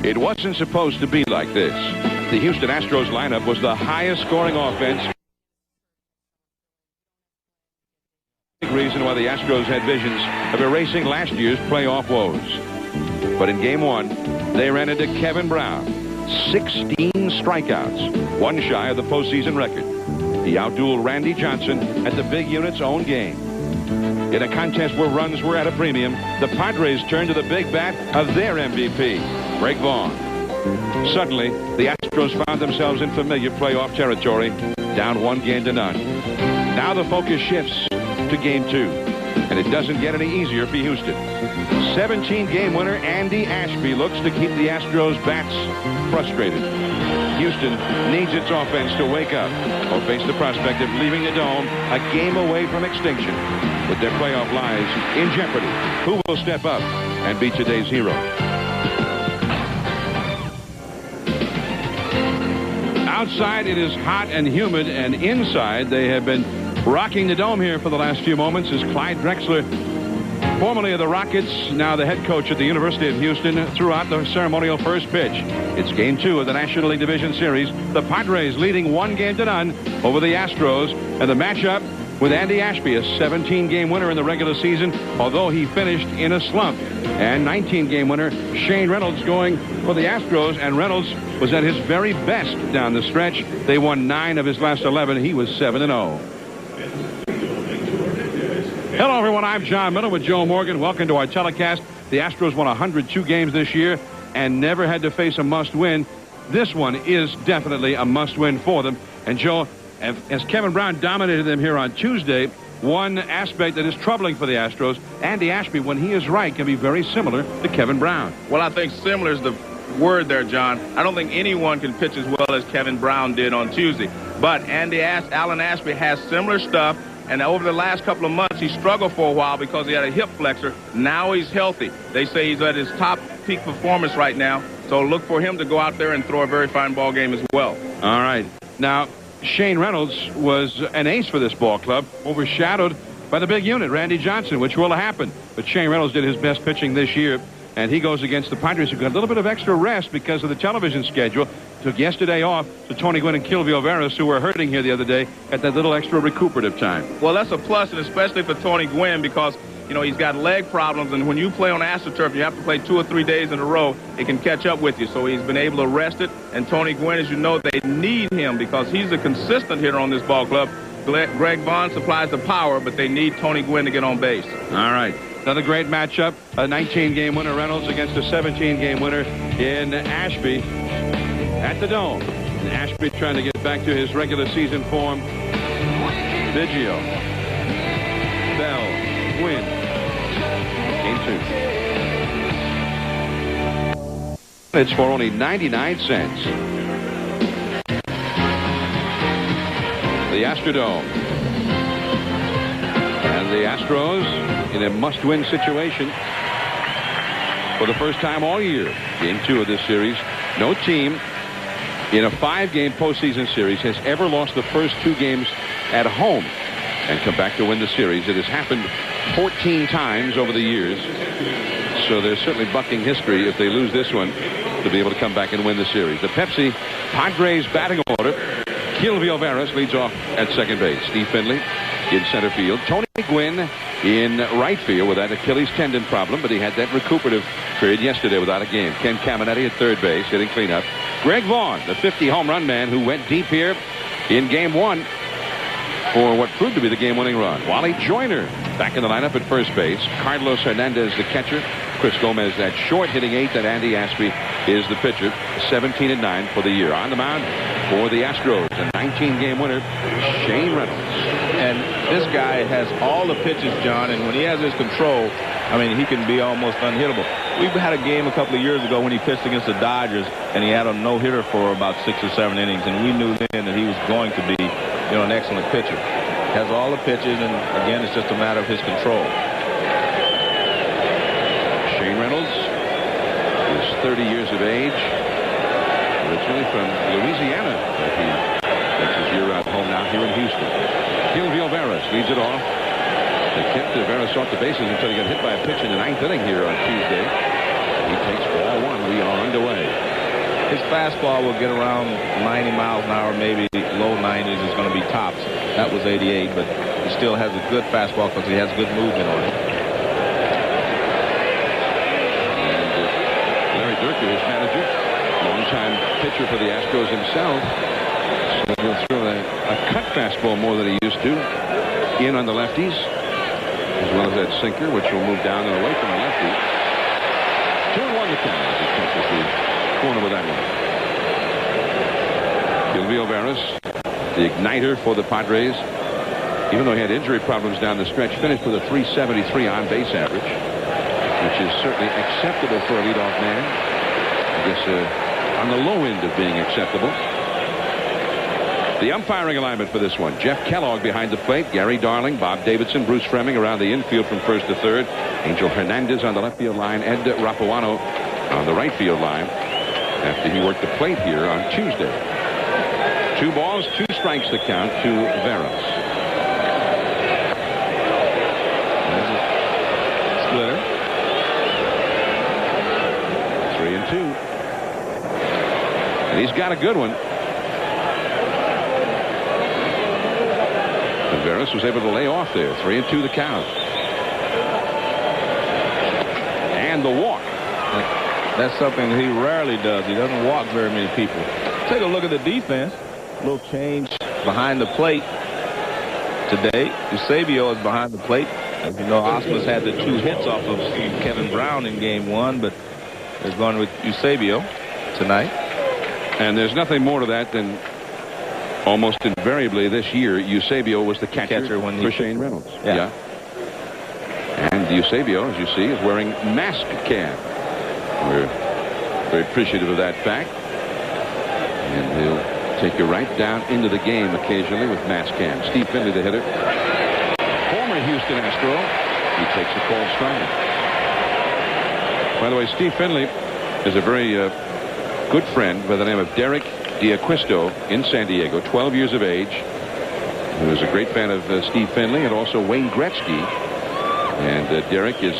It wasn't supposed to be like this. The Houston Astros lineup was the highest scoring offense. Big reason why the Astros had visions of erasing last year's playoff woes. But in game one, they ran into Kevin Brown. 16 strikeouts, one shy of the postseason record. He outdueled Randy Johnson at the big unit's own game. In a contest where runs were at a premium, the Padres turned to the big bat of their MVP, Greg Vaughn. Suddenly, the Astros found themselves in familiar playoff territory, down 1-0. Now the focus shifts to game two, and it doesn't get any easier for Houston. 17-game winner Andy Ashby looks to keep the Astros bats frustrated. Houston needs its offense to wake up or face the prospect of leaving the Dome a game away from extinction. With their playoff lives in jeopardy, who will step up and be today's hero? Outside it is hot and humid, and inside they have been rocking the Dome here for the last few moments as Clyde Drexler, formerly of the Rockets, now the head coach at the University of Houston, threw out the ceremonial first pitch. It's game two of the National League Division Series. The Padres leading 1-0 over the Astros, and the matchup with Andy Ashby, a 17-game winner in the regular season, although he finished in a slump. And 19-game winner Shane Reynolds going for the Astros, and Reynolds was at his very best down the stretch. They won 9 of his last 11. He was 7-0. Hello, everyone. I'm John Miller with Joe Morgan. Welcome to our telecast. The Astros won 102 games this year and never had to face a must-win. This one is definitely a must-win for them. And, Joe, as Kevin Brown dominated them here on Tuesday, one aspect that is troubling for the Astros, Andy Ashby, when he is right, can be very similar to Kevin Brown. Well, I think similar is the word there, John. I don't think anyone can pitch as well as Kevin Brown did on Tuesday. But Alan Ashby has similar stuff. And over the last couple of months, he struggled for a while because he had a hip flexor. Now he's healthy. They say he's at his top peak performance right now. So look for him to go out there and throw a very fine ball game as well. All right. Now, Shane Reynolds was an ace for this ball club, overshadowed by the big unit, Randy Johnson, which will happen. But Shane Reynolds did his best pitching this year, and he goes against the Padres, who got a little bit of extra rest because of the television schedule. Took yesterday off to Tony Gwynn and Kilvio Veras, who were hurting here the other day, at that little extra recuperative time. Well, that's a plus, and especially for Tony Gwynn, because, you know, he's got leg problems, and when you play on AstroTurf, you have to play 2 or 3 days in a row. It can catch up with you, so he's been able to rest it. And Tony Gwynn, as you know, they need him because he's a consistent hitter on this ball club. Greg Vaughn supplies the power, but they need Tony Gwynn to get on base. All right. Another great matchup. A 19-game winner, Reynolds, against a 17-game winner in Ashby at the Dome. And Ashby trying to get back to his regular season form. Biggio, Bell, Gwynn. Game 2. It's for only 99 cents. The Astrodome. And the Astros in a must-win situation for the first time all year. Game 2 of this series. No team in a 5-game postseason series has ever lost the first 2 games at home and come back to win the series. It has happened 14 times over the years. So they're certainly bucking history if they lose this one to be able to come back and win the series. The Pepsi Padres batting order. Kilvio Veras leads off at second base. Steve Finley in center field. Tony Gwynn in right field with that Achilles tendon problem, but he had that recuperative period yesterday without a game. Ken Caminetti at third base hitting cleanup. Greg Vaughn, the 50 home run man who went deep here in game 1 for what proved to be the game-winning run. Wally Joyner back in the lineup at first base. Carlos Hernandez the catcher. Chris Gomez at short hitting 8th, and Andy Ashby is the pitcher. 17-9 for the year. On the mound for the Astros, a 19-game winner, Shane Reynolds. And this guy has all the pitches, John, and when he has his control, I mean, he can be almost unhittable. We had a game a couple of years ago when he pitched against the Dodgers, and he had a no-hitter for about 6 or 7 innings, and we knew then that he was going to be, you know, an excellent pitcher. Has all the pitches, and again, it's just a matter of his control. Shane Reynolds is 30 years of age, originally from Louisiana, but he makes his year-round home now here in Houston. Kilvio Veras leads it off. They kept Veras off the bases until he got hit by a pitch in the 9th inning here on Tuesday. He takes ball 1. We are underway. His fastball will get around 90 miles an hour, maybe low 90s is going to be tops. That was 88, but he still has a good fastball because he has good movement on it. And Larry Durker, his manager, longtime pitcher for the Astros himself, so he'll throw a cut fastball more than he used to in on the lefties, as well as that sinker, which will move down and away from the lefty. 2-1 the count as he catches the corner with that one. Gilvio Veras, the igniter for the Padres, even though he had injury problems down the stretch, finished with a .373 on base average, which is certainly acceptable for a leadoff man. I guess on the low end of being acceptable. The umpiring alignment for this one: Jeff Kellogg behind the plate, Gary Darling, Bob Davidson, Bruce Fremming around the infield from first to third, Angel Hernandez on the left field line, Ed Rapuano on the right field line after he worked the plate here on Tuesday. 2 balls, 2 strikes the count to Veras. Splitter. 3-2. And he's got a good one. And Veras was able to lay off there. 3-2 the count. And the walk. That's something that he rarely does. He doesn't walk very many people. Take a look at the defense. A little change behind the plate today. Eusebio is behind the plate. As you know, Osmus had the 2 hits off of Kevin Brown in game 1, but they're going with Eusebio tonight. And there's nothing more to that than almost invariably this year, Eusebio was the catcher when for Shane Reynolds. Yeah. And Eusebio, as you see, is wearing mask cam. We're very appreciative of that fact. And he'll take you right down into the game occasionally with mask cam. Steve Finley, the hitter. Former Houston Astro. He takes a cold strike. By the way, Steve Finley is a very good friend by the name of Derek D'Acquisto in San Diego, 12 years of age, who is a great fan of Steve Finley and also Wayne Gretzky. And Derek is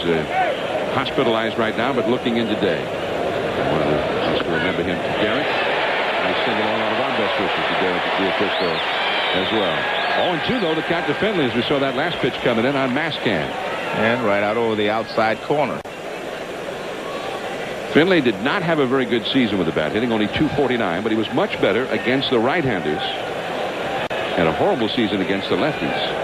hospitalized right now, but looking in today. I wanted to remember him to Derek. And we send along all of our best wishes to Derek D'Acquisto as well. 0-2 though, the count to Finley, as we saw that last pitch coming in on mask cam. And right out over the outside corner. Finley did not have a very good season with the bat, hitting only .249, but he was much better against the right-handers and a horrible season against the lefties.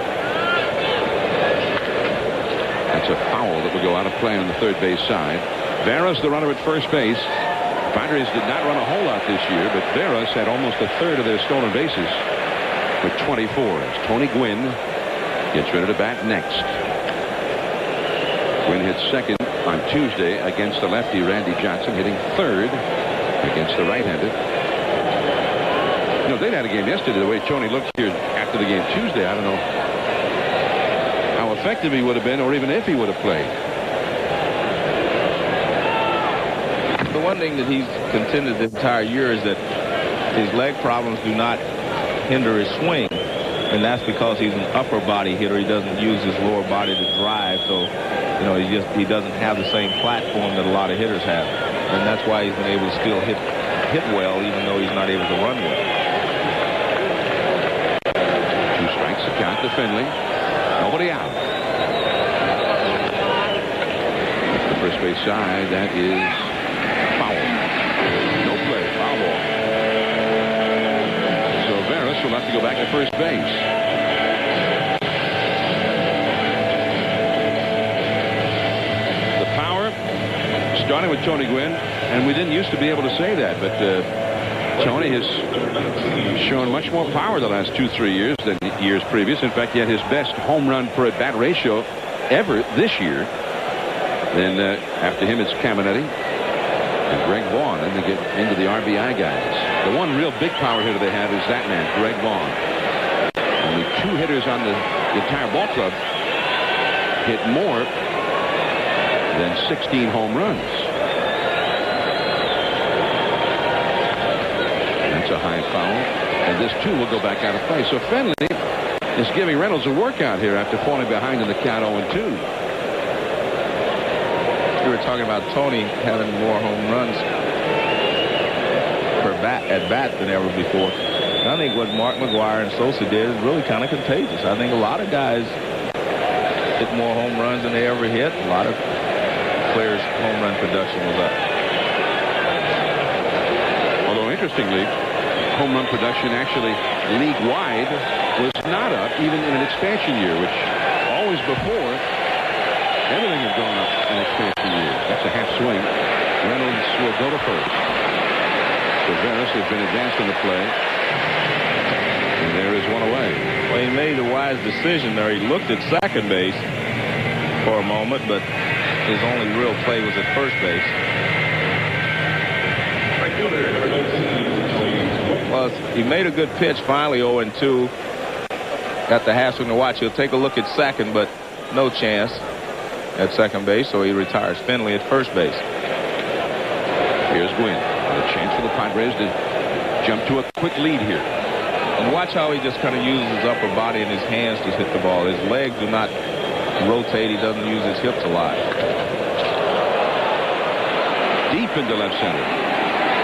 That's a foul that will go out of play on the third base side. Veras, the runner at first base. Padres did not run a whole lot this year, but Veras had almost a third of their stolen bases with 24. As Tony Gwynn gets ready to bat next. Gwynn hits second on Tuesday against the lefty Randy Johnson, hitting third against the right-handed. You know, they'd had a game yesterday. The way Tony looked here after the game Tuesday, I don't know how effective he would have been or even if he would have played. The one thing that he's contended the entire year is that his leg problems do not hinder his swing, and that's because he's an upper body hitter. He doesn't use his lower body to drive, so you know, he doesn't have the same platform that a lot of hitters have, and that's why he's been able to still hit well, even though he's not able to run well. 2 strikes the count to Finley. Nobody out. The first base side, that is foul. No play, foul ball. So Veras will have to go back to first base. Starting with Tony Gwynn, and we didn't used to be able to say that, but Tony has shown much more power the last 2-3 years than years previous. In fact, he had his best home run per at-bat ratio ever this year. Then after him, it's Caminetti and Greg Vaughn, and they get into the RBI guys. The one real big power hitter they have is that man, Greg Vaughn. Only 2 hitters on the entire ball club hit more than 16 home runs. That's a high foul, and this too will go back out of play. So Finley is giving Reynolds a workout here after falling behind in the count 0-2. You were talking about Tony having more home runs. per at-bat than ever before. And I think what Mark McGwire and Sosa did is really kind of contagious. I think a lot of guys hit more home runs than they ever hit. A lot of players' home run production was up. Although, interestingly, home run production actually league-wide was not up even in an expansion year, which always before everything had gone up in expansion year. That's a half swing. Reynolds will go to first. So Veras has been advanced in the play. And there is one away. Well, he made a wise decision there. He looked at second base for a moment, but his only real play was at first base. Well, he made a good pitch finally, 0-2. Got the half swing to watch. He'll take a look at second, but no chance at second base, so he retires Finley at first base. Here's Gwynn. A chance for the Padres to jump to a quick lead here. And watch how he just kind of uses his upper body and his hands to hit the ball. His legs do not rotate. He doesn't use his hips a lot. Deep into left center.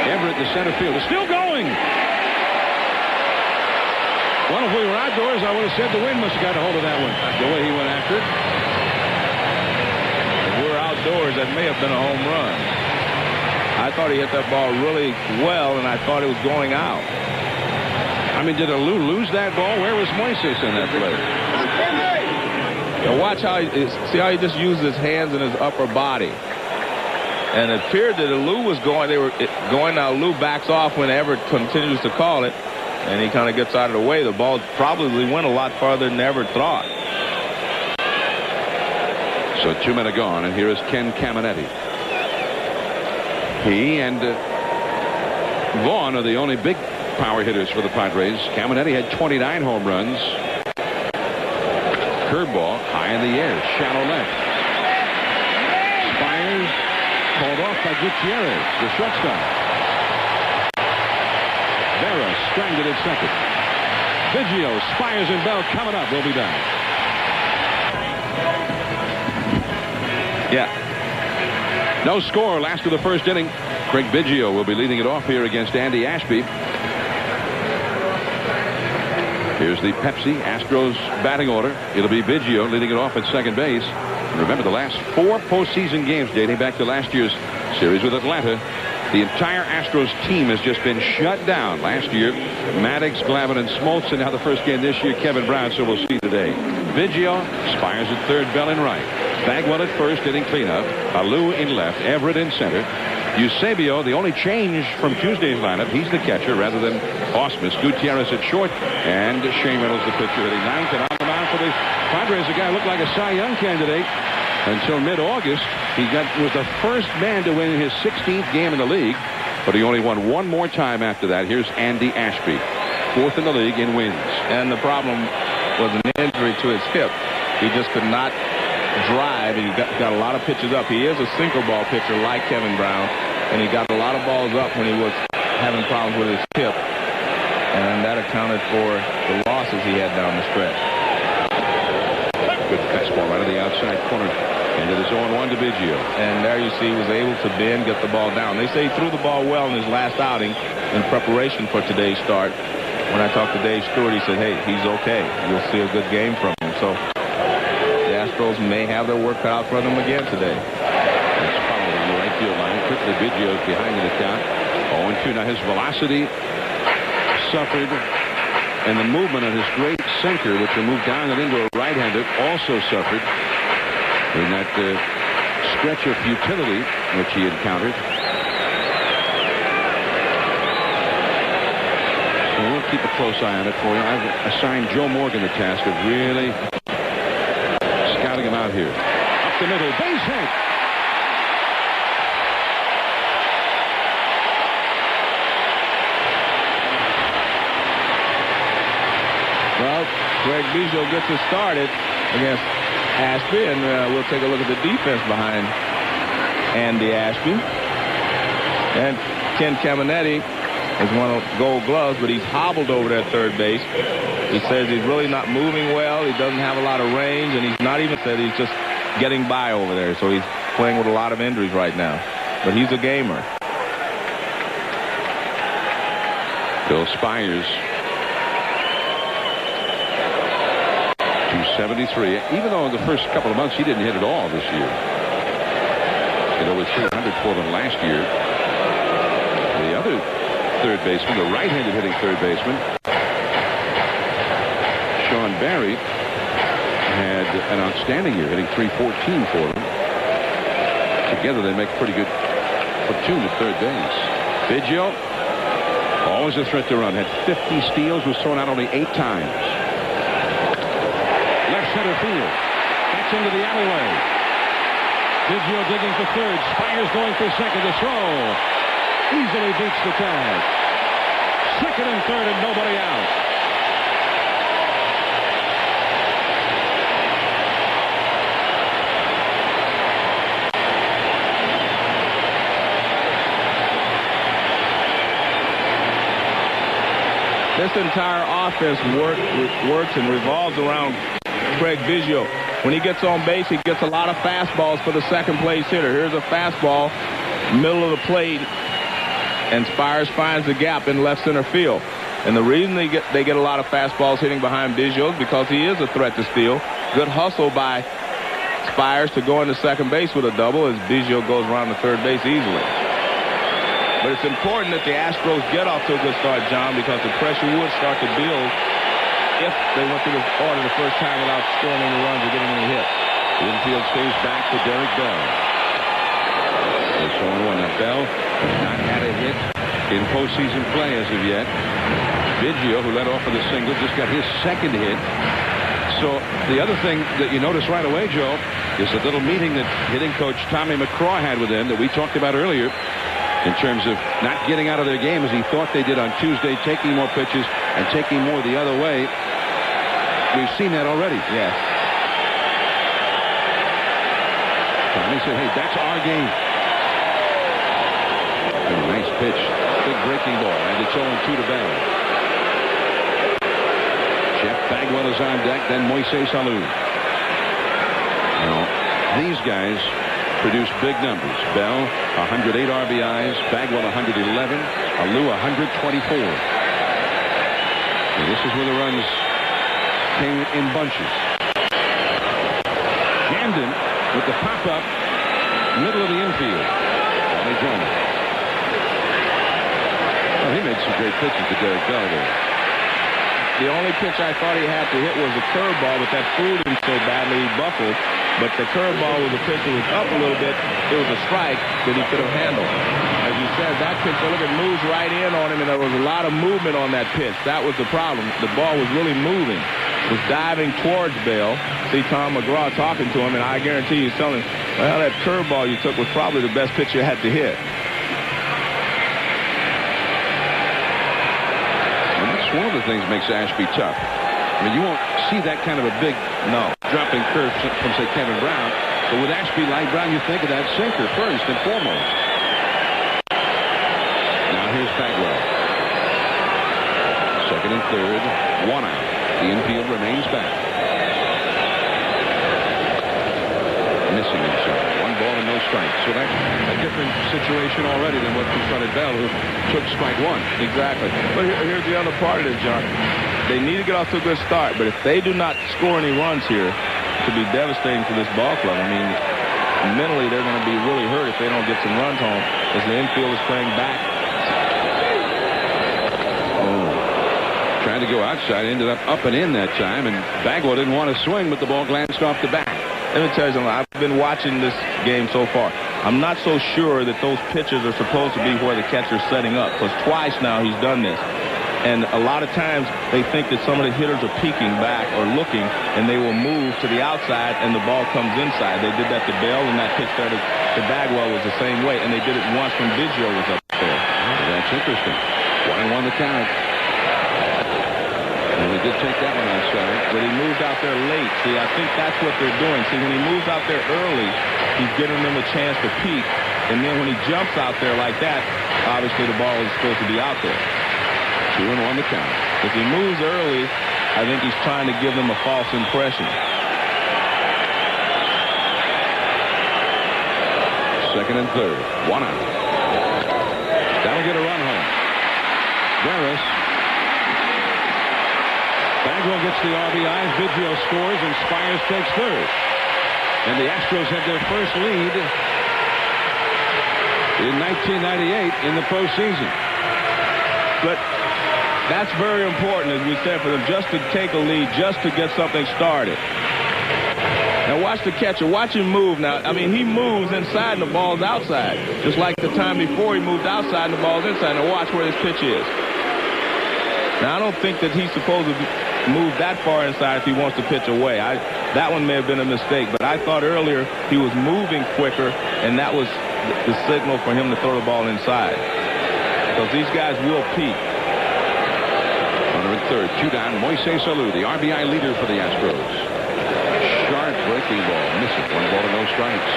Everett, the center field, is still going. Well, if we were outdoors, I would have said the wind must have got a hold of that one. The way he went after it. If we're outdoors, that may have been a home run. I thought he hit that ball really well, and I thought it was going out. I mean, did Alou lose that ball? Where was Moises in that play? Now watch how see how he just used his hands and his upper body. And it appeared that Alou was going. They were going. Now Alou backs off when Everett continues to call it, and he kind of gets out of the way. The ball probably went a lot farther than Everett thought. So 2 men are gone, and here is Ken Caminetti. He and Vaughn are the only big power hitters for the Padres. Caminetti had 29 home runs. Curveball high in the air, shallow left. Spires called off by Gutierrez, the shortstop. Vera stranded at second. Biggio, Spires, and Bell coming up. We'll be back. Yeah. No score last of the first inning. Craig Biggio will be leading it off here against Andy Ashby. Here's the Pepsi Astros batting order. It'll be Biggio leading it off at second base. And remember, the last 4 postseason games dating back to last year's series with Atlanta, the entire Astros team has just been shut down. Last year, Maddox, Glavine, and Smoltz, and now the first game this year, Kevin Brown. So we'll see today. Biggio, Spires at third, Bell in right. Bagwell at first, hitting cleanup. Alou in left, Everett in center. Eusebio, the only change from Tuesday's lineup, he's the catcher rather than Ausmus. Gutierrez at short, and Shane Reynolds the pitcher hitting ninth. And on the mound for the Padres, the guy looked like a Cy Young candidate until mid-August. He was the first man to win his 16th game in the league, but he only won one more time after that. Here's Andy Ashby, 4th in the league in wins. And the problem was an injury to his hip. He just could not drive, and he got a lot of pitches up. He is a sinker ball pitcher like Kevin Brown, and he got a lot of balls up when he was having problems with his hip, and that accounted for the losses he had down the stretch. Good fastball right on the outside corner, and it is 0-1 to Biggio. And there you see he was able to bend, get the ball down. They say he threw the ball well in his last outing in preparation for today's start. When I talked to Dave Stewart, he said, hey, he's okay. You'll see a good game from him. So the Astros may have their work cut out for them again today. That's followed on the right field line. Quickly, Biggio's behind in the count. 0-2. Now his velocity suffered, and the movement of his great sinker, which will move down and into a right-hander, also suffered in that stretch of futility which he encountered. So we'll keep a close eye on it for you. I've assigned Joe Morgan the task of really scouting him out here. Up the middle, base hit. Well, Craig Biggio gets us started against Ashby, and we'll take a look at the defense behind Andy Ashby. And Ken Caminetti has won Gold Gloves, but he's hobbled over there at third base. He says he's really not moving well. He doesn't have a lot of range, and he's not even said he's just getting by over there. So he's playing with a lot of injuries right now. But he's a gamer. Bill Spires, 273. Even though in the first couple of months he didn't hit at all this year. Hit over 300 for them last year. The other third baseman, the right-handed hitting third baseman, Sean Barry, had an outstanding year, hitting 314 for them. Together they make a pretty good platoon at third base. Biggio, always a threat to run, had 50 steals, was thrown out only 8 times. Left center field. That's into the alleyway. Biggio digging for third. Spires going for second. The throw easily beats the tag. Second and third and nobody out. This entire offense works and revolves around Craig Biggio. When he gets on base, he gets a lot of fastballs for the second place hitter. Here's a fastball, middle of the plate, and Spires finds the gap in left center field. And the reason they get a lot of fastballs hitting behind Biggio is because he is a threat to steal. Good hustle by Spires to go into second base with a double as Biggio goes around the third base easily. But it's important that the Astros get off to a good start, John, because the pressure would start to build if they went through the order the first time without scoring any runs or getting any hits. The infield stays back to Derek Bell. It's 0-1. Now Bell has not had a hit in postseason play as of yet. Biggio, who led off with a single, just got his second hit. So the other thing that you notice right away, Joe, is the little meeting that hitting coach Tommy McCraw had with them that we talked about earlier, in terms of not getting out of their game as he thought they did on Tuesday, taking more pitches and taking more the other way. We've seen that already. Yes. Tommy said, hey, that's our game. A nice pitch. Big breaking ball. And it's 0-2 to Bell. Jeff Bagwell is on deck, then Moises Alou. Now, these guys produce big numbers. Bell, 108 RBIs. Bagwell, 111. Alou, 124. And this is where the runs came in bunches. Camden with the pop-up, middle of the infield. Wally Jones. Well, he made some great pitches to Derek Bell there. The only pitch I thought he had to hit was a curveball, but that fooled him so badly he buckled. But the curveball was a pitch that was up a little bit. It was a strike that he could have handled. As you said, that pitch, look, it moves right in on him, and there was a lot of movement on that pitch. That was the problem. The ball was really moving. It was diving towards Bell. See Tom McGraw talking to him, and I guarantee he's telling him, well, that curveball you took was probably the best pitch you had to hit. One of the things that makes Ashby tough. I mean, you won't see that kind of a big dropping curve from, say, Kevin Brown. But with Ashby like Brown, you think of that sinker first and foremost. Now here's Bagwell. Second and third, 1 out. The infield remains back. Missing inside. 1 ball and no strikes. So that's a different situation already than what confronted Bell, who took strike 1. Exactly. But here's the other part of this, John. They need to get off to a good start, but if they do not score any runs here, it could be devastating for this ball club. I mean, mentally they're going to be really hurt if they don't get some runs home, as the infield is playing back. Oh, trying to go outside, ended up and in that time, and Bagwell didn't want to swing, but the ball glanced off the bat. Let me tell you something. I've been watching this game so far. I'm not so sure that those pitches are supposed to be where the catcher's setting up, because twice now he's done this. And a lot of times they think that some of the hitters are peeking back or looking, and they will move to the outside and the ball comes inside. They did that to Bell, and that pitch there to Bagwell was the same way, and they did it once when Biggio was up there. That's interesting. 1-1 the count. And he did take that one outside. But he moved out there late. See, I think that's what they're doing. See, when he moves out there early, he's giving them a chance to peek. And then when he jumps out there like that, obviously the ball is supposed to be out there. 2-1 the count. If he moves early, I think he's trying to give them a false impression. Second and third. 1 out. That'll get a run home. Garris Bagwell gets the RBI. Vigil scores, and Spires takes third. And the Astros have their first lead in 1998 in the postseason. But that's very important, as we said, for them just to take a lead, just to get something started. Now watch the catcher. Watch him move now. I mean, he moves inside and the ball's outside. Just like the time before he moved outside and the ball's inside. Now watch where his pitch is. Now I don't think that he's supposed to move that far inside if he wants to pitch away. That one may have been a mistake, but I thought earlier he was moving quicker, and that was the signal for him to throw the ball inside. Because these guys will peak. Runner at third, 2 down. Moises Alou, the RBI leader for the Astros. Sharp breaking ball, misses. 1 ball to no strikes.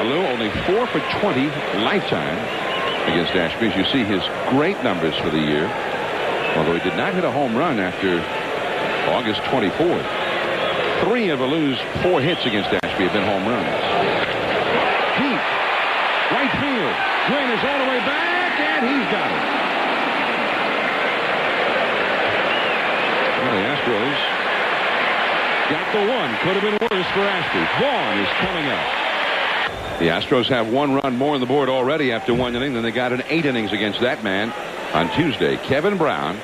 Alou only 4 for 20 lifetime against Ashby. As you see his great numbers for the year. Although he did not hit a home run after August 24th. 3 of Alou's 4 hits against Ashby have been home runs. Deep. Right field. Raynolds all the way back, and he's got it. Well, the Astros got the one. Could have been worse for Ashby. Vaughn is coming up. The Astros have 1 run more on the board already after 1 inning than they got in 8 innings against that man on Tuesday. Kevin Brown.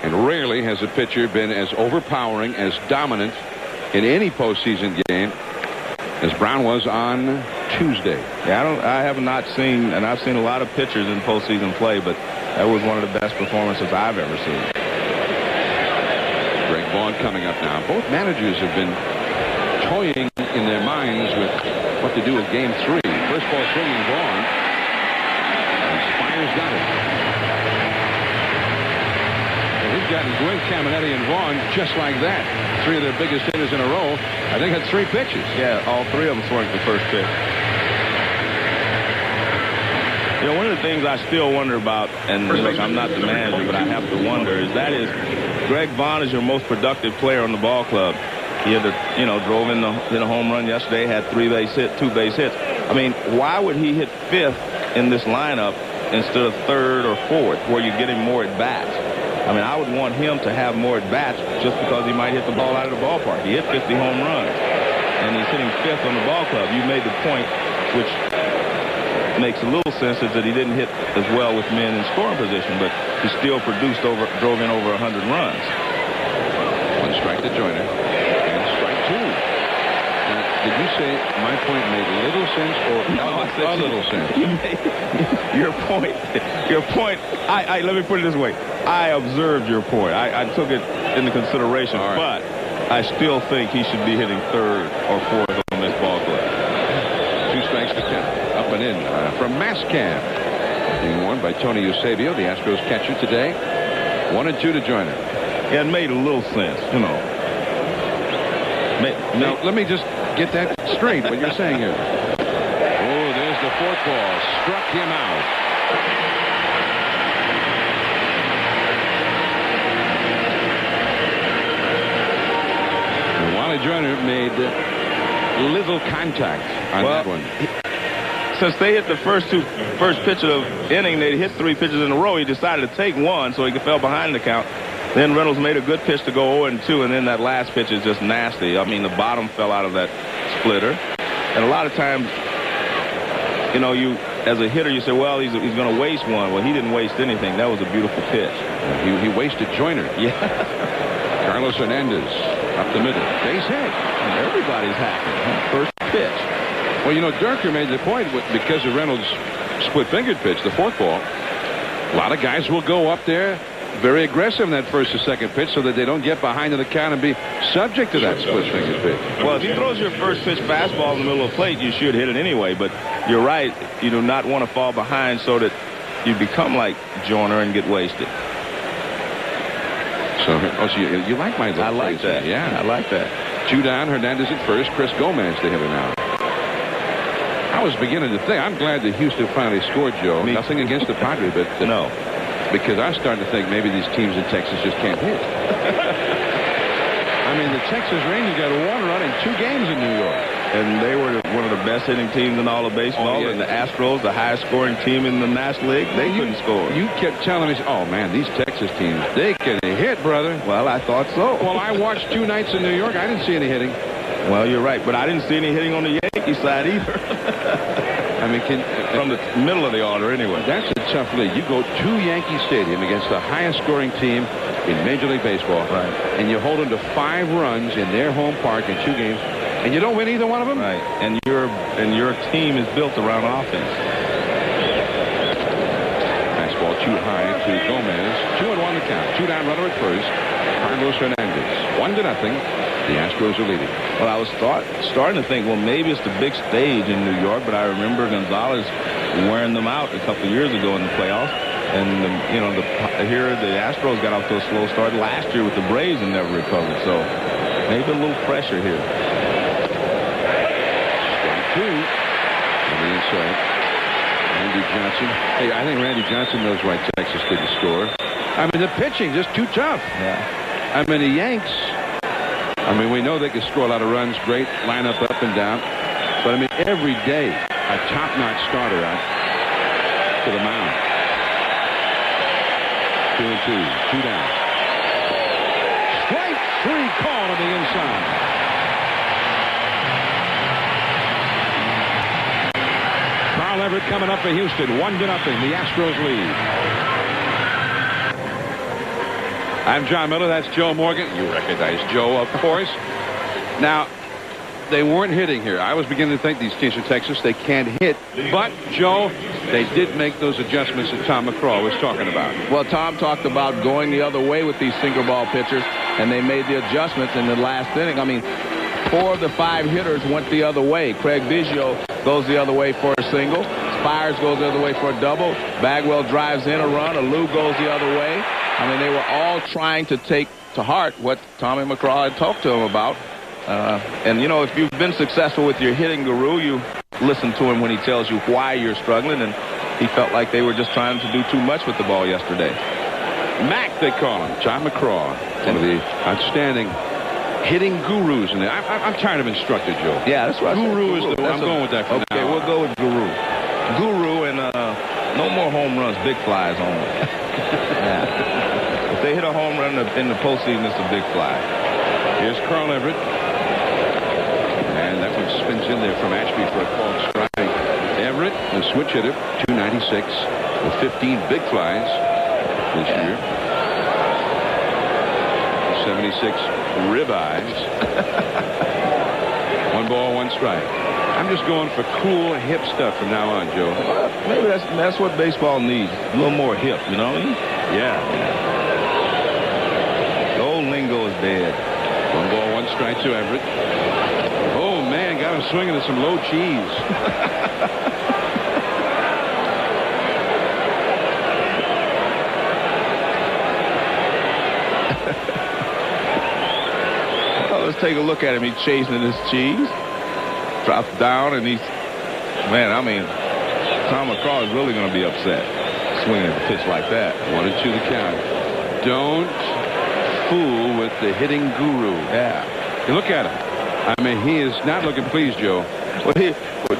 And rarely has a pitcher been as overpowering, as dominant in any postseason game as Brown was on Tuesday. Yeah, I have not seen, and I've seen a lot of pitchers in postseason play, but that was one of the best performances I've ever seen. Greg Vaughn coming up now. Both managers have been toying in their minds with what to do with Game 3. First ball swinging Vaughn. And Spires got it. He's gotten Gwen Caminetti and Vaughn just like that. 3 of their biggest hitters in a row. I think had 3 pitches. Yeah, all 3 of them swung the first pitch. You know, one of the things I still wonder about, and look, I'm not the manager, but I have to wonder, is Greg Vaughn is your most productive player on the ball club. He had drove in a home run yesterday, had 2 base hits. I mean, why would he hit 5th in this lineup instead of 3rd or 4th, where you're getting more at bats? I mean, I would want him to have more at bats just because he might hit the ball out of the ballpark. He hit 50 home runs, and he's hitting 5th on the ball club. You made the point, which makes a little sense, is that he didn't hit as well with men in scoring position, but he still drove in over 100 runs. 1 strike to Joyner, and strike 2. Now, did you say my point made little sense or no, I said a little sense? Your point. Let me put it this way. I observed your point. I took it into consideration, right. But I still think he should be hitting 3rd or 4th on this ball club. 2 strikes to count. Up and in from Mascam. Being worn by Tony Eusebio, the Astros catcher today. 1 and 2 to Joyner. Yeah, it made a little sense, you know. Now, let me just get that straight, what you're saying here. Oh, there's the forkball. Struck him out. Joyner made little contact on that one. Since they hit the first pitch of the inning, they hit 3 pitches in a row. He decided to take 1 so he fell behind the count. Then Reynolds made a good pitch to go 0-2, and then that last pitch is just nasty. I mean, the bottom fell out of that splitter. And a lot of times, you know, you as a hitter, you say, well, he's going to waste 1. Well, he didn't waste anything. That was a beautiful pitch. He wasted Joyner. Yeah. Carlos Hernandez up the middle. Base hit. And everybody's happy. First pitch. Well, you know, Durker made the point because of Reynolds' split-fingered pitch, the forkball. A lot of guys will go up there very aggressive in that first or second pitch so that they don't get behind in the count and be subject to that split-fingered pitch. Well, if he throws your first pitch fastball in the middle of the plate, you should hit it anyway. But you're right. You do not want to fall behind so that you become like Joyner and get wasted. So you like my little I like that. Yeah. I like that. 2 down, Hernandez at first. Chris Gomez the hitter now. I was beginning to think, I'm glad that Houston finally scored, Joe. Nothing against the Padres, but no. Because I was starting to think maybe these teams in Texas just can't hit. I mean, the Texas Rangers got a 1 run in 2 games in New York. and they were one of the best hitting teams in all of baseball. And the Astros, the highest scoring team in the National League, they couldn't score. You kept telling me, oh, man, these Texas teams, they can hit, brother. Well, I thought so. Well, I watched 2 nights in New York. I didn't see any hitting. Well, you're right, but I didn't see any hitting on the Yankee side either. I mean, from the middle of the order anyway. That's a tough league. You go to Yankee Stadium against the highest scoring team in Major League Baseball, right, and you hold them to 5 runs in their home park in 2 games, and you don't win either one of them? Right, and your team is built around offense. Fastball too high to Gomez. 2-1 the count. 2 down runner at first. Carlos Hernandez. 1-0. The Astros are leading. Well, I was starting to think, well, maybe it's the big stage in New York, but I remember Gonzalez wearing them out a couple of years ago in the playoffs. And, here the Astros got off to a slow start last year with the Braves and never recovered. So maybe a little pressure here. Strike 2 on the inside. Randy Johnson. Hey, I think Randy Johnson knows why Texas didn't score. I mean, the pitching just too tough. Yeah. I mean, the Yanks, we know they can score a lot of runs, great lineup up and down. But, every day, a top-notch starter out to the mound. 2-2, 2 down. Strike 3 call on the inside. Carl Everett coming up for Houston. 1-0. The Astros lead. I'm John Miller. That's Joe Morgan. You recognize Joe, of course. Now, they weren't hitting here. I was beginning to think these teams from Texas, they can't hit. But, Joe, they did make those adjustments that Tom McCraw was talking about. Well, Tom talked about going the other way with these single ball pitchers, and they made the adjustments in the last inning. 4 of the 5 hitters went the other way. Craig Biggio goes the other way for a single. Spires goes the other way for a double. Bagwell drives in a run. Alou goes the other way. They were all trying to take to heart what Tommy McCraw had talked to them about. If you've been successful with your hitting guru, you listen to him when he tells you why you're struggling, and he felt like they were just trying to do too much with the ball yesterday. Mac, they call him. Tom McCraw, one of the outstanding hitting gurus. I'm tired of instructor, Joe. Yeah, that's right. Guru is the one. I'm going with that for now. Okay, we'll go with guru. Guru, and no more home runs, big flies only. Yeah. If they hit a home run in the postseason, it's a big fly. Here's Carl Everett. And that one spins in there from Ashby for a called strike. Everett, the switch hitter, 296 with 15 big flies this year. 76 ribeyes. 1 ball, 1 strike. I'm just going for cool, hip stuff from now on, Joe. Maybe that's what baseball needs. A little more hip, you know what I mean? Yeah. Lingo is dead. 1 ball, 1 strike to Everett. Oh, man, got him swinging at some low cheese. Well, let's take a look at him. He's chasing his cheese. Drops down, and Tom McCraw is really going to be upset swinging at a pitch like that. 1-2 the count. Don't fool with the hitting guru. Yeah. You look at him. He is not looking pleased, Joe. Well,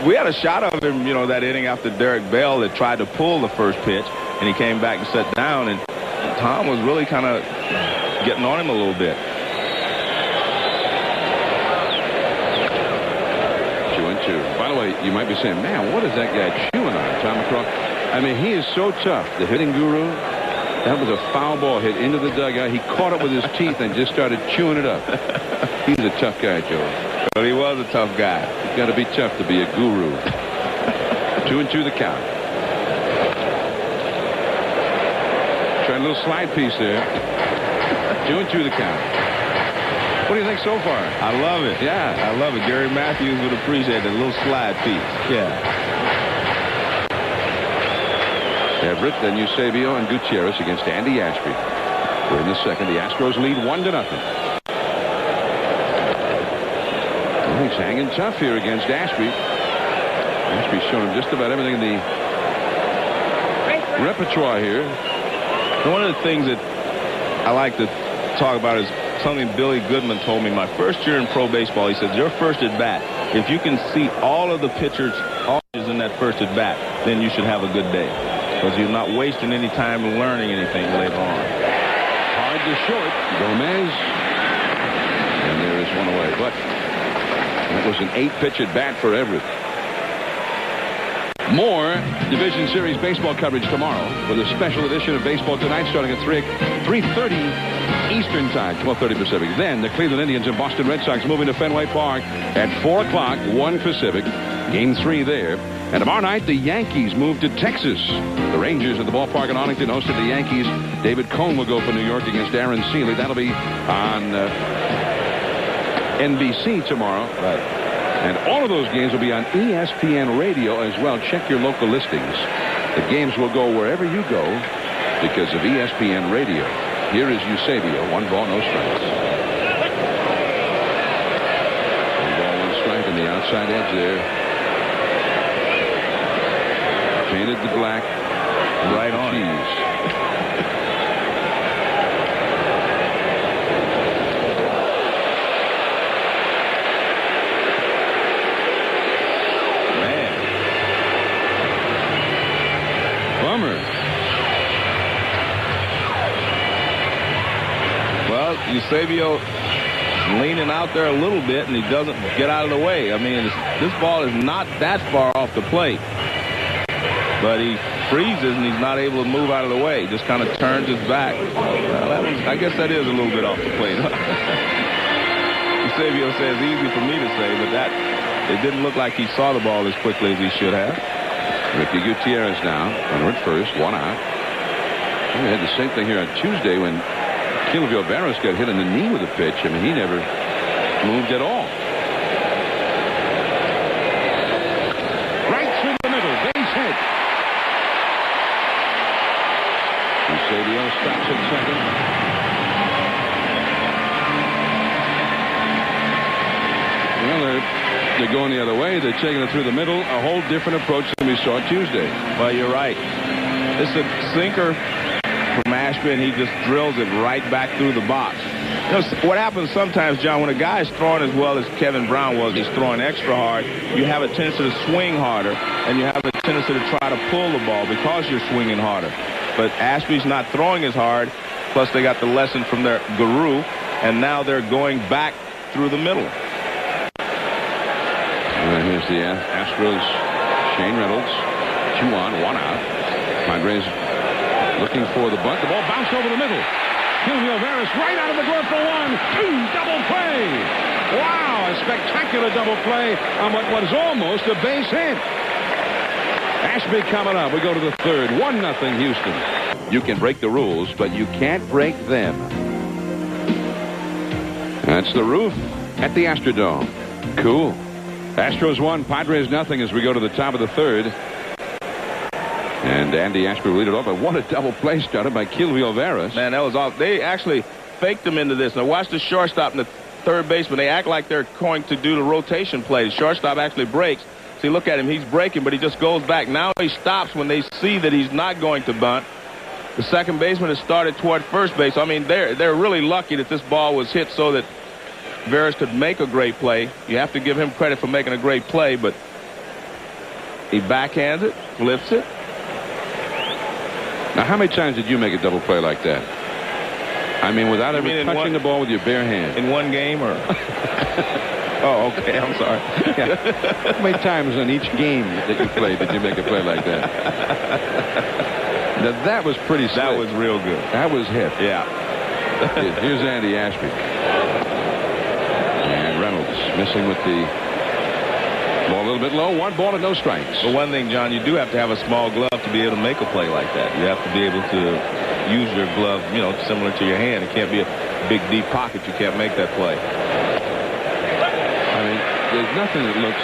we had a shot of him, that inning after Derek Bell that tried to pull the first pitch, and he came back and sat down, and Tom was really kind of getting on him a little bit. 2-2. By the way, you might be saying, man, what is that guy chewing on, Tom McCraw? He is so tough, the hitting guru. That was a foul ball hit into the dugout. He caught it with his teeth and just started chewing it up. He's a tough guy, Joe. Well, he was a tough guy. You've got to be tough to be a guru. 2-2 the count. Trying a little slide piece there. 2-2 the count. What do you think so far? I love it. Yeah. I love it. Gary Matthews would appreciate a little slide piece. Yeah. Everett, then Eusebio and Gutierrez against Andy Ashby. We're in the second. The Astros lead 1-0. He's hanging tough here against Ashby. Ashby's shown him just about everything in the repertoire here. And one of the things that I like to talk about is something Billy Goodman told me my first year in pro baseball. He said, your first at bat If you can see all of the pitchers in that first at bat, then you should have a good day, because you're not wasting any time learning anything later on. Hard to short. Gomez. And there is one away. But that was an 8-pitch at bat for Everett. More Division Series baseball coverage tomorrow with a special edition of Baseball Tonight starting at 3:30 Eastern Time, 12:30 Pacific. Then the Cleveland Indians and Boston Red Sox moving to Fenway Park at 4 o'clock, 1 Pacific. Game 3 there. And tomorrow night, the Yankees move to Texas. The Rangers at the ballpark in Arlington hosted the Yankees. David Cohn will go for New York against Aaron Seeley. That'll be on NBC tomorrow. Right. And all of those games will be on ESPN Radio as well. Check your local listings. The games will go wherever you go because of ESPN Radio. Here is Eusebio. 1 ball, no strikes. 1 ball, 1 strike on the outside edge there. Painted the black. Right on. Cheese. Eusebio leaning out there a little bit, and he doesn't get out of the way. I mean, this ball is not that far off the plate, but he freezes and he's not able to move out of the way. He just kind of turns his back. Well, I guess that is a little bit off the plate. Eusebio says easy for me to say, but it didn't look like he saw the ball as quickly as he should have. Ricky Gutierrez now, runner at first, 1 out. We had the same thing here on Tuesday when Kilvio Barros got hit in the knee with a pitch. I mean, he never moved at all. Right through the middle, base hit. Eusebio stops at second. Well, they're going the other way. They're taking it through the middle. A whole different approach than we saw Tuesday. Well, you're right. It's a sinker from Ashby, and he just drills it right back through the box. You know, what happens sometimes, John, when a guy is throwing as well as Kevin Brown was, he's throwing extra hard, you have a tendency to swing harder, and you have a tendency to try to pull the ball because you're swinging harder. But Ashby's not throwing as hard, plus they got the lesson from their guru, and now they're going back through the middle. Here's the Astros, Shane Reynolds, 2 on, 1 out. Padres looking for the bunt. The ball bounced over the middle. Kilvio Barros right out of the glove for 1, 2, double play. Wow, a spectacular double play on what was almost a base hit. Ashby coming up. We go to the third. 1-0 Houston. You can break the rules, but you can't break them. That's the roof at the Astrodome. Cool. Astros 1, Padres 0 as we go to the top of the third. And Andy Ashby will lead it off. But what a double play started by Kilvio Barros. Man, that was off. They actually faked him into this. Now watch the shortstop and the third baseman. They act like they're going to do the rotation play. The shortstop actually breaks. See, look at him. He's breaking, but he just goes back. Now he stops when they see that he's not going to bunt. The second baseman has started toward first base. I mean, they're really lucky that this ball was hit so that Barros could make a great play. You have to give him credit for making a great play, but he backhands it, flips it. Now, how many times did you make a double play like that? I mean, without ever touching the ball with your bare hand. In one game, or? Oh, okay. I'm sorry. Yeah. How many times on each game that you played did you make a play like that? Now, that was pretty slick. That was real good. That was hit. Yeah. Here's Andy Ashby. And Reynolds missing with the ball a little bit low. 1 ball and no strikes. But one thing, John, you do have to have a small glove to be able to make a play like that. You have to be able to use your glove, you know, similar to your hand. It can't be a big, deep pocket. You can't make that play. I mean, there's nothing that looks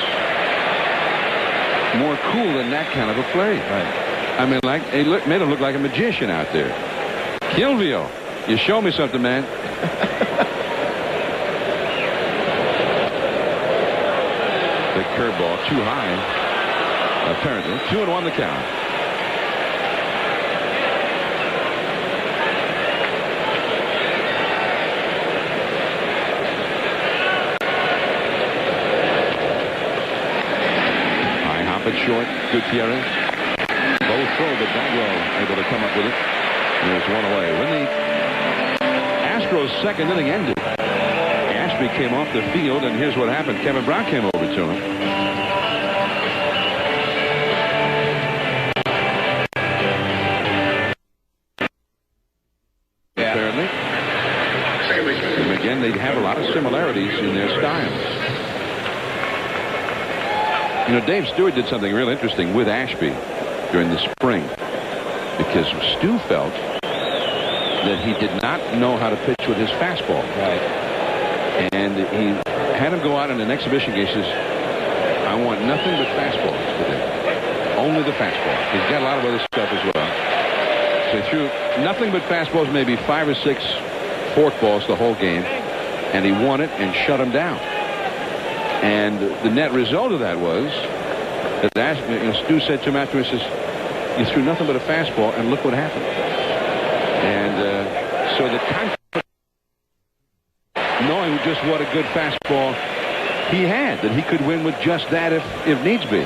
more cool than that kind of a play. Right. I mean, like, it made him look like a magician out there. Kilvio, you show me something, man. The curveball too high, apparently. 2-1 the count. it short. Gutierrez. Both throw, but Bagwell able to come up with it. And there's one away. When the Astros' second inning ended, Ashby came off the field, and here's what happened. Kevin Brown came over to him. Yeah. Apparently. And again, they have a lot of similarities in their styles. You know, Dave Stewart did something real interesting with Ashby during the spring, because Stu felt that he did not know how to pitch with his fastball. Right. And he had him go out in an exhibition game. He says, I want nothing but fastballs today. Only the fastball. He's got a lot of other stuff as well. So he threw nothing but fastballs, maybe 5 or 6 forkballs the whole game. And he won it and shut him down. And the net result of that was that Stu said to him after, he says, you threw nothing but a fastball, and look what happened. And so the confidence, knowing just what a good fastball he had, that he could win with just that if needs be.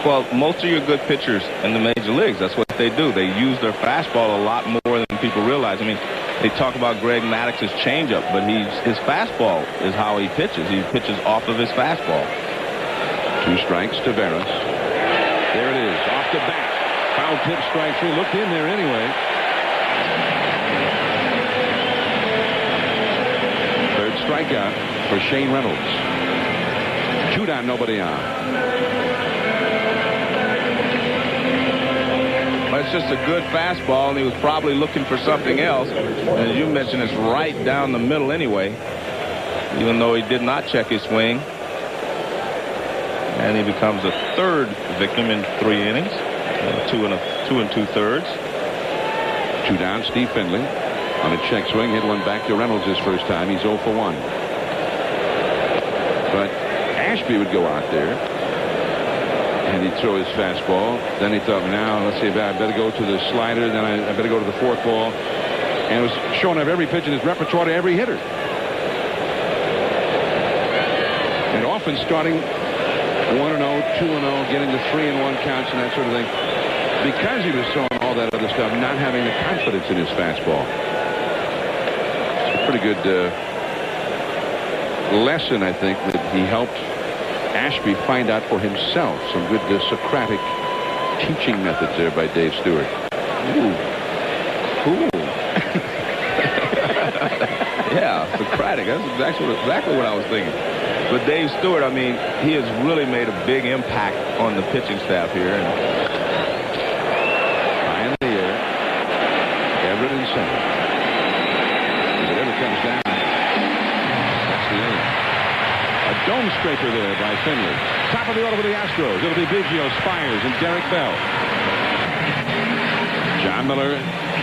Well, most of your good pitchers in the major leagues, that's what they do. They use their fastball a lot more than people realize. I mean, they talk about Greg Maddox's changeup, but his fastball is how he pitches. He pitches off of his fastball. 2 strikes to Veras. There it is, off the bat. Foul tip, strike 3. Looked in there anyway. Third strikeout for Shane Reynolds. 2 down, nobody on. Well, it's just a good fastball, and he was probably looking for something else. And as you mentioned, it's right down the middle anyway, even though he did not check his swing. And he becomes a third victim in 3 innings. 2 2/3. 2 down. Steve Finley on a check swing, hit one back to Reynolds his first time. He's 0 for 1. But Ashby would go out there and he'd throw his fastball. Then he thought, now let's see, I better go to the slider. Then I better go to the forkball. And it was showing up every pitch in his repertoire to every hitter. And often starting 1-0, 2-0, getting the 3-1 counts and that sort of thing, because he was throwing all that other stuff, not having the confidence in his fastball. It's a pretty good lesson, I think, that he helped Ashby find out for himself. Some good Socratic teaching methods there by Dave Stewart. Ooh. Cool. Yeah, Socratic. That's exactly what I was thinking. But Dave Stewart, I mean, he has really made a big impact on the pitching staff here. And high in the air. Everett in center. If it ever comes down, that's the inning. A dome scraper there by Finley. Top of the order for the Astros. It'll be Biggio, Spires, and Derek Bell. John Miller,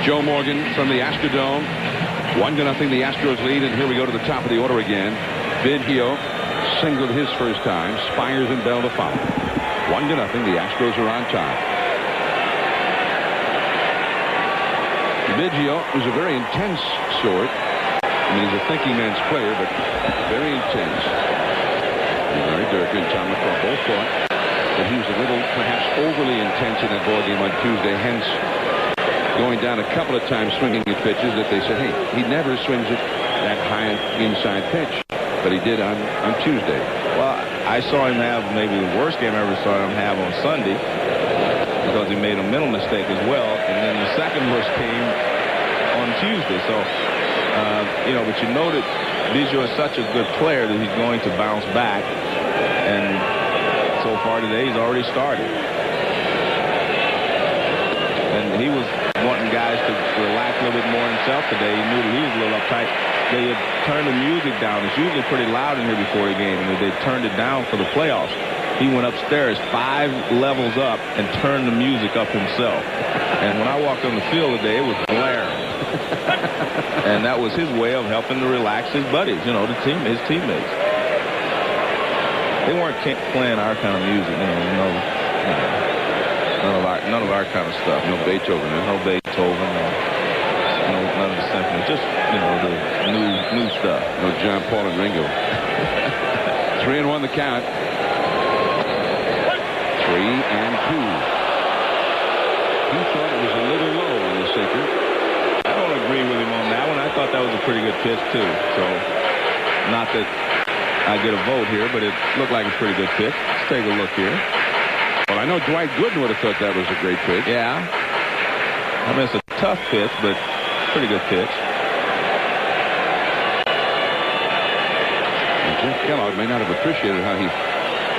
Joe Morgan from the Astrodome. 1-0 the Astros lead, and here we go to the top of the order again. Biggio singled his first time. Spires and Bell to follow. 1-0. The Astros are on top. Biggio was a very intense sort. I mean, he's a thinking man's player, but very intense. Larry Durkin and Tom McCall both thought that he was a little, perhaps overly intense in that ball game on Tuesday, hence going down a couple of times swinging at pitches that they said, hey, he never swings at that high inside pitch. But he did on Tuesday. Well, I saw him have maybe the worst game I ever saw him have on Sunday, because he made a mental mistake as well. And then the second worst came on Tuesday. So, but you know that Biggio is such a good player that he's going to bounce back. And so far today, he's already started. And he was wanting guys to relax a little bit more himself today. He knew that he was a little uptight. They had turned the music down. It's usually pretty loud in here before the game, and they turned it down for the playoffs. He went upstairs 5 levels up and turned the music up himself. And when I walked on the field today, it was blaring. And that was his way of helping to relax his buddies, his teammates. They weren't playing our kind of music, none of our kind of stuff. No Beethoven, no Beethoven. None of the symphony, just the new stuff. No John Paul and Ringo. 3-1 the count. 3-2. He thought it was a little low on the sinker. I don't agree with him on that one. I thought that was a pretty good pitch, too. So, not that I get a vote here, but it looked like a pretty good pitch. Let's take a look here. Well, I know Dwight Gooden would have thought that was a great pitch. Yeah. I mean, it's a tough pitch, but pretty good pitch. And Jeff Kellogg may not have appreciated how he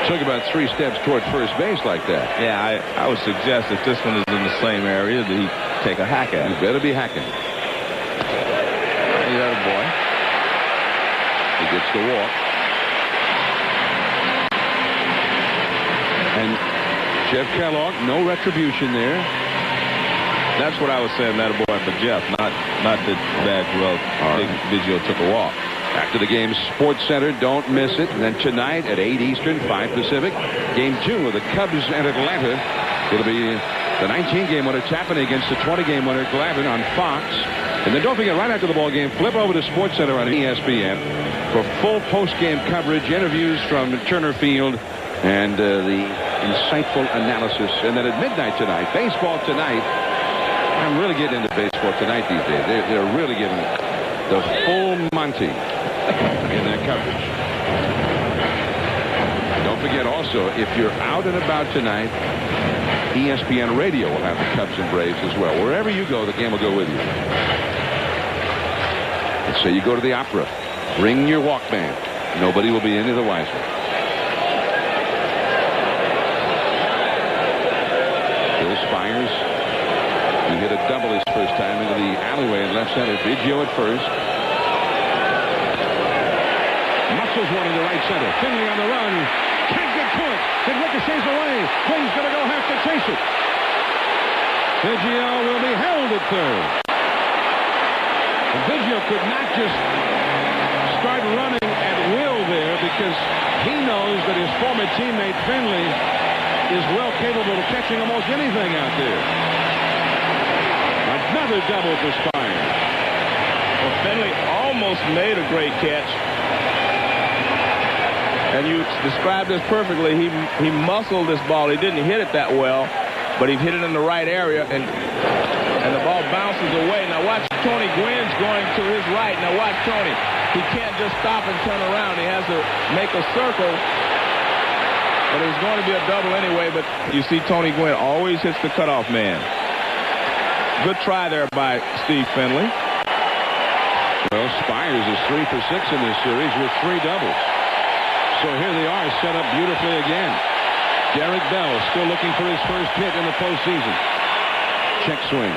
took about 3 steps toward first base like that. Yeah, I would suggest if this one is in the same area that he take a hack at it. You better be hacking. Hey, that a boy. He gets the walk. And Jeff Kellogg, no retribution there. That's what I was saying, that a boy for Jeff, not that Bagwell Biggio took a walk. After the game, Sports Center, don't miss it. And then tonight at 8 Eastern, 5 Pacific, Game 2 of the Cubs and Atlanta. It'll be the 19-game winner Tappan against the 20-game winner Glavine on Fox. And then don't forget, right after the ball game, flip over to Sports Center on ESPN for full post-game coverage, interviews from Turner Field, and the insightful analysis. And then at midnight tonight, baseball tonight. I'm really getting into baseball tonight these days. They're really giving it the full Monty in their coverage. Don't forget also, if you're out and about tonight, ESPN Radio will have the Cubs and Braves as well. Wherever you go, the game will go with you. Let's say you go to the opera. Bring your Walkman. Nobody will be any the wiser. Bill Spires. He hit a double his first time into the alleyway in left center. Biggio at first. Muscles one in the right center. Finley on the run. Can't get to it. It ricochets away. Quinn's going to go have to chase it. Biggio will be held at third. And Biggio could not just start running at will there because he knows that his former teammate Finley is well capable of catching almost anything out there. Another double for Spires. Well, Finley almost made a great catch. And you described this perfectly. He muscled this ball. He didn't hit it that well, but he hit it in the right area, and the ball bounces away. Now watch Tony Gwynn's going to his right. Now watch Tony. He can't just stop and turn around. He has to make a circle. But it was going to be a double anyway, but you see Tony Gwynn always hits the cutoff man. Good try there by Steve Finley. Well, Spires is 3 for 6 in this series with 3 doubles. So here they are, set up beautifully again. Derek Bell still looking for his first hit in the postseason. Check swing.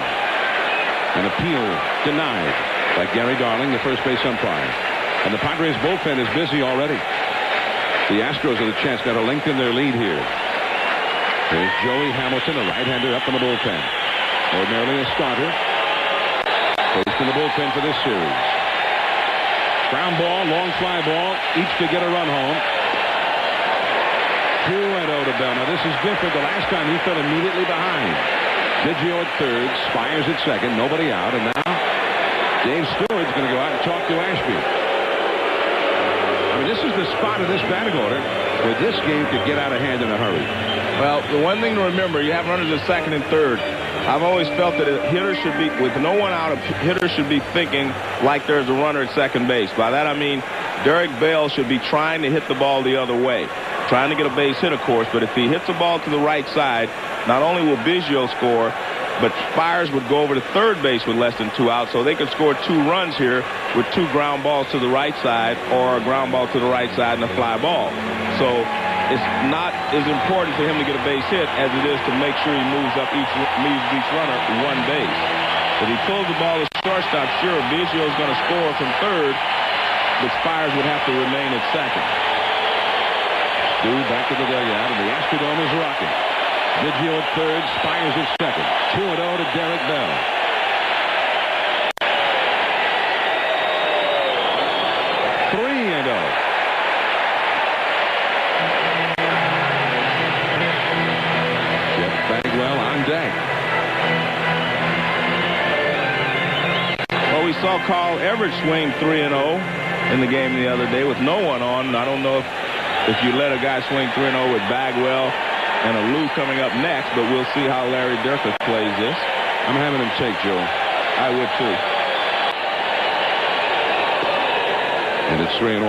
An appeal denied by Gary Darling, the first base umpire. And the Padres bullpen is busy already. The Astros have a chance now to lengthen their lead here. There's Joey Hamilton, a right-hander up in the bullpen. Ordinarily a starter. Placed in the bullpen for this series. Ground ball, long fly ball, each to get a run home. 2-0 to Bell. Now this is different. The last time he fell immediately behind. Biggio at third, Spires at second, nobody out, and now Dave Stewart's going to go out and talk to Ashby. I mean, this is the spot of this batting order where this game could get out of hand in a hurry. Well, the one thing to remember, you have runners at second and third. I've always felt that a hitter should be, with no one out, a hitter should be thinking like there's a runner at second base. By that I mean Derek Bell should be trying to hit the ball the other way. Trying to get a base hit, of course, but if he hits the ball to the right side, not only will Biggio score, but Spires would go over to third base with less than 2 outs, so they could score 2 runs here with 2 ground balls to the right side or a ground ball to the right side and a fly ball. So it's not as important for him to get a base hit as it is to make sure he moves each runner 1 base. If he pulls the ball to shortstop, sure, Biggio is going to score from third, but Spires would have to remain at second. Stu back to the dugout, and the Astrodome is rocking. Biggio at third, Spires at second. 2-0 to Derek Bell. Jeff Bagwell on deck. Well, we saw Carl Everett swing 3-0 in the game the other day with no one on. I don't know if you let a guy swing 3-0 with Bagwell and a Lou coming up next, but we'll see how Larry Durkis plays this. I'm having him take, Joe. I would too. And it's 3-1.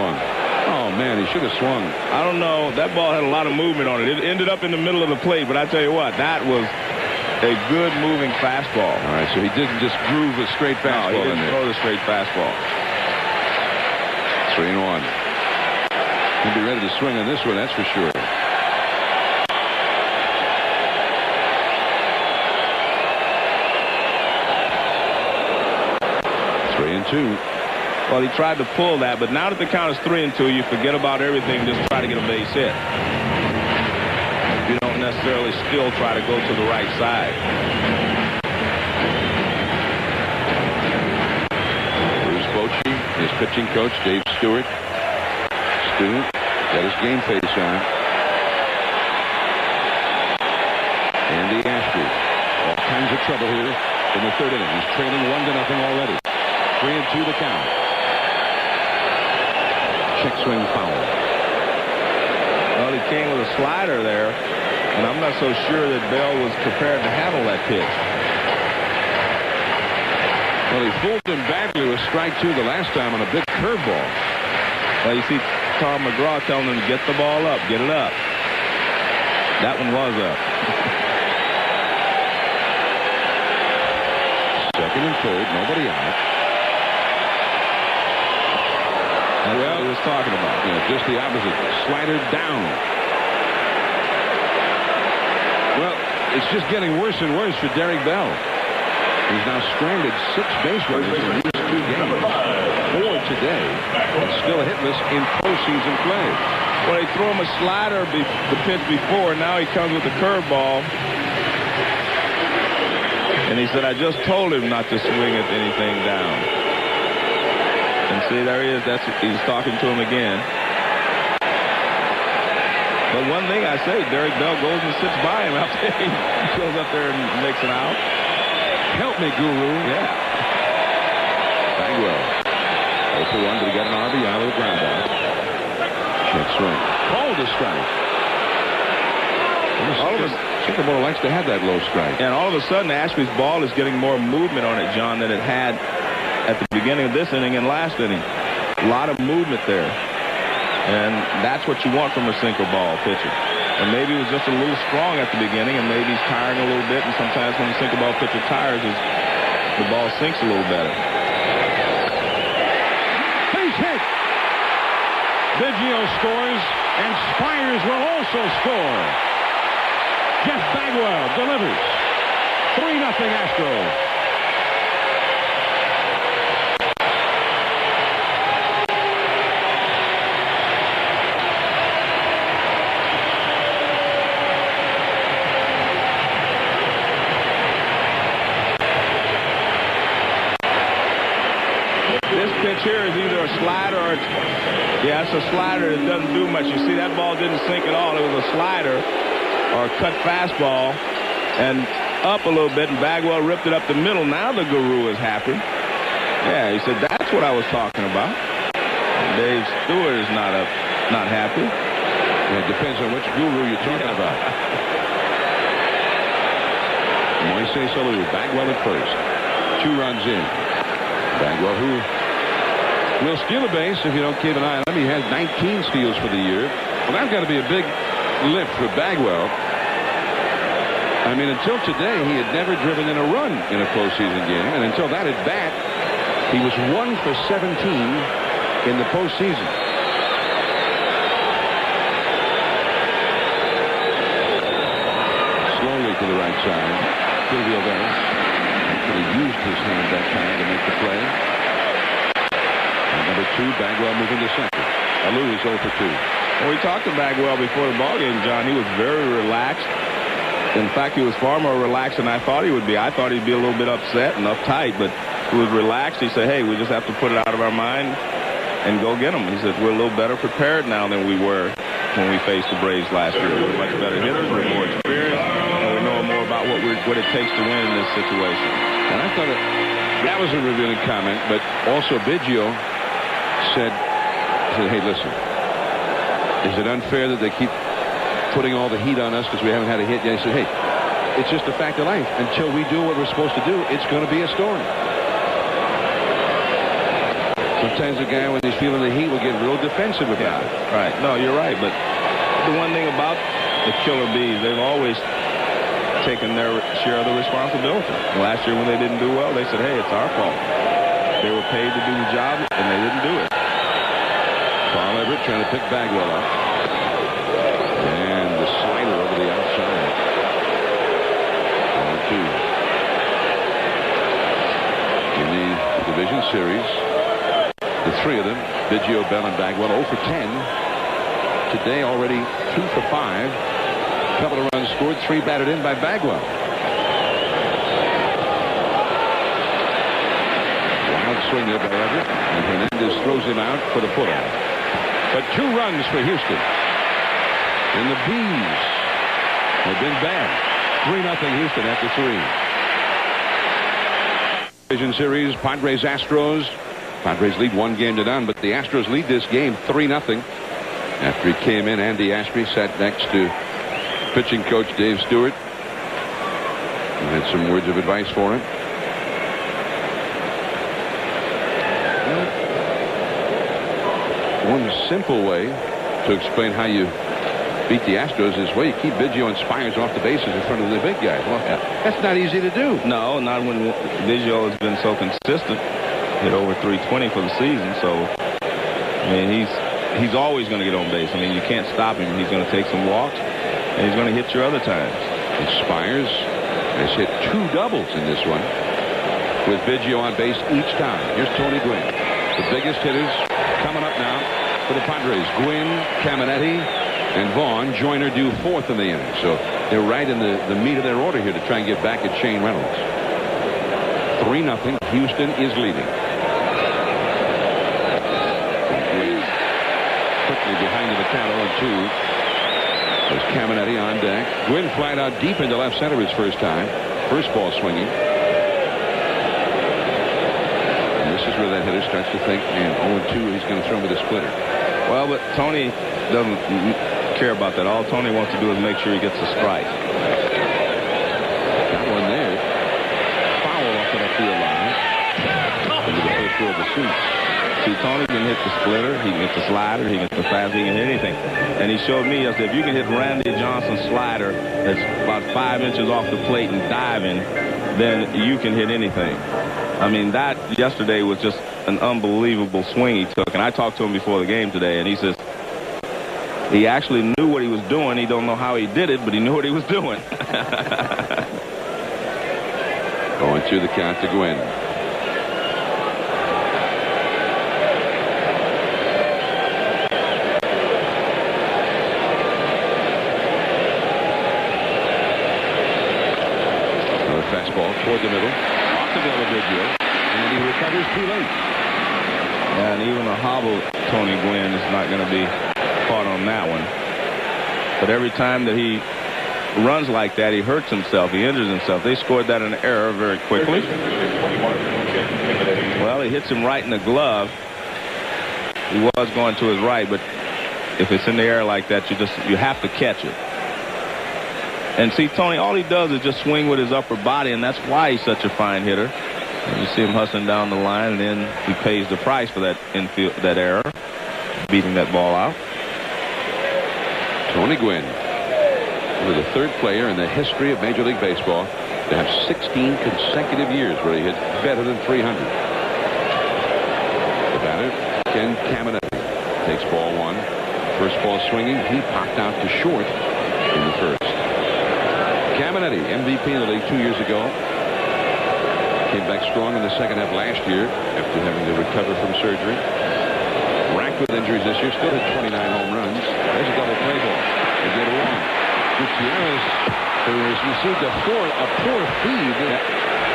Oh, man, he should have swung. I don't know. That ball had a lot of movement on it. It ended up in the middle of the plate, but I tell you what, that was a good moving fastball. All right, so he didn't just groove a straight fastball. No, he didn't throw the straight fastball. 3-1. He'll be ready to swing on this one, that's for sure. 3-2. Well, he tried to pull that, but now that the count is 3-2, you forget about everything, just try to get a base hit. You don't necessarily still try to go to the right side. Bruce Bochy, his pitching coach, Dave Stewart. Stu got his game face on. Andy Ashby. All kinds of trouble here in the third inning. He's trailing 1-0 already. 3-2 the count. Check swing foul. Well, he came with a slider there, and I'm not so sure that Bell was prepared to handle that pitch. Well, he fooled him badly with strike 2 the last time on a big curveball. Well, you see Tom McGraw telling him, get the ball up, get it up. That one was up. Second and third, nobody out. That's what he was talking about. Yeah, just the opposite. Slider down. Well, it's just getting worse and worse for Derek Bell. He's now stranded 6 base runners in these 2 games. 4 today. And still hitless in postseason play. Well, he threw him a slider the pitch before. Now he comes with the curveball. And he said, I just told him not to swing at anything down. And see, there he is. He's talking to him again. But one thing I say, Derek Bell goes and sits by him out there. He goes up there and makes an out. Help me, Guru. Yeah. Bagwell. 0-1, but he got an RBI with a ground out. Check swing. Called a strike. Super Bowl likes to have that low strike. And all of a sudden, Ashby's ball is getting more movement on it, John, than it had at the beginning of this inning and last inning. A lot of movement there. And that's what you want from a sinker ball pitcher. And maybe it was just a little strong at the beginning, and maybe he's tiring a little bit, and sometimes when a sinker ball pitcher tires, the ball sinks a little better. Base hit! Biggio scores, and Spires will also score. Jeff Bagwell delivers. 3-0 Astros. Here is either a slider or yeah, it's a slider that doesn't do much. You see, that ball didn't sink at all. It was a slider or a cut fastball and up a little bit, and Bagwell ripped it up the middle. Now the Guru is happy. Yeah, he said, that's what I was talking about. Dave Stewart is not happy. Yeah, it depends on which Guru you're talking about. Moises Alou, Bagwell at first. 2 runs in. Bagwell, who will steal a base if you don't keep an eye on him. He has 19 steals for the year. Well, that's got to be a big lift for Bagwell. I mean, until today, he had never driven in a run in a postseason game. And until that at bat, he was 1 for 17 in the postseason. Slowly to the right side. Silvio there. He used his hand that time to make the play. Number 2, Bagwell moving to second. Alou is 0 for 2. Well, we talked to Bagwell before the ballgame, John. He was very relaxed. In fact, he was far more relaxed than I thought he would be. I thought he'd be a little bit upset and uptight, but he was relaxed. He said, hey, we just have to put it out of our mind and go get them. He said, we're a little better prepared now than we were when we faced the Braves last year. We're much better hitters. We're more experienced. And we know more about what it takes to win in this situation. And I thought that was a revealing comment, but also Biggio said, hey, listen, is it unfair that they keep putting all the heat on us because we haven't had a hit yet. He said, hey, it's just a fact of life. Until we do what we're supposed to do, it's going to be a story. Sometimes the guy, when he's feeling the heat, will get real defensive about it. Right. No, you're right. But the one thing about the Killer Bees, they've always taken their share of the responsibility. Last year when they didn't do well, they said, hey, it's our fault. They were paid to do the job, and they didn't do it. Paul Everett trying to pick Bagwell up. And the slider over the outside. 1-2. In the division series, the three of them, Biggio, Bell, and Bagwell, 0 for 10. Today already 2 for 5. A couple of runs scored, 3 batted in by Bagwell. Wild swing there by Everett, and Hernandez throws him out for the put-out. But 2 runs for Houston. And the Bees have been bad. 3-0 Houston after 3. Division series, Padres-Astros. Padres lead 1-0, but the Astros lead this game 3-0. After he came in, Andy Ashby sat next to pitching coach Dave Stewart and had some words of advice for him. One simple way to explain how you beat the Astros is, well, you keep Biggio and Spires off the bases in front of the big guys. Well, that's not easy to do. No, not when Biggio has been so consistent. Hit over 320 for the season, so I mean he's always going to get on base. I mean, you can't stop him. He's going to take some walks, and he's going to hit your other times. And Spires has hit 2 doubles in this one, with Biggio on base each time. Here's Tony Gwynn. The biggest hitters coming up now for the Padres. Gwynn, Caminetti, and Vaughn. Joyner due 4th in the inning. So they're right in the meat of their order here to try and get back at Shane Reynolds. 3-0. Houston is leading. Quickly behind the count, 0-2. There's Caminetti on deck. Gwynn flied out deep into left center his first time. First ball swinging. And this is where that hitter starts to think, man, 0-2, he's going to throw him with a splitter. Well, but Tony doesn't care about that. All Tony wants to do is make sure he gets a strike. Got one there. Foul off of the field line. Into the first row of the suit. See, Tony can hit the splitter, he can hit the slider, he can hit the fast, he can hit anything. And he showed me yesterday, if you can hit Randy Johnson's slider that's about 5 inches off the plate and diving, then you can hit anything. I mean, that yesterday was just an unbelievable swing he took. And I talked to him before the game today, and he says he actually knew what he was doing. He don't know how he did it, but he knew what he was doing. Going to the count to Gwynn. Fastball toward the middle. Off the middle of Biggio. And he recovers too late. And even a hobble Tony Gwynn is not going to be caught on that one. But every time that he runs like that, he hurts himself. He injures himself. They scored that in error very quickly. Well, he hits him right in the glove. He was going to his right, but if it's in the air like that, you have to catch it. And see, Tony, all he does is just swing with his upper body, and that's why he's such a fine hitter. And you see him hustling down the line, and then he pays the price for that infield, that error, beating that ball out. Tony Gwynn, the 3rd player in the history of Major League Baseball to have 16 consecutive years where he hit better than 300. The batter, Ken Caminetti, takes ball 1. First ball swinging, he popped out to short in the first. Caminetti, MVP in the league 2 years ago. Came back strong in the second half last year after having to recover from surgery. Racked with injuries this year, still hit 29 home runs. There's a double play ball. They get along. Gutierrez, who has received a poor feed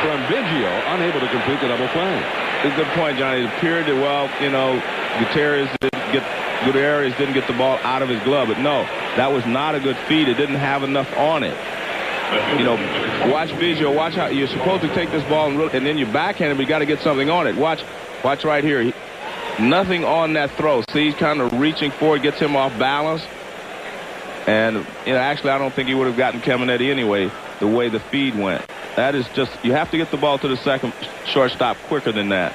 from Biggio, unable to complete the double play. It's a good point, Johnny. It appeared that, well, you know, Gutierrez didn't get the ball out of his glove, but no, that was not a good feed. It didn't have enough on it. You know, watch Biggio. Watch how you're supposed to take this ball and then you backhand it, but you got to get something on it. Watch right here. Nothing on that throw. See, he's kind of reaching for it, gets him off balance. And actually, I don't think he would have gotten Caminiti anyway, the way the feed went. That is just, you have to get the ball to the second shortstop quicker than that.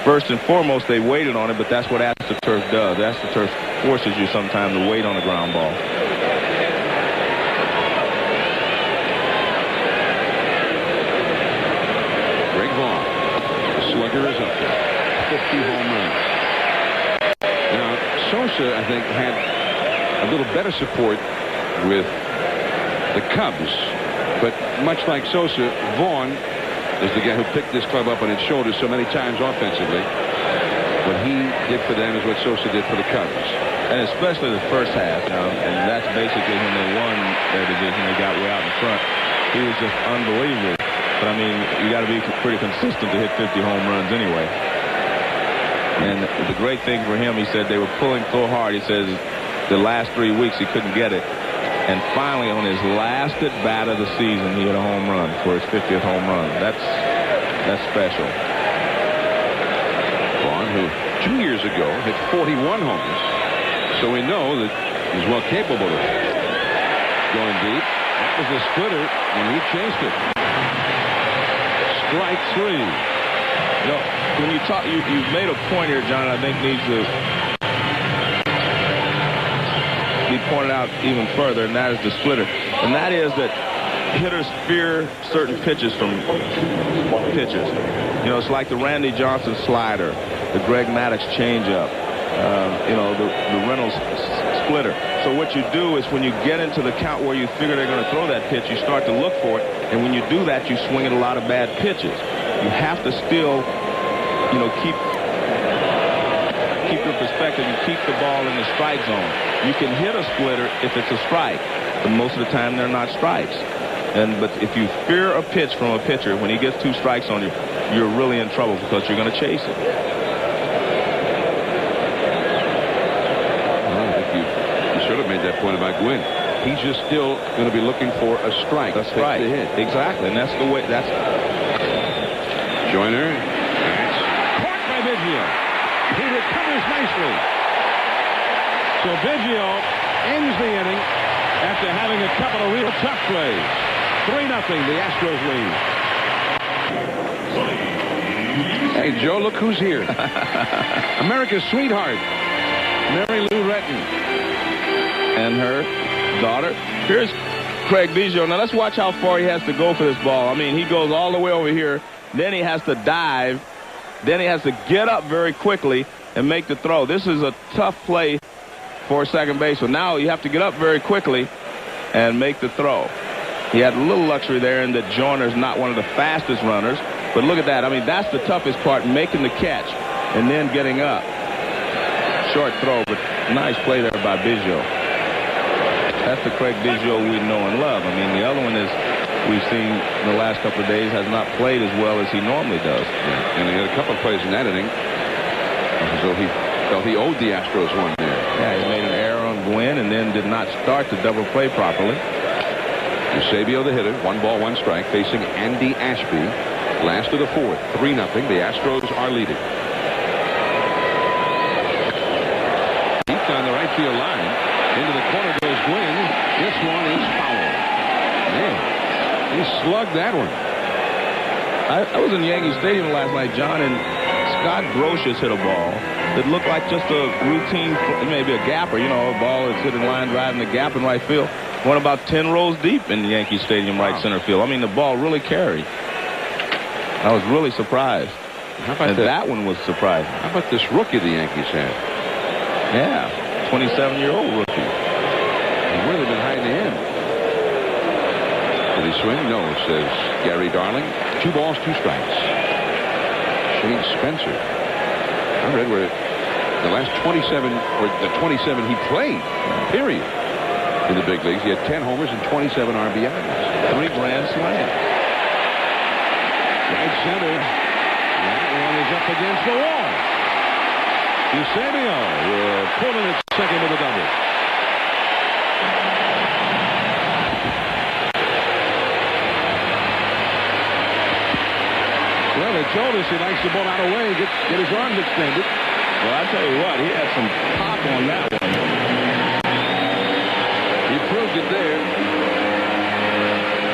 First and foremost, they waited on it, but that's what AstroTurf does. AstroTurf forces you sometimes to wait on a ground ball. Greg Vaughn, the slugger is up there. 50 home runs. Now, Sosa, I think, had a little better support with the Cubs, but much like Sosa, Vaughn is the guy who picked this club up on his shoulders so many times offensively. What he did for them is what Sosa did for the Cubs. And especially the first half, and that's basically when they won their division. They got way out in front. He was just unbelievable. But, I mean, you got to be pretty consistent to hit 50 home runs anyway. And the great thing for him, he said they were pulling so hard. He says the last 3 weeks he couldn't get it. And finally, on his last at-bat of the season, he hit a home run for his 50th home run. That's special. Vaughn, who 2 years ago hit 41 homers, so we know that he's well capable of going deep. That was a splitter, and he chased it. Strike 3. You know, when you talk, you've made a point here, John, I think needs to be pointed out even further, and that is the splitter. And that is that hitters fear certain pitches from pitchers. You know, it's like the Randy Johnson slider, the Greg Maddux changeup, the Reynolds splitter. So what you do is when you get into the count where you figure they're going to throw that pitch, you start to look for it, and when you do that, you swing at a lot of bad pitches. You have to still, keep your perspective and keep the ball in the strike zone. You can hit a splitter if it's a strike, but most of the time they're not strikes. But if you fear a pitch from a pitcher, when he gets 2 strikes on you, you're really in trouble because you're going to chase it. Well, I think you should have made that point about Gwynn. He's just still going to be looking for a strike. That's right. To hit. Exactly, and that's the way. That's Joyner. Caught by Biggio. He recovers nicely. So Biggio ends the inning after having a couple of real tough plays. 3-0, the Astros lead. Hey, Joe, look who's here. America's sweetheart, Mary Lou Retton. And her daughter. Here's Craig Biggio. Now, let's watch how far he has to go for this ball. I mean, he goes all the way over here. Then he has to dive. Then he has to get up very quickly and make the throw. This is a tough play for second base. So now you have to get up very quickly and make the throw. He had a little luxury there in that Joyner's not one of the fastest runners. But look at that. I mean, that's the toughest part, making the catch and then getting up. Short throw, but nice play there by Biggio. That's the Craig Biggio we know and love. I mean, the other one is we've seen in the last couple of days has not played as well as he normally does. Yeah. And he had a couple of plays in that inning. So he felt he owed the Astros one there. Yeah, he made an error on Gwynn and then did not start the double play properly. Eusebio, the hitter, 1 ball, 1 strike, facing Andy Ashby. Last of the 4th, 3-0. The Astros are leading. Deep down the right field line. Into the corner goes Gwynn. This one is foul. Man, he slugged that one. I was in Yankee Stadium last night, John, and Scott Brocious hit a ball that looked like just a routine, maybe a gapper, a ball that's hit in line drive in the gap in right field. Went about 10 rows deep in Yankee Stadium right center field. I mean, the ball really carried. I was really surprised. How about that one was surprising. How about this rookie the Yankees had? Yeah, 27-year-old rookie. Where they've been hiding him. Did he swing? No, says Gary Darling. 2 balls, 2 strikes. Shane Spencer. I read where the last 27, or the 27 he played, period, in the big leagues. He had 10 homers and 27 RBIs. 3 grand slams. Right center. That one is up against the wall. Eusebio will pull in at second with a double. Well, they told us he likes the ball out of the way, get his arms extended. Well, I tell you what, he had some pop on that one. it there.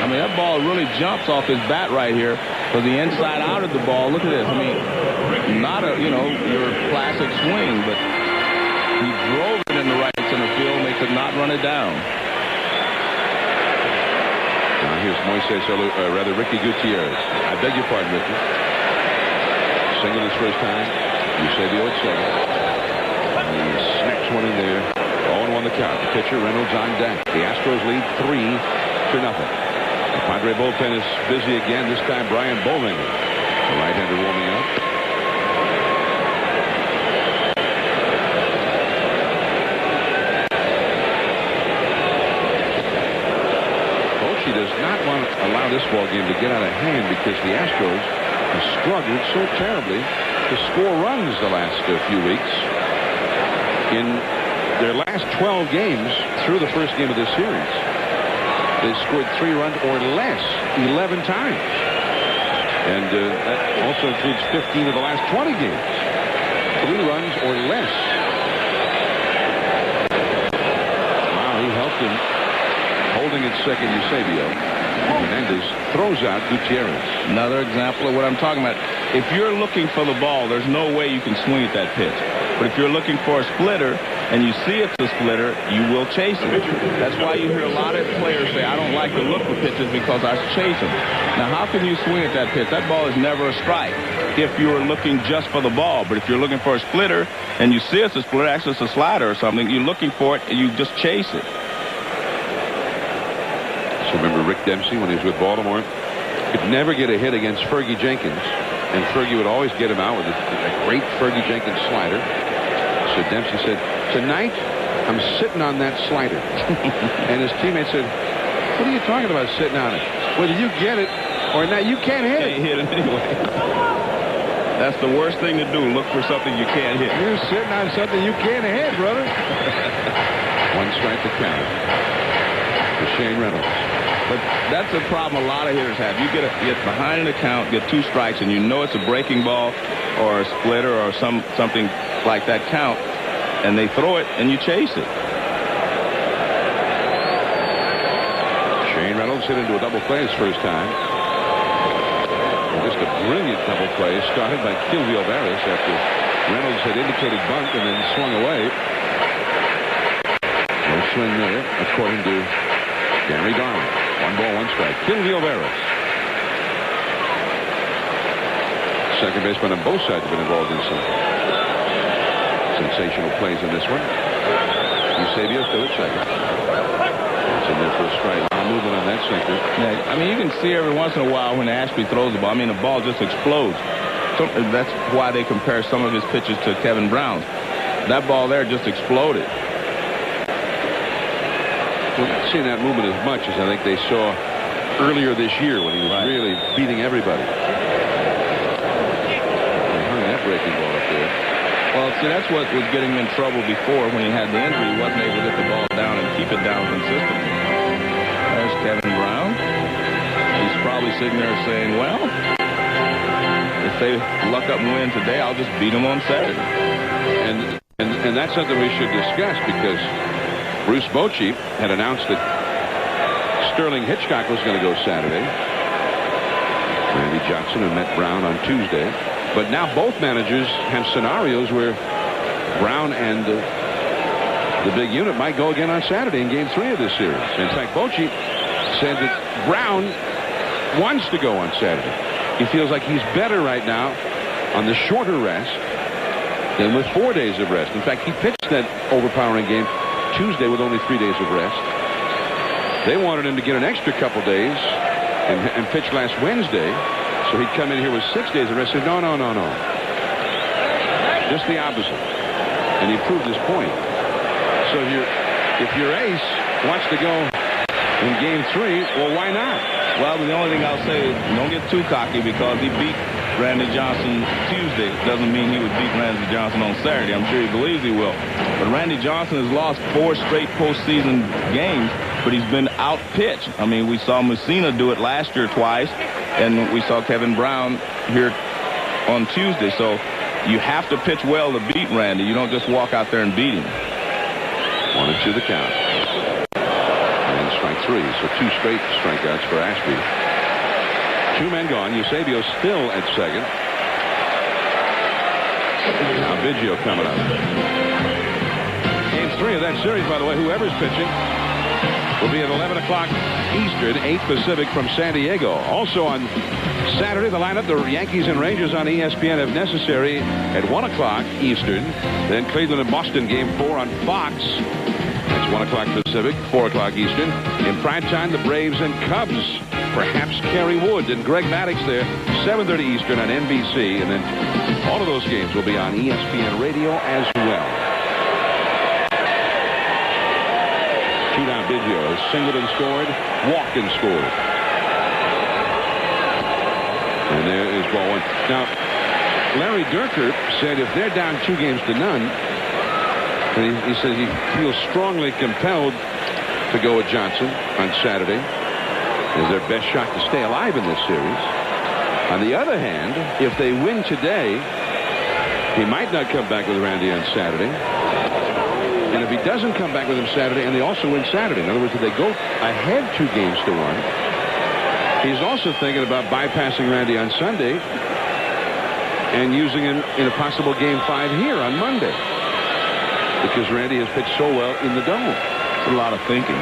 I mean, that ball really jumps off his bat right here. For the inside out of the ball, look at this. I mean, not a, your classic swing, but he drove it in the right center field. They could not run it down. Now here's Ricky Gutierrez. I beg your pardon, Ricky. Single his first time. Eusebio at second. And he snaps one in there. 0-1 the count. The pitcher, Reynolds on deck. The Astros lead 3-0. The Padre bullpen is busy again. This time, Brian Bollinger, the right-hander, warming up. Bochy does not want to allow this ball game to get out of hand because the Astros have struggled so terribly to score runs the last few weeks. In their last 12 games through the first game of this series, they scored 3 runs or less 11 times. And that also includes 15 of the last 20 games. 3 runs or less. Wow, he helped him. Holding at second, Eusebio. Hernandez throws out Gutierrez. Another example of what I'm talking about. If you're looking for the ball, there's no way you can swing at that pitch. But if you're looking for a splitter and you see it's a splitter, you will chase it. That's why you hear a lot of players say, I don't like to look for pitches because I chase them. Now, how can you swing at that pitch? That ball is never a strike if you are looking just for the ball. But if you're looking for a splitter and you see it's a splitter, actually it's a slider or something, you're looking for it and you just chase it. So remember Rick Dempsey when he was with Baltimore? Could never get a hit against Fergie Jenkins. And Fergie would always get him out with a great Fergie Jenkins slider. So Dempsey said, tonight, I'm sitting on that slider. And his teammate said, what are you talking about sitting on it? Whether you get it or not, you can't hit it. Can't hit it anyway. That's the worst thing to do, look for something you can't hit. You're sitting on something you can't hit, brother. 1 strike to count for Shane Reynolds. But that's a problem a lot of hitters have. You get behind in the count, get 2 strikes, and you know it's a breaking ball or a splitter or something like that count, and they throw it and you chase it. Shane Reynolds hit into a double play his first time. And just a brilliant double play started by Kilvio Barris after Reynolds had indicated bunt and then swung away. No swing there, according to Gary Darling. 1 ball, 1 strike. Kilvio Barris. Second baseman on both sides have been involved in some sensational plays in this one. Eusebio still at second. It's in there for a strike. A lot of movement on that sinker. Yeah, I mean, you can see every once in a while when Ashby throws the ball. I mean, the ball just explodes. So that's why they compare some of his pitches to Kevin Brown's. That ball there just exploded. We're not seeing that movement as much as I think they saw earlier this year when he was really beating everybody. They hung that breaking ball up there. Well, see, that's what was getting him in trouble before when he had the injury. He wasn't able to get the ball down and keep it down consistently. There's Kevin Brown. He's probably sitting there saying, well, if they luck up and win today, I'll just beat them on Saturday. And that's something we should discuss because Bruce Bochy had announced that Sterling Hitchcock was going to go Saturday. Randy Johnson had met Brown on Tuesday. But now both managers have scenarios where Brown and the big unit might go again on Saturday in Game 3 of this series. In fact, Bochy said that Brown wants to go on Saturday. He feels like he's better right now on the shorter rest than with 4 days of rest. In fact, he pitched that overpowering game Tuesday with only 3 days of rest. They wanted him to get an extra couple days and pitch last Wednesday, so he'd come in here with 6 days of rest. Said, no. Just the opposite. And he proved his point. So if your ace wants to go in Game 3, well, why not? Well, the only thing I'll say is don't get too cocky because he beat Randy Johnson Tuesday. Doesn't mean he would beat Randy Johnson on Saturday. I'm sure he believes he will. But Randy Johnson has lost 4 straight postseason games, but he's been out-pitched. I mean, we saw Mussina do it last year twice, and we saw Kevin Brown here on Tuesday. So you have to pitch well to beat Randy. You don't just walk out there and beat him. 1-2 the count. And 3, so 2 straight strikeouts for Ashby. 2 men gone. Eusebio still at second. Now Biggio coming up. Game 3 of that series, by the way, whoever's pitching will be at 11 o'clock Eastern, 8 Pacific from San Diego. Also on Saturday, the lineup, the Yankees and Rangers on ESPN if necessary at 1 o'clock Eastern. Then Cleveland and Boston, game 4 on Fox. That's 1 o'clock Pacific, 4 o'clock Eastern. In primetime, the Braves and Cubs. Perhaps Kerry Wood and Greg Maddux there, 7:30 Eastern on NBC. And then all of those games will be on ESPN Radio as well. 2 down Biggio. Singleton scored, walked and scored. And there is ball 1. Now, Larry Dierker said if they're down 2 games to none, and he says he feels strongly compelled to go with Johnson on Saturday as their best shot to stay alive in this series. On the other hand, if they win today, he might not come back with Randy on Saturday. And if he doesn't come back with him Saturday and they also win Saturday, in other words, if they go ahead 2 games to 1, he's also thinking about bypassing Randy on Sunday and using him in a possible game 5 here on Monday, because Randy has pitched so well in the Dome. It's a lot of thinking.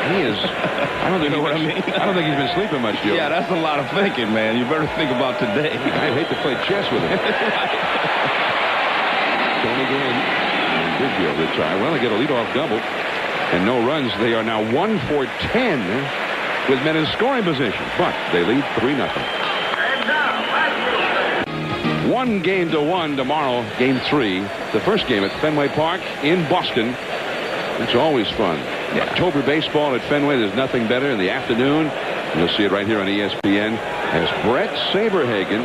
He is. I don't think I don't think he's been sleeping much, Joe. Yeah, that's a lot of thinking, man. You better think about today. I'd hate to play chess with him. Tony Gwynn and Biggio retire. Well, they get a leadoff double and no runs. They are now 1 for 10 with men in scoring position, but they lead 3-0. 1 game to 1 tomorrow, game 3. The first game at Fenway Park in Boston. It's always fun. Yeah. October baseball at Fenway. There's nothing better in the afternoon. You'll see it right here on ESPN as Brett Saberhagen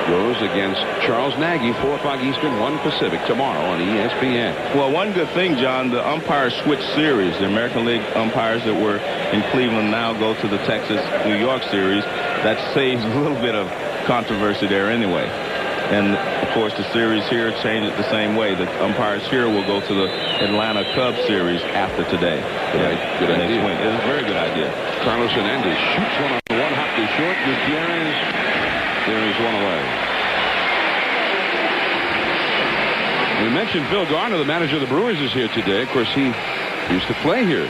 goes against Charles Nagy, 4 o'clock Eastern, 1 Pacific tomorrow on ESPN. Well, one good thing, John, the umpires switch series. The American League umpires that were in Cleveland now go to the Texas-New York series. That saves a little bit of controversy there anyway. And, of course, the series here changed it the same way. The umpires here will go to the Atlanta Cubs series after today. Good idea. It's a very good idea. Carlos Hernandez shoots one on 1, hop to short. Gutierrez, there is 1 away. We mentioned Phil Garner, the manager of the Brewers, is here today. Of course, he used to play here.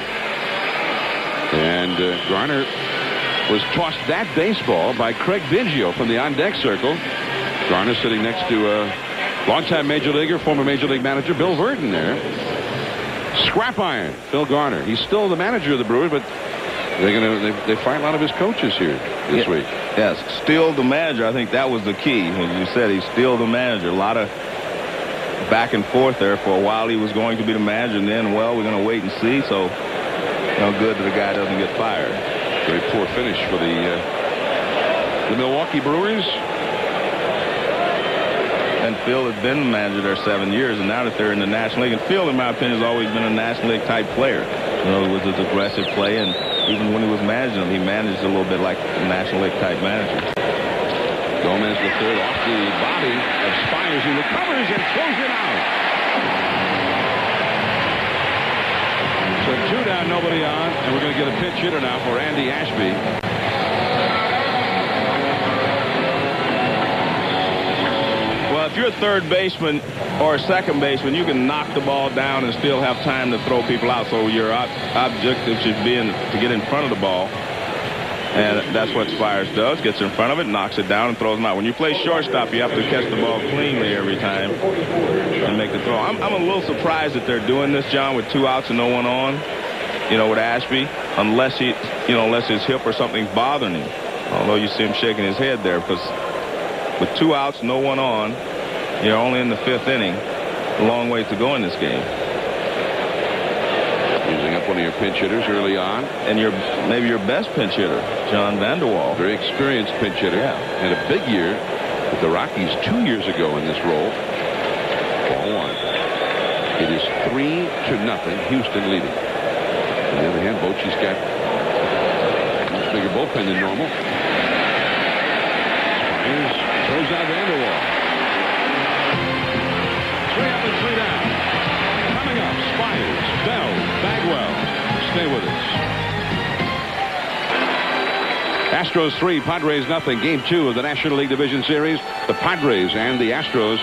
And Garner was tossed that baseball by Craig Biggio from the on-deck circle. Garner sitting next to longtime Major Leaguer, former Major League manager Bill Verdon there. Scrap iron, Phil Garner. He's still the manager of the Brewers, but they fired a lot of his coaches here this week. Yes, still the manager. I think that was the key. As you said, he's still the manager. A lot of back and forth there. For a while he was going to be the manager, and then, well, we're going to wait and see. So, good that the guy doesn't get fired. Very poor finish for the Milwaukee Brewers. And Phil has been the manager there 7 years, and now that they're in the National League, and Phil, in my opinion, has always been a National League type player. With his aggressive play, and even when he was managing them, he managed a little bit like a National League type manager. Gomez the third off the body of Spires, who recovers and throws it out. So 2 down, nobody on, and we're going to get a pinch hitter now for Andy Ashby. Well, if you're a third baseman or a second baseman, you can knock the ball down and still have time to throw people out. So your objective should be to get in front of the ball. And that's what Spires does. Gets in front of it, knocks it down, and throws them out. When you play shortstop, you have to catch the ball cleanly every time and make the throw. I'm a little surprised that they're doing this, John, with 2 outs and no one on, with Ashby, unless his hip or something's bothering him. Although you see him shaking his head there, because with 2 outs, no one on, you're only in the 5th inning. A long way to go in this game. Using up one of your pinch hitters early on. And maybe your best pinch hitter, John Vanderwall. Very experienced pinch hitter. Yeah. Had a big year with the Rockies 2 years ago in this role. Ball 1. It is 3-0. Houston leading. On the other hand, Bochy's got a much bigger bullpen than normal. Spires throws out Vanderwall. 3 up and 3 down. Coming up, Spires, Bell, Bagwell. Stay with us. Astros 3, Padres nothing. Game 2 of the National League Division Series. The Padres and the Astros.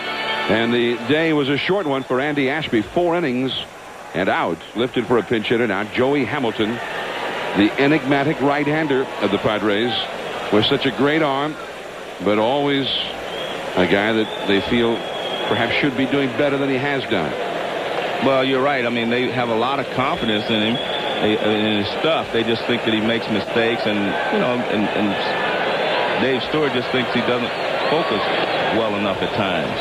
And the day was a short one for Andy Ashby. 4 innings and out. Lifted for a pinch hitter. Now Joey Hamilton, the enigmatic right-hander of the Padres, with such a great arm, but always a guy that they feel perhaps should be doing better than he has done. Well, you're right. I mean, they have a lot of confidence in him, in his stuff. They just think that he makes mistakes, and you know, and Dave Stewart just thinks he doesn't focus well enough at times.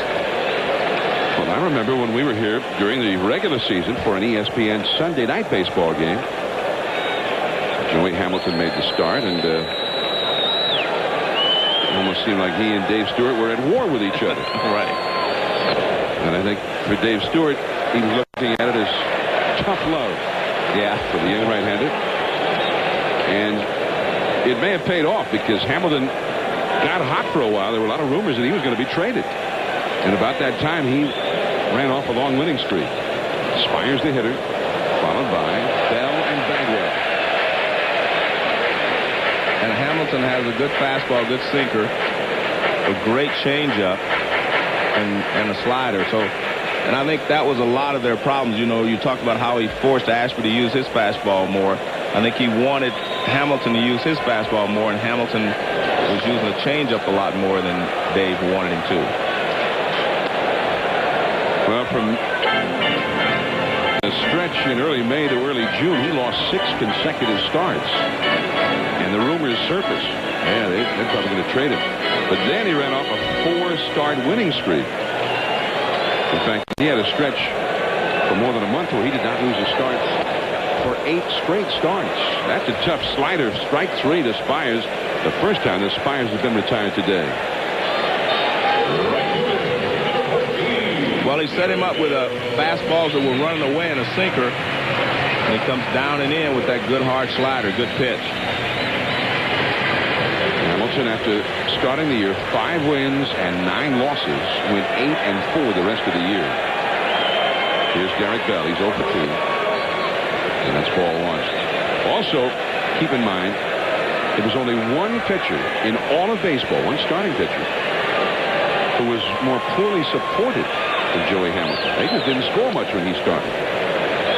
Well, I remember when we were here during the regular season for an ESPN Sunday night baseball game. Joey Hamilton made the start, and it almost seemed like he and Dave Stewart were at war with each other. Right. And I think for Dave Stewart, he was looking at it as tough love. Yeah, for the young right-hander. And it may have paid off because Hamilton got hot for a while. There were a lot of rumors that he was going to be traded. And about that time, he ran off a long winning streak. Spires the hitter, followed by Bell and Bagwell. And Hamilton has a good fastball, good sinker, a great changeup, and a slider. So, and I think that was a lot of their problems. You know, you talked about how he forced Ashby to use his fastball more. I think he wanted Hamilton to use his fastball more, and Hamilton was using the changeup a lot more than Dave wanted him to. Well, from a stretch in early May to early June, he lost 6 consecutive starts. And the rumors surfaced. Yeah, they're probably going to trade him. But then he ran off a 4-start winning streak. In fact, he had a stretch for more than a month where he did not lose a start for 8 straight starts. That's a tough slider. Strike 3 to Spires. The first time that Spires has been retired today. Well, he set him up with fastballs that were running away and a sinker. And he comes down and in with that good hard slider. Good pitch. Hamilton, after starting the year 5 wins and 9 losses, went 8-4 the rest of the year. Here's Garrett Bell. He's 0 for 2. And that's ball 1. Also, keep in mind, there was only one pitcher in all of baseball, one starting pitcher, who was more poorly supported than Joey Hamilton. They just didn't score much when he started.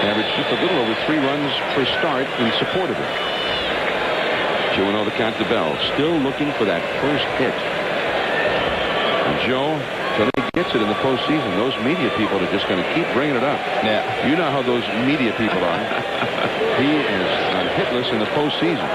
Averaged just a little over 3 runs per start in support of him. 2-0 the count to Bell. Still looking for that first hit. And Joe, until he gets it in the postseason, those media people are just going to keep bringing it up. Yeah. You know how those media people are. He is hitless in the postseason.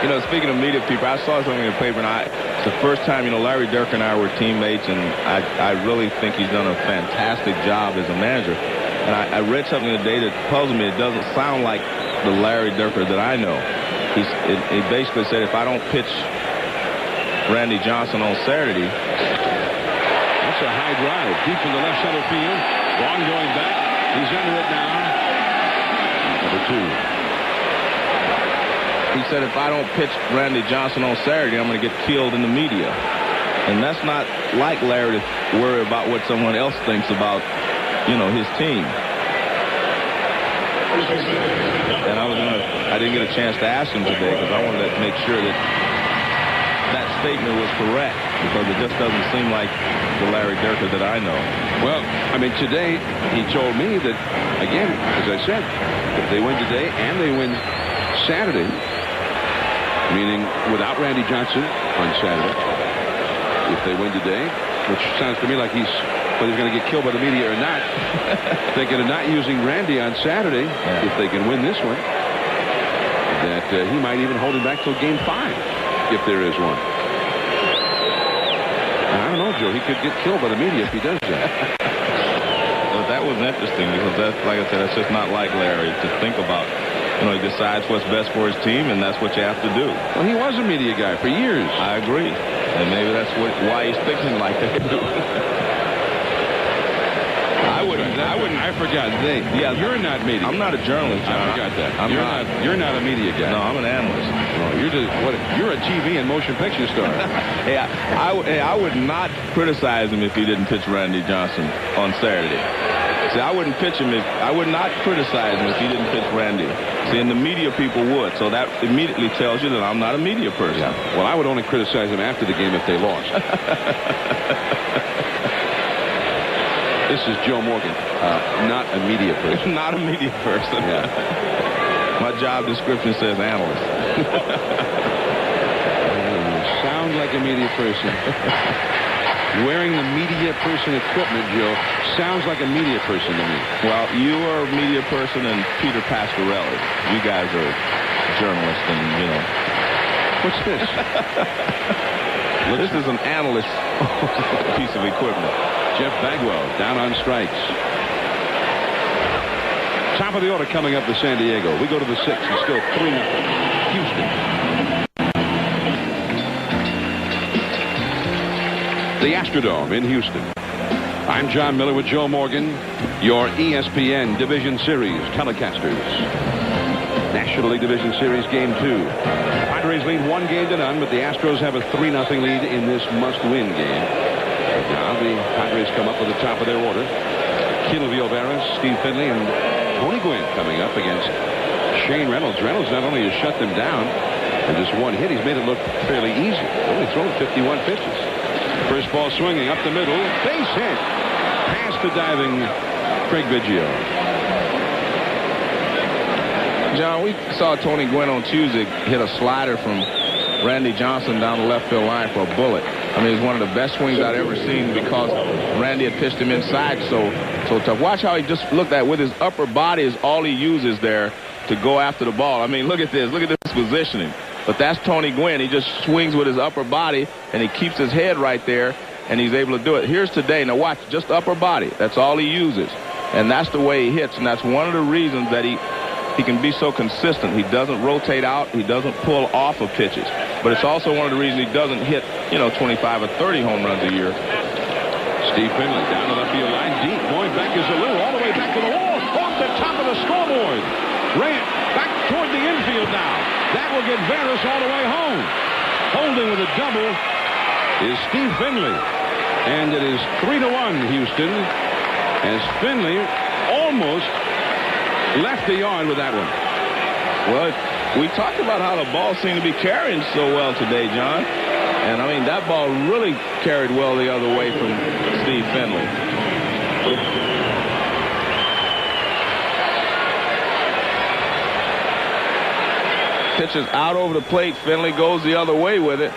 You know, speaking of media people, I saw something in the paper, and it's the first time, you know, Larry Dirk and I were teammates, and I really think he's done a fantastic job as a manager. And I read something today that puzzled me. It doesn't sound like the Larry Dirker that I know. He basically said, if I don't pitch Randy Johnson on Saturday. That's a high drive deep in the left center field. Long going back. He's under it now. Number 2. He said, if I don't pitch Randy Johnson on Saturday, I'm going to get killed in the media. And that's not like Larry to worry about what someone else thinks about, you know, his team. And I didn't get a chance to ask him today because I wanted to make sure that that statement was correct, because it just doesn't seem like the Larry Dirker that I know. Well, I mean, today he told me that, again, as I said, if they win today and they win Saturday, meaning without Randy Johnson on Saturday, if they win today, which sounds to me like he's whether he's going to get killed by the media or not, thinking of not using Randy on Saturday, if they can win this one, that he might even hold him back till Game 5, if there is one. I don't know, Joe. He could get killed by the media if he does that. Well, that was interesting, because that's, like I said, that's just not like Larry to think about. You know, he decides what's best for his team, and that's what you have to do. Well, he was a media guy for years. I agree. And maybe that's why he's thinking like that. I forgot. You're not media. I'm not a journalist, John. I forgot that. You're not a media guy. No, I'm an analyst. Oh, you're a TV and motion picture star. I would not criticize him if he didn't pitch Randy Johnson on Saturday. See, I wouldn't pitch him I would not criticize him if he didn't pitch Randy. See, and the media people would. So that immediately tells you that I'm not a media person. Yeah. Well, I would only criticize him after the game if they lost. This is Joe Morgan, not a media person. Not a media person. Yeah. My job description says analyst. Sounds like a media person. Wearing the media person equipment, Joe, sounds like a media person to me. Well, you are a media person and Peter Pasquarelli. You guys are journalists and, you know. What's this? This is an analyst piece of equipment. Jeff Bagwell down on strikes. Top of the order coming up for San Diego. We go to the 6th. It's still 3-0. Houston. The Astrodome in Houston. I'm John Miller with Joe Morgan, your ESPN Division Series telecasters. National League Division Series Game 2. Padres lead 1-0, but the Astros have a 3-0 lead in this must-win game. Now the Padres come up with the top of their order. Kilby O'Barra, Steve Finley, and Tony Gwynn coming up against Shane Reynolds. Reynolds not only has shut them down in just one hit, he's made it look fairly easy. Only thrown 51 pitches. First ball swinging up the middle. Base hit. Past the diving Craig Biggio. John, we saw Tony Gwynn on Tuesday hit a slider from Randy Johnson down the left field line for a bullet. I mean, it's one of the best swings I've ever seen because Randy had pitched him inside so tough. Watch how he just looked at with his upper body is all he uses there to go after the ball. I mean, look at this. Look at this positioning. But that's Tony Gwynn. He just swings with his upper body, and he keeps his head right there, and he's able to do it. Here's today. Now watch, just upper body. That's all he uses. And that's the way he hits, and that's one of the reasons that he can be so consistent. He doesn't rotate out. He doesn't pull off of pitches. But it's also one of the reasons he doesn't hit, 25 or 30 home runs a year. Steve Finley down the left field line, deep. Going back is a little, all the way back to the wall. Off the top of the scoreboard. Grant back toward the infield now. That will get Veras all the way home. Holding with a double is Steve Finley. And it is 3-1 Houston as Finley almost left the yard with that one. Well, we talked about how the ball seemed to be carrying so well today, John. And, I mean, that ball really carried well the other way from Steve Finley. Pitches out over the plate. Finley goes the other way with it.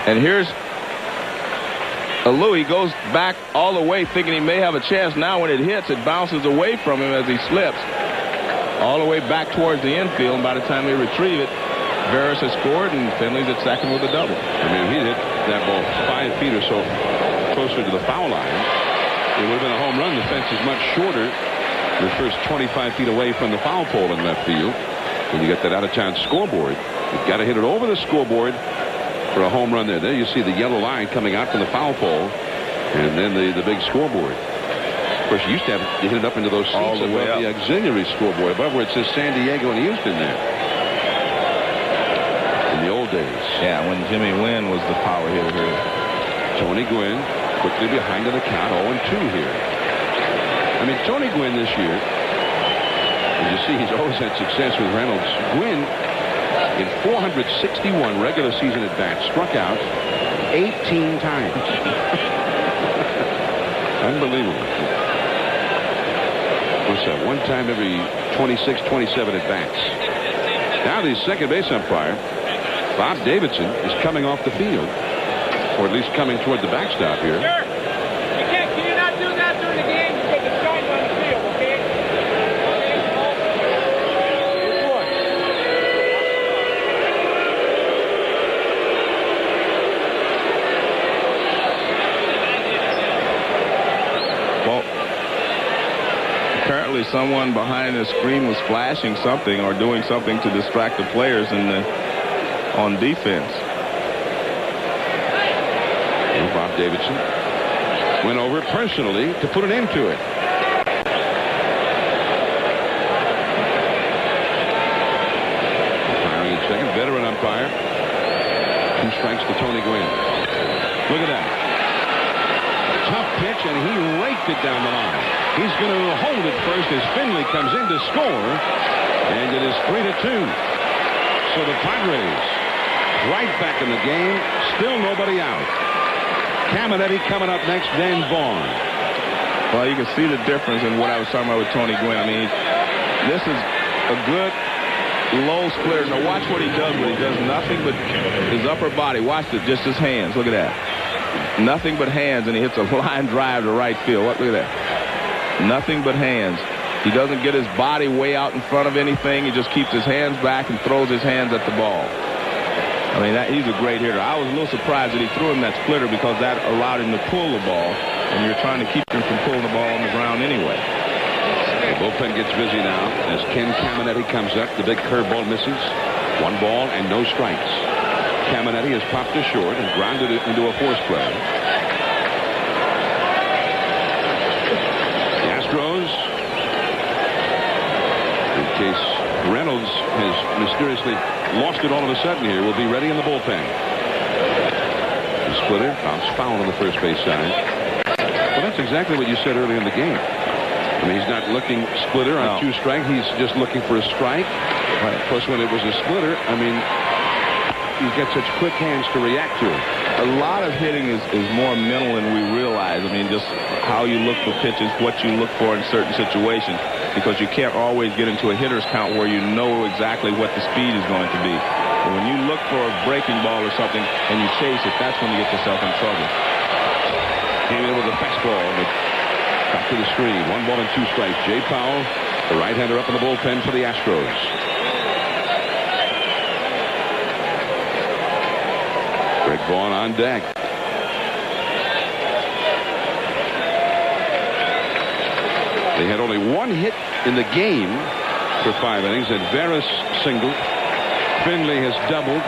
And here's Alou. He goes back all the way thinking he may have a chance. Now when it hits, it bounces away from him as he slips all the way back towards the infield. And by the time they retrieve it, Veras has scored, and Finley's at second with a double. I mean, if he hit that ball 5 feet or so closer to the foul line, it would have been a home run. The fence is much shorter. The first 25 feet away from the foul pole in left field. When you get that out-of-town scoreboard, you've got to hit it over the scoreboard for a home run there. There you see the yellow line coming out from the foul pole, and then the big scoreboard. Of course, you used to have to hit it up into those seats all the way above up. the auxiliary scoreboard, above where it says San Diego and Houston there. In the old days. Yeah, when Jimmy Wynn was the power hitter here. Tony Gwynn quickly behind in the count, 0-2 here. I mean, Tony Gwynn this year, as you see, he's always had success with Reynolds. Gwynn, in 461 regular season at-bats, struck out 18 times. Unbelievable. What's that? One time every 26, 27 at-bats. Now the second base umpire, Bob Davidson, is coming off the field, or at least coming toward the backstop here. Sure. Can you not do that during the game because it's guys on the field, okay? Well, apparently someone behind the screen was flashing something or doing something to distract the players on defense. And Bob Davidson went over personally to put an end to it. Umpiring at second, veteran umpire. 2 strikes to Tony Gwynn. Look at that. Tough pitch, and he raked it down the line. He's going to hold it first as Finley comes in to score, and it is 3-2. So the Padres right back in the game, still nobody out. Caminetti coming up next, then Vaughn. Well, you can see the difference in what I was talking about with Tony Gwynn. I mean, this is a good low splitter. Now watch what he does when he does nothing but his upper body. Watch it, just his hands. Look at that. Nothing but hands, and he hits a line drive to right field. Look at that. Nothing but hands. He doesn't get his body way out in front of anything. He just keeps his hands back and throws his hands at the ball. I mean, he's a great hitter. I was a little surprised that he threw him that splitter because that allowed him to pull the ball, and you're trying to keep him from pulling the ball on the ground anyway. The bullpen gets busy now as Ken Caminetti comes up. The big curveball misses. 1 ball and no strikes. Caminetti has popped to short and grounded it into a force play. The Astros, in case Reynolds has mysteriously lost it all of a sudden here, will be ready in the bullpen. The splitter bounced foul on the first base side. Well, that's exactly what you said earlier in the game. I mean, he's not looking splitter on 2 strike. He's just looking for a strike. Right. Plus, when it was a splitter, I mean, he's got such quick hands to react to it. A lot of hitting is more mental than we realize. I mean, just how you look for pitches, what you look for in certain situations, because you can't always get into a hitter's count where you know exactly what the speed is going to be. But when you look for a breaking ball or something and you chase it, that's when you get yourself in trouble. Came in with a fastball, but back to the screen. 1 ball and 2 strikes. Jay Powell, the right-hander, up in the bullpen for the Astros. Greg Vaughn on deck. They had only 1 hit in the game for 5 innings, and Veras singled. Finley has doubled,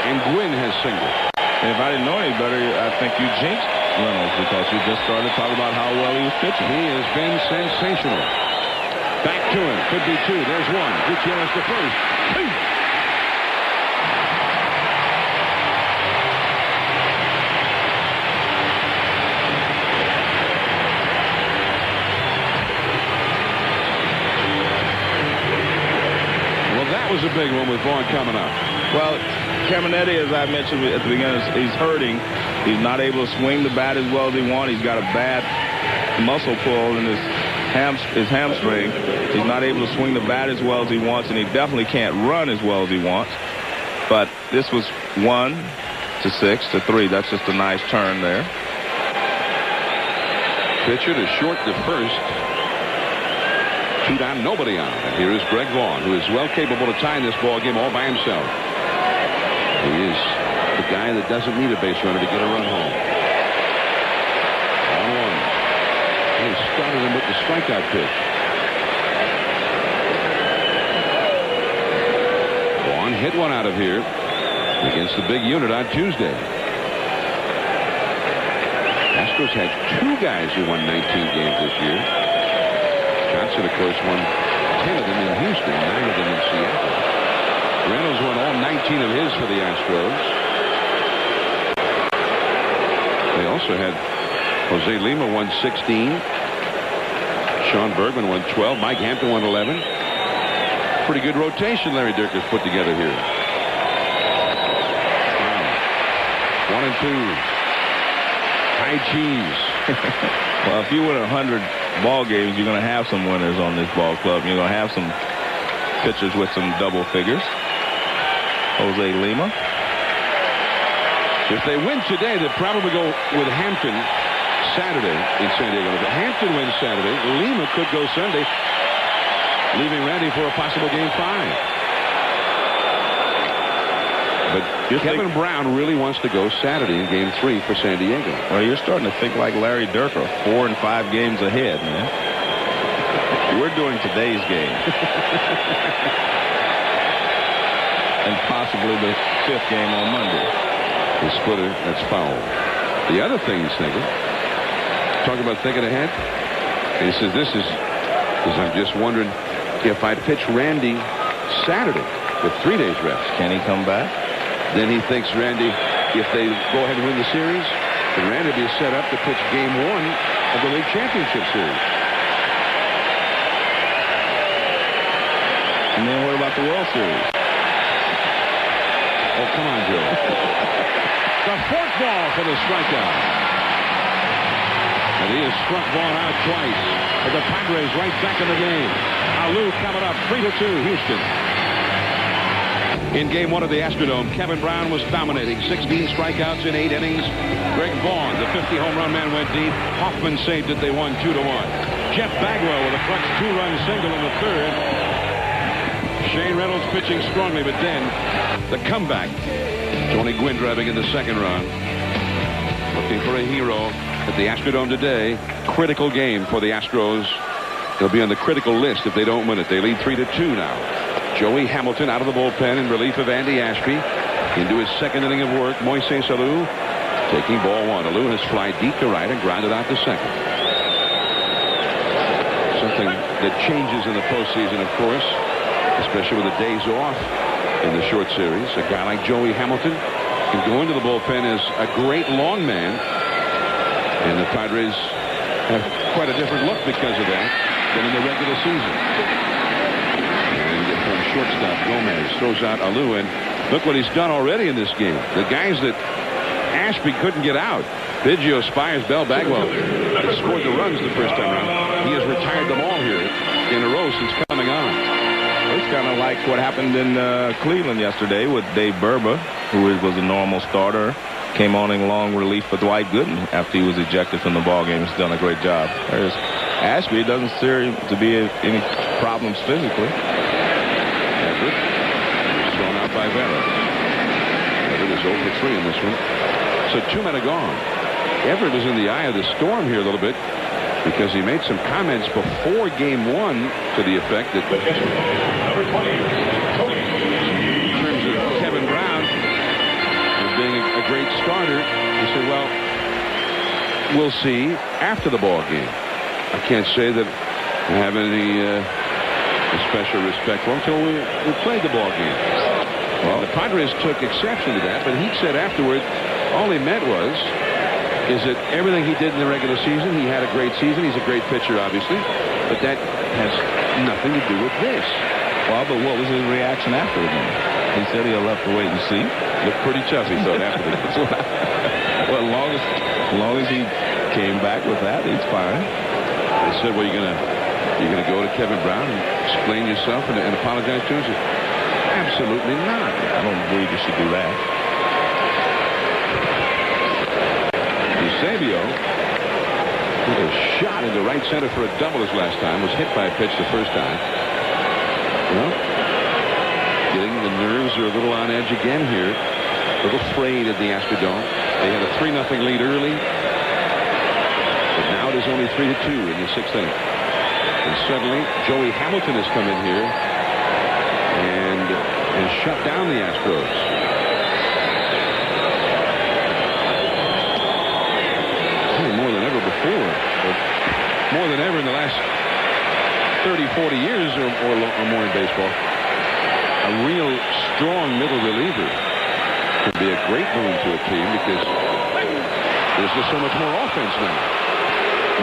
and Gwynn has singled. And if I didn't know any better, I think you jinxed Reynolds because you just started talking about how well he was pitching. He has been sensational. Back to him. Could be 2. There's 1. Gutierrez to first. 2. That was a big one with Vaughn coming up. Well, Caminetti, as I mentioned at the beginning, he's hurting. He's not able to swing the bat as well as he wants. He's got a bad muscle pull in his hamstring. He's not able to swing the bat as well as he wants, and he definitely can't run as well as he wants. But this was 1-6-3. That's just a nice turn there. Pitcher to short to first. 2 down, nobody on. And here is Greg Vaughn, who is well capable of tying this ball game all by himself. He is the guy that doesn't need a base runner to get a run home. 1-1. He started him with the strikeout pitch. Vaughn hit one out of here against the big unit on Tuesday. Astros had 2 guys who won 19 games this year. Johnson, of course, won 10 of them in Houston, 9 of them in Seattle. Reynolds won all 19 of his for the Astros. They also had Jose Lima won 16. Sean Bergman won 12. Mike Hampton won 11. Pretty good rotation Larry Dirk's put together here. Wow. 1 and 2. High cheese. Well, if you win 100 ball games, you're going to have some winners on this ball club. You're going to have some pitchers with some double figures. Jose Lima. If they win today, they'll probably go with Hampton Saturday in San Diego. If Hampton wins Saturday, Lima could go Sunday, leaving Randy for a possible Game 5. But Kevin Brown really wants to go Saturday in Game 3 for San Diego. Well, you're starting to think like Larry Dirker, 4 and 5 games ahead, man. We're doing today's game. And possibly the 5th game on Monday. The splitter, that's foul. The other thing he's thinking, talk about thinking ahead. And he says, this is, because I'm just wondering if I pitch Randy Saturday with 3 days rest. Can he come back? Then he thinks Randy, if they go ahead and win the series, then Randy will be set up to pitch Game 1 of the League Championship Series. And then what about the World Series? Oh, come on, Joe. The fourth ball for the strikeout. And he has struck Vaughn out twice. But the Padres right back in the game. Alou coming up 3-2 Houston. In game 1 of the Astrodome, Kevin Brown was dominating. 16 strikeouts in 8 innings. Greg Vaughn, the 50 home run man, went deep. Hoffman saved it. They won 2-1. Jeff Bagwell with a clutch 2-run single in the third. Shane Reynolds pitching strongly, but then the comeback. Tony Gwynn driving in the second run. Looking for a hero at the Astrodome today. Critical game for the Astros. They'll be on the critical list if they don't win it. They lead 3-2 now. Joey Hamilton out of the bullpen in relief of Andy Ashby. Into his second inning of work, Moises Alou taking ball 1. Alou has fly deep to right and grounded out to second. Something that changes in the postseason, of course, especially with the days off in the short series. A guy like Joey Hamilton can go into the bullpen as a great long man. And the Padres have quite a different look because of that than in the regular season. From shortstop, Gomez throws out Alou, and look what he's done already in this game. The guys that Ashby couldn't get out, Biggio, Spires, Bell, Bagwell, that scored the runs the first time around. He has retired them all here in a row since coming on. It's kind of like what happened in Cleveland yesterday with Dave Burba, who was a normal starter, came on in long relief for Dwight Gooden after he was ejected from the ballgame. He's done a great job. There's Ashby. Doesn't seem to be any problems physically. Thrown out by Vera. Everett is 0 for 3 in this one. So 2 men are gone. Everett is in the eye of the storm here a little bit because he made some comments before game 1 to the effect that in terms of Kevin Brown as being a great starter, he said, well, we'll see after the ball game. I can't say that I have any special respect for him until we played the ball game. Well, the Padres took exception to that, but he said afterward all he meant is that everything he did in the regular season, he had a great season. He's a great pitcher, obviously, but that has nothing to do with this. Well, but what was his reaction after the game? He said he'll have to wait and see. Looked pretty chuffy, though, after the game. Well, as long as he came back with that, he's fine. They said, well, you're gonna go to Kevin Brown and explain yourself and apologize to him? Said, absolutely not. I don't believe you should do that. Eusebio with a shot into right center for a double his last time. Was hit by a pitch the first time. Well, getting the nerves are a little on edge again here. A little frayed at the Astrodome. They had a 3-0 lead early. But now it is only 3-2 in the 6th inning. And suddenly, Joey Hamilton has come in here and shut down the Astros. More than ever before. More than ever in the last 30, 40 years or more in baseball. A real strong middle reliever can be a great boon to a team because there's just so much more offense now.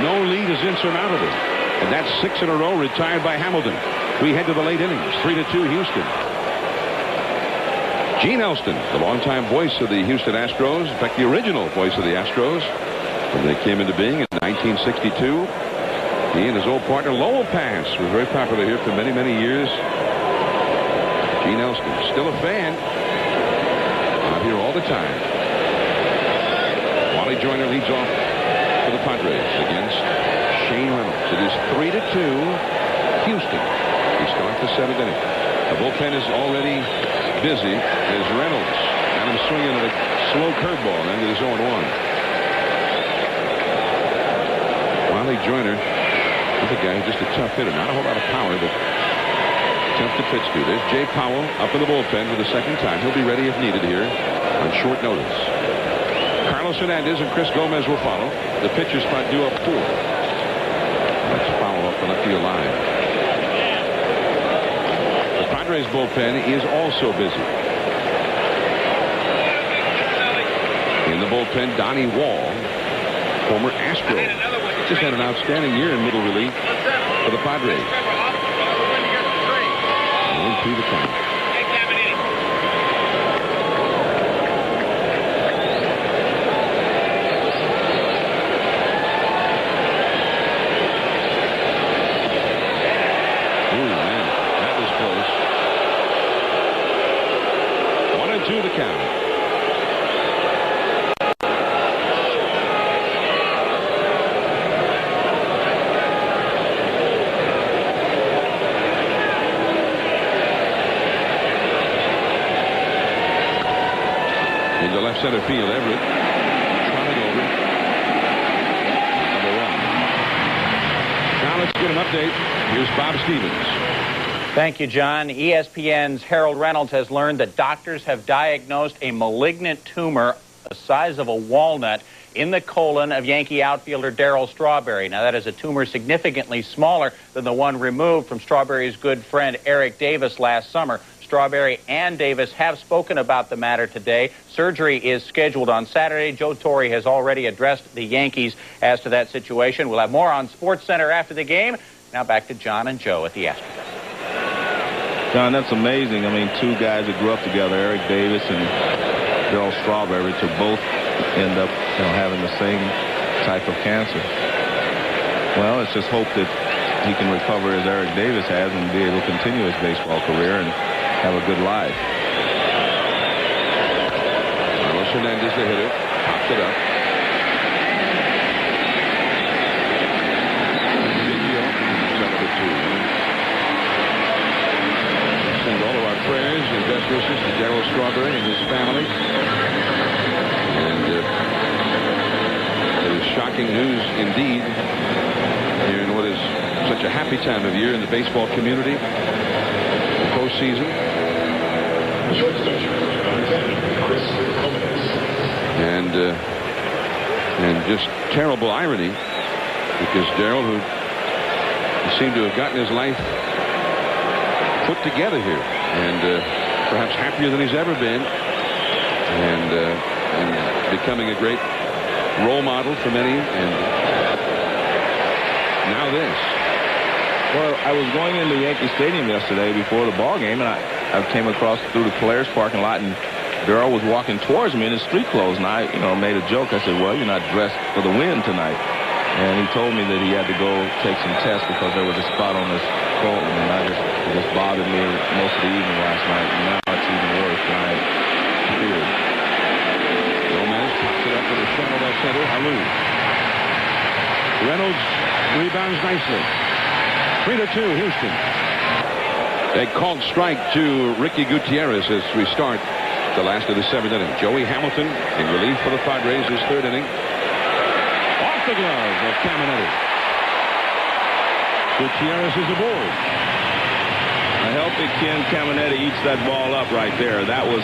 No lead is insurmountable. And that's 6 in a row retired by Hamilton. We head to the late innings. 3-2 Houston. Gene Elston, the longtime voice of the Houston Astros. In fact, the original voice of the Astros when they came into being in 1962. He and his old partner Lowell Pass was very popular here for many, many years. Gene Elston, still a fan. Out here all the time. Wally Joyner leads off for the Padres against Shane Reynolds. It is 3-2 Houston. We start the 7th inning. The bullpen is already busy as Reynolds got him swinging at a slow curveball and ended his 0-1. Wally Joyner is a guy who's just a tough hitter. Not a whole lot of power, but tough to pitch to. There's Jay Powell up in the bullpen for the second time. He'll be ready if needed here on short notice. Carlos Hernandez and Chris Gomez will follow. The pitcher spot due up 4. That's Powell up the left field line. The Padres bullpen is also busy. In the bullpen, Donnie Wall, former Astro. Just had an outstanding year in middle relief for the Padres. 1-2 the count. To the count. Into left center field, Everett trotting over. Number 1. Now let's get an update. Here's Bob Stevens. Thank you, John. ESPN's Harold Reynolds has learned that doctors have diagnosed a malignant tumor the size of a walnut in the colon of Yankee outfielder Darryl Strawberry. Now, that is a tumor significantly smaller than the one removed from Strawberry's good friend Eric Davis last summer. Strawberry and Davis have spoken about the matter today. Surgery is scheduled on Saturday. Joe Torre has already addressed the Yankees as to that situation. We'll have more on SportsCenter after the game. Now back to John and Joe at the Astros. John, that's amazing. I mean, two guys that grew up together, Eric Davis and Darryl Strawberry, to both end up, having the same type of cancer. Well, let's just hope that he can recover as Eric Davis has and be able to continue his baseball career and have a good life. Carlos Hernandez, the hitter, popped it up. Prayers and best wishes to Darryl Strawberry and his family. And it is shocking news indeed here in what is such a happy time of year in the baseball community. The postseason. And just terrible irony, because Darryl, who seemed to have gotten his life put together here, and perhaps happier than he's ever been, and becoming a great role model for many, and now this. Well, I was going into Yankee Stadium yesterday before the ball game, and I came across through the Polaris parking lot, and Darryl was walking towards me in his street clothes, and I, made a joke. I said, "Well, you're not dressed for the win tonight." And he told me that he had to go take some tests because there was a spot on his coat, and it just bothered me most of the evening last night, and now it's even worse than I feared. Gomez pops it up with a shallow left center. Alou. Reynolds rebounds nicely. 3-2 Houston. A called strike to Ricky Gutierrez as we start the last of the 7th inning. Joey Hamilton in relief for the Padres, his 3rd inning. Off the glove of Caminetti. Gutierrez is aboard. A healthy Ken Caminetti eats that ball up right there. That was,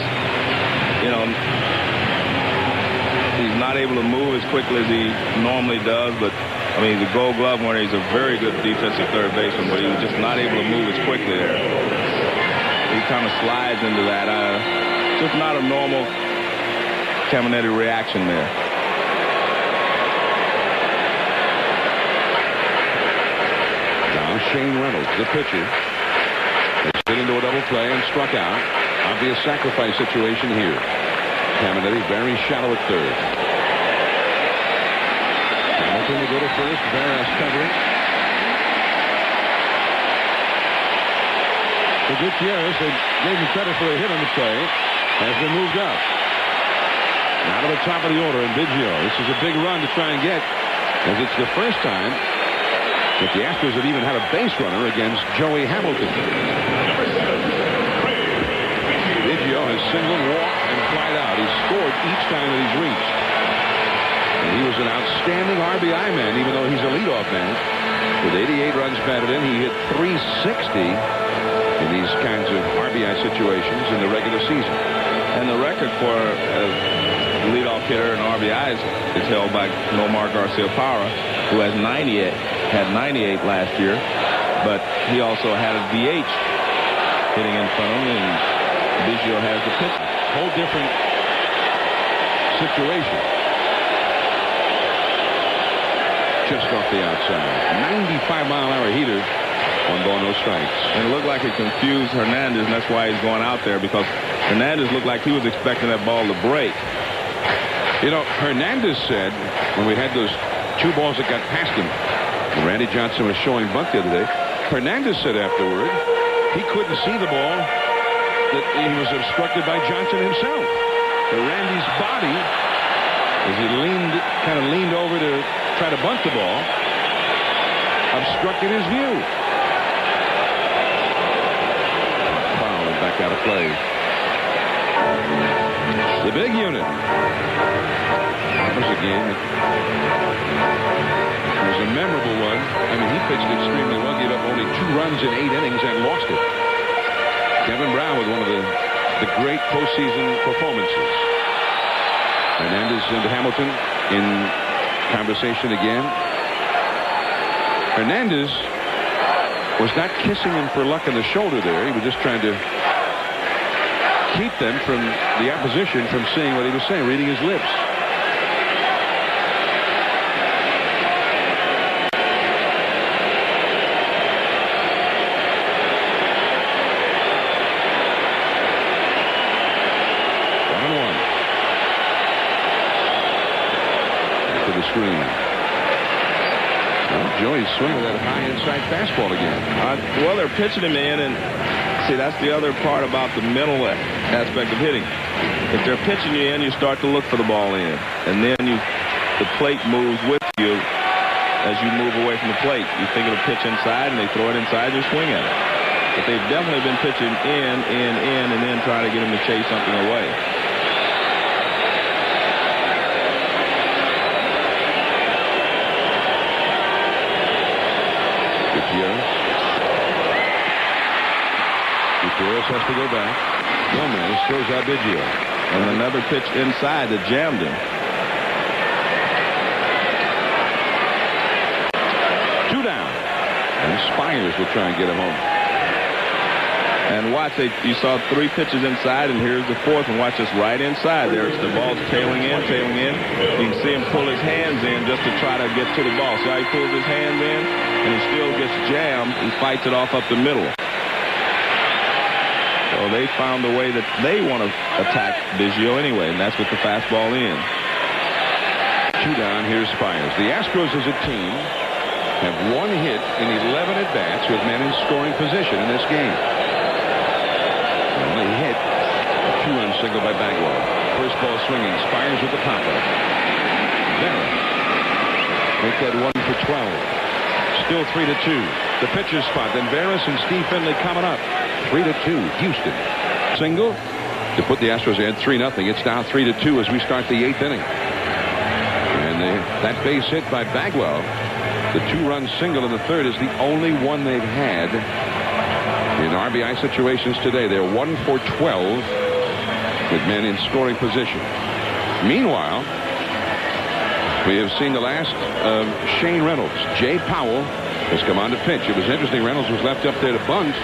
he's not able to move as quickly as he normally does, but I mean, the Gold Glove winner, he's a very good defensive third baseman, but he was just not able to move as quickly there. He kind of slides into that. Just not a normal Caminetti reaction there. Now Shane Reynolds, the pitcher, has hit into a double play and struck out. Obvious sacrifice situation here. Caminetti very shallow at 3rd. Hamilton will go to first. Veras covering. So Gutierrez, they gave him credit for a hit on the play, has been moved up. Now to the top of the order in Biggio. This is a big run to try and get, as it's the first time that the Astros have even had a base runner against Joey Hamilton. Biggio has singled, walked, and flied out. He's scored each time that he's reached. And he was an outstanding RBI man, even though he's a leadoff man. With 88 runs batted in, he hit .360 in these kinds of RBI situations in the regular season. And the record for leadoff hitter and RBIs is held by Nomar Garcia-Parra, who has 98, had 98 last year, but he also had a DH hitting in front of him, and Biggio has the pitch. Whole different situation. Just off the outside. 95-mile-an-hour heater 1 ball, no strikes. And it looked like it confused Hernandez, and that's why he's going out there, because Hernandez looked like he was expecting that ball to break. You know, Hernandez said when we had those 2 balls that got past him, and Randy Johnson was showing bunt the other day, Hernandez said afterward he couldn't see the ball, that he was obstructed by Johnson himself. But Randy's body, as he kind of leaned over to try to bunt the ball, obstructed his view. Foul and back out of play. The big unit. That was a game that was a memorable one. I mean, he pitched extremely well, gave up only 2 runs in 8 innings and lost it. Kevin Brown with one of the great postseason performances. Hernandez and Hamilton in conversation again. Hernandez was not kissing him for luck in the shoulder there. He was just trying to keep them from the opposition from seeing what he was saying, reading his lips. Screen. Well, Joey's swinging that high inside fastball again. Well, they're pitching him in, and see, that's the other part about the mental aspect of hitting. If they're pitching you in, you start to look for the ball in, and then the plate moves with you as you move away from the plate. You think it'll pitch inside, and they throw it inside, you swing at it. But they've definitely been pitching in, and then trying to get him to chase something away. Gutierrez has to go back. Gomez throws out Biggio. And another pitch inside that jammed him. 2 down. And Spires will try and get him home. And watch, you saw 3 pitches inside, and here's the 4th, and watch this right inside. There's the ball's tailing in. You can see him pull his hands in just to try to get to the ball. See how he pulls his hands in, and he still gets jammed. He fights it off up the middle. So they found a way that they want to attack Biggio anyway, and that's with the fastball in. 2 down, here's Spires. The Astros as a team have 1 hit in 11 at-bats with men in scoring position in this game. Only hit a 2-run single by Bagwell. First ball swinging, Spires with the pop-up. Vera make that 1 for 12. Still 3-2. The pitcher's spot. Then Veras and Steve Finley coming up. 3-2. Houston. Single to put the Astros ahead 3-0. It's now 3-2 as we start the 8th inning. And that base hit by Bagwell, the 2-run single in the 3rd, is the only one they've had in RBI situations today. They're 1 for 12 with men in scoring position. Meanwhile, we have seen the last of Shane Reynolds. Jay Powell has come on to pitch. It was interesting. Reynolds was left up there to bunt.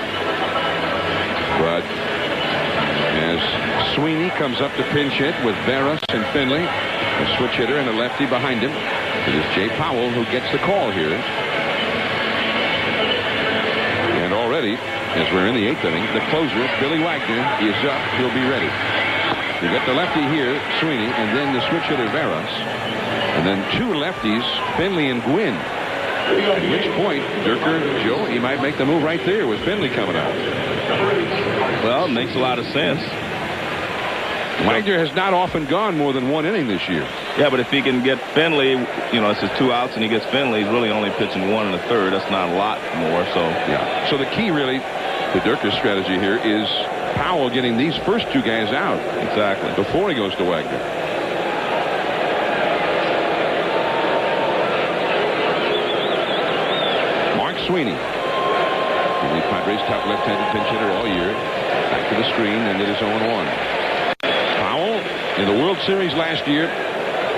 But as Sweeney comes up to pinch hit with Veras and Finley, a switch hitter and a lefty behind him, it is Jay Powell who gets the call here. And already, as we're in the 8th inning, the closer, Billy Wagner, is up. He'll be ready. You get the lefty here, Sweeney, and then the switch hitter, Veras. And then 2 lefties, Finley and Gwynn. At which point, Durker, Joe, he might make the move right there with Finley coming out. Well, it makes a lot of sense. Wagner has not often gone more than 1 inning this year. Yeah, but if he can get Finley, you know, it's his 2 outs and he gets Finley, he's really only pitching 1 1/3. That's not a lot more, so. Yeah. So the key really to Durker's strategy here is Powell getting these first 2 guys out. Exactly. Before he goes to Wagner. Mark Sweeney. The Padres' top left-handed pinch hitter all year. Back to the screen, and it is 0-1. Powell in the World Series last year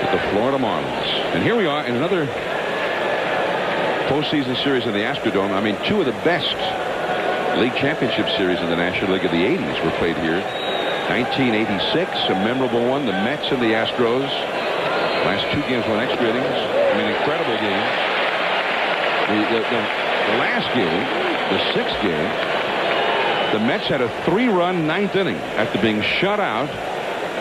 with the Florida Marlins. And here we are in another postseason series in the Astrodome. I mean, 2 of the best league championship series in the National League of the 80s were played here. 1986, a memorable one. The Mets and the Astros. Last 2 games won extra innings. I mean, incredible game. The last game the 6th game, the Mets had a 3-run 9th inning after being shut out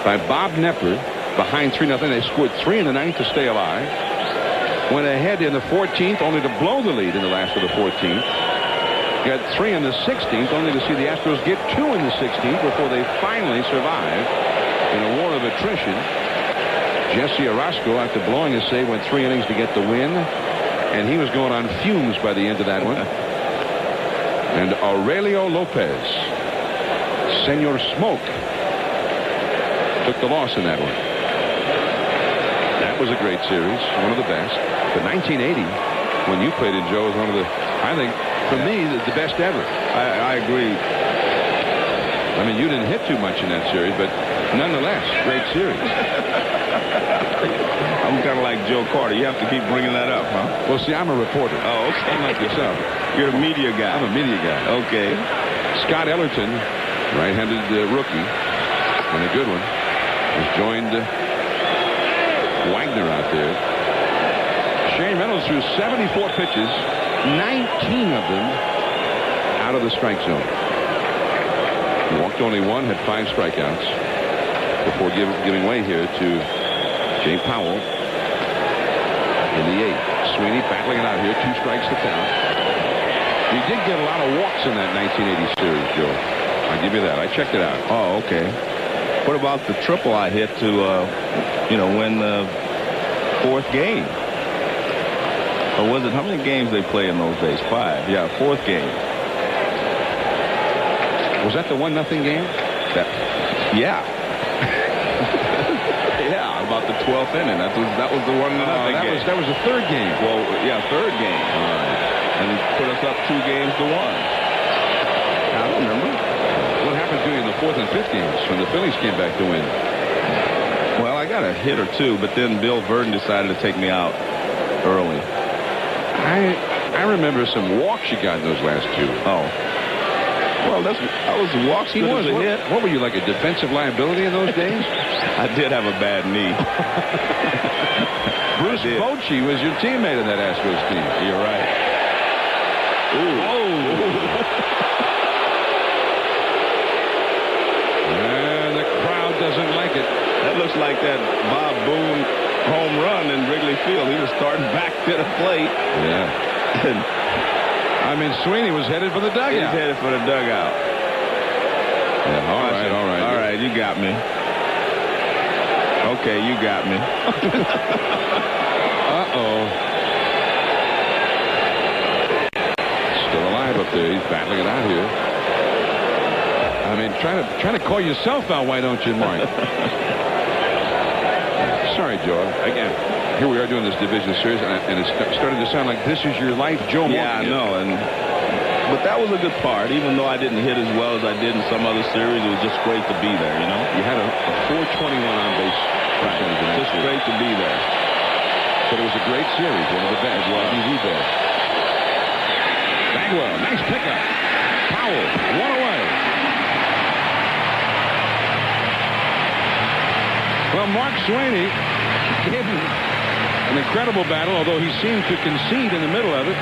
by Bob Knepper behind 3-0. They scored 3 in the 9th to stay alive. Went ahead in the 14th, only to blow the lead in the last of the 14th. Got 3 in the 16th, only to see the Astros get 2 in the 16th before they finally survived in a war of attrition. Jesse Orozco, after blowing a save, went 3 innings to get the win, and he was going on fumes by the end of that one. And Aurelio Lopez, Senor Smoke, took the loss in that one. That was a great series, one of the best. The 1980, when you played it, Joe, was one of the, I think, for me, the best ever. I agree. I mean, you didn't hit too much in that series, but nonetheless, great series. I'm kind of like Joe Carter. You have to keep bringing that up, huh? Well, see, I'm a reporter. Oh, okay. Like yourself. You're a media guy. I'm a media guy. Okay. Scott Ellerton, right-handed rookie, and a good one, has joined Wagner out there. Shane Reynolds threw 74 pitches, 19 of them out of the strike zone. He walked only 1, had 5 strikeouts before giving way here to Jay Powell in the 8th. Sweeney battling it out here, 2 strikes to count. He did get a lot of walks in that 1980 series, Joe. I'll give you that. I checked it out. Oh, okay. What about the triple I hit to, win the 4th game? Or was it, how many games they play in those days? 5. Yeah, 4th game. Was that the 1-0 game? Yeah. Yeah, about the 12th inning. That was the 1-0 game. That was the 3rd game. Well, yeah, 3rd game. And put us up 2 games to 1. I don't remember. What happened to you in the 4th and 5th games when the Phillies came back to win? Well, I got a hit or 2, but then Bill Verdon decided to take me out early. I remember some walks you got in those last 2. Oh. Well, I was walks good as a hit. What were you, like a defensive liability in those days? I did have a bad knee. Bruce Bochy was your teammate in that Astros team. You're right. Ooh. Oh. And the crowd doesn't like it. That looks like that Bob Boone home run in Wrigley Field. He was starting back to the plate. Yeah. I mean, Sweeney was headed for the dugout. He's headed for the dugout. Yeah, all right. All right, you got me. Okay, you got me. Uh-oh. Still alive up there. He's battling it out here. I mean, try to call yourself out, why don't you, Mark? Sorry, Joe. Again, here we are doing this division series, and it's starting to sound like this is your life, Joe. Yeah, I know. But that was a good part. Even though I didn't hit as well as I did in some other series, it was just great to be there, you know? You had a 421 on base. Right. Just great to be there. But it was a great series, one of the best. Maybe the best. Bagwell, nice pickup. Powell, 1 away. Well, Mark Sweeney gave him an incredible battle, although he seemed to concede in the middle of it.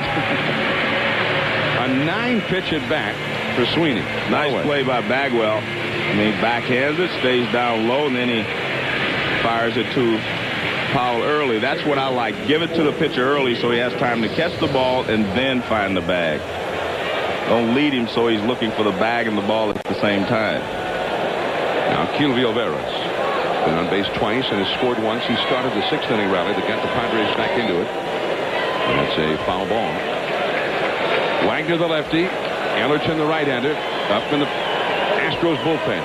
A 9-pitch at bat for Sweeney. Nice play by Bagwell. I mean, backhands it, stays down low, and then he fires it to Powell early. That's what I like. Give it to the pitcher early so he has time to catch the ball and then find the bag. Don't lead him so he's looking for the bag and the ball at the same time. Now, Kilby Olveras been on base twice and has scored once. He started the 6th inning rally that got the Padres back into it. And that's a foul ball. Wagner, the lefty. Ellerton, the right-hander, up in the Astros bullpen.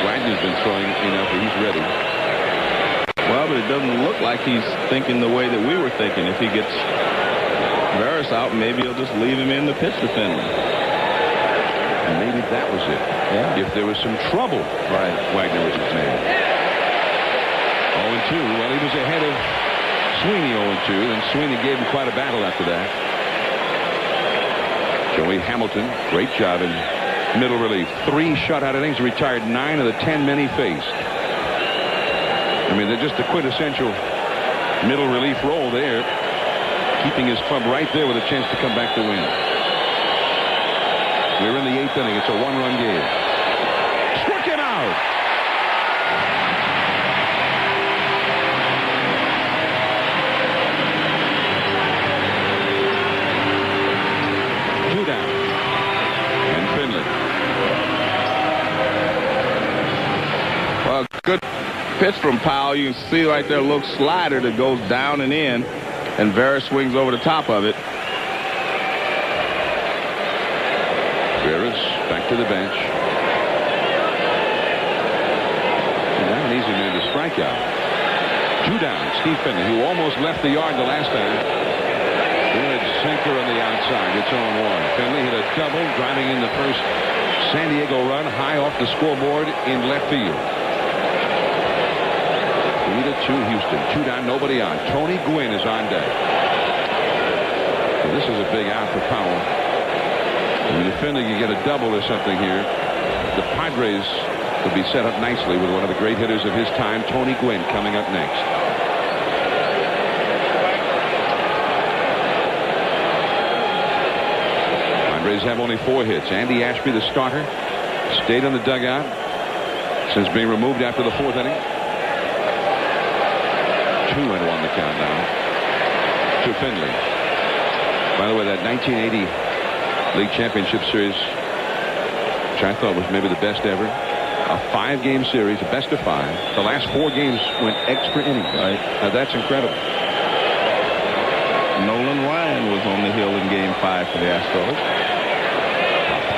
Wagner's been throwing enough that he's ready. Well, but it doesn't look like he's thinking the way that we were thinking. If he gets Veras out, maybe he'll just leave him in the pitch defender. And maybe that was it. Yeah. If there was some trouble, right, Wagner was his man. 0-2. Well, he was ahead of Sweeney 0-2. Then Sweeney gave him quite a battle after that. Joey Hamilton, great job in middle relief. 3 shutout innings, retired 9 of the 10 men he faced. I mean, they're just a quintessential middle relief role there. keeping his club right there with a chance to come back to win. We're in the 8th inning. It's a 1-run game. Struck him out. Two down. And Finley. Well, good pitch from Powell. You can see right there a little slider that goes down and in, and Vera swings over the top of it. Rivers back to the bench. And now an easy man to strike out. Two down. Steve Finley, who almost left the yard the last time. Good sinker on the outside. It's 0-1. Finley hit a double, driving in the first San Diego run high off the scoreboard in left field. 3-2 Houston. Two down, nobody on. Tony Gwynn is on deck. And this is a big out for Powell. I mean, if Finley can get a double or something here, the Padres will be set up nicely with one of the great hitters of his time, Tony Gwynn, coming up next. Padres have only 4 hits. Andy Ashby, the starter, stayed on the dugout since being removed after the 4th inning. 2-1 the count now to Finley. By the way, that 1980 League Championship Series, which I thought was maybe the best ever, a 5-game series, a best of 5. The last 4 games went extra innings. Right? Now that's incredible. Nolan Ryan was on the hill in Game 5 for the Astros.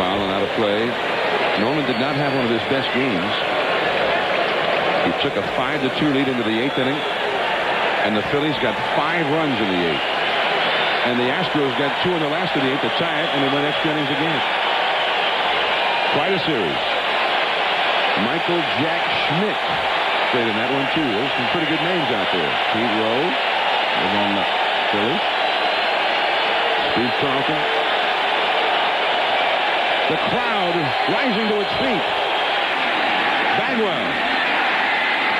Foul and out of play. Nolan did not have one of his best games. He took a 5-2 lead into the 8th inning, and the Phillies got 5 runs in the 8th. And the Astros got 2 in the last of the 8th to tie it, and they went extra innings again. Quite a series. Michael Jack Schmidt played in that one, too. There's some pretty good names out there. Pete Rose was on the Phillies. Steve Carlton. The crowd rising to its feet. Bagwell.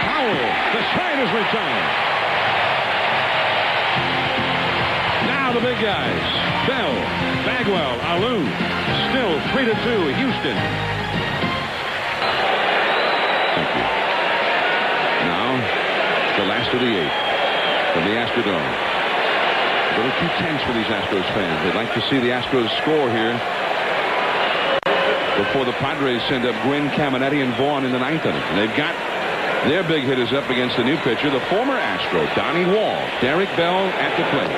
Powell. The side is retired. Now the big guys. Bell, Bagwell, Alou. Still 3-2 Houston. Thank you. Now the last of the 8th from the Astrodome. A little too tense for these Astros fans. They'd like to see the Astros score here before the Padres send up Gwynn, Caminetti, and Vaughn in the 9th inning. And they've got their big hitters up against the new pitcher, the former Astro, Donnie Wall. Derek Bell at the plate.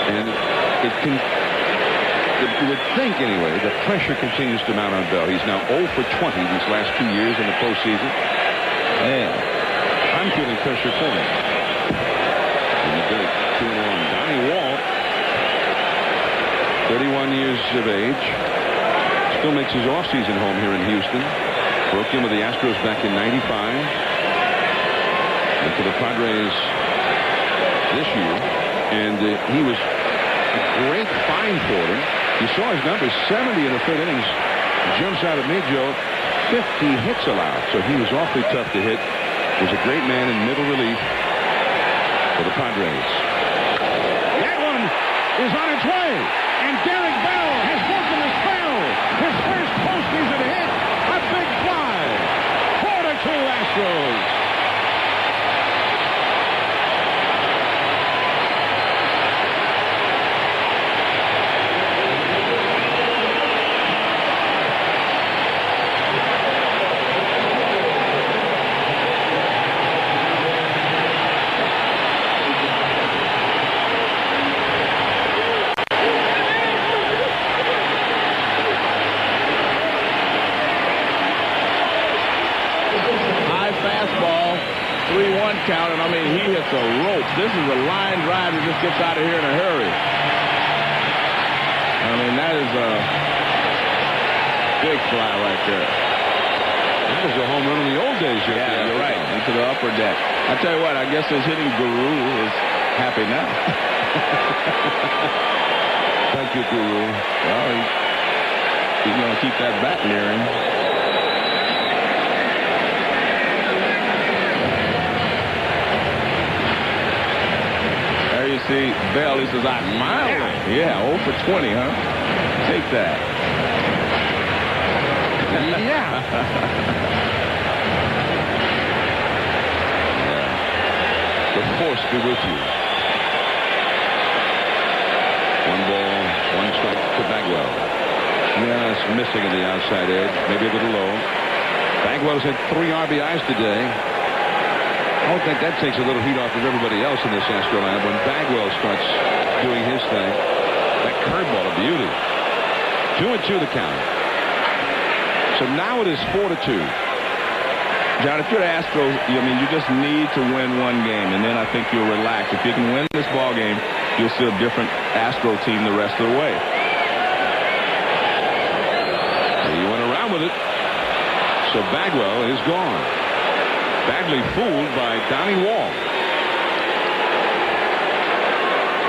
And you would think anyway, the pressure continues to mount on Bell. He's now 0 for 20 these last 2 years in the postseason. And I'm feeling pressure for him. In the dirt, 2-1. Donnie Wall, 31 years of age, still makes his offseason home here in Houston. Broke in with the Astros back in '95. And for the Padres this year. And he was a great find for them. You saw his numbers, 70 in the 3rd innings. Jumps out at me, Joe. 50 hits allowed. So he was awfully tough to hit. Was a great man in middle relief for the Padres. That one is on its way. And Derek Bell has broken the spell. His first postseason hit. A big fly. 4-2 Astros. Count, and I mean, he hits a rope. This is a line drive that just gets out of here in a hurry. I mean, that is a big fly right there. That was a home run in the old days. Yeah, you're right. Into the upper deck. I tell you what, I guess his hitting guru is happy now. Thank you, Guru. Well, he's going to keep that bat near him. see Bell. He says, I finally. Yeah, 0 for 20, huh? Take that. Yeah. The force be with you. 1 ball, 1 strike to Bagwell. Yeah, it's missing in the outside edge, maybe a little low. Bagwell's had 3 RBIs today. I don't think that takes a little heat off of everybody else in this Astro lineup when Bagwell starts doing his thing. That curveball, a beauty. 2-2 the count. So now it is 4-2. John, if you're the Astros, I mean, you just need to win 1 game, and then I think you'll relax. If you can win this ball game, you'll see a different Astro team the rest of the way. He went around with it. So Bagwell is gone. Badly fooled by Donnie Wall.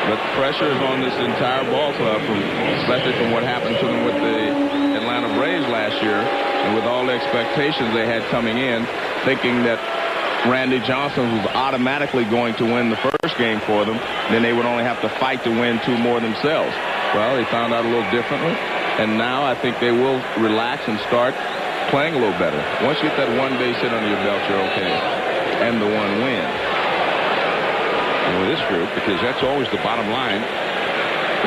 But pressure is on this entire ball club, especially from what happened to them with the Atlanta Braves last year, and with all the expectations they had coming in, thinking that Randy Johnson was automatically going to win the first game for them, then they would only have to fight to win 2 more themselves. Well, they found out a little differently, and now I think they will relax and start playing a little better. Once you get that 1 base hit under your belt, you're okay, and the 1 win. And with this group, because that's always the bottom line,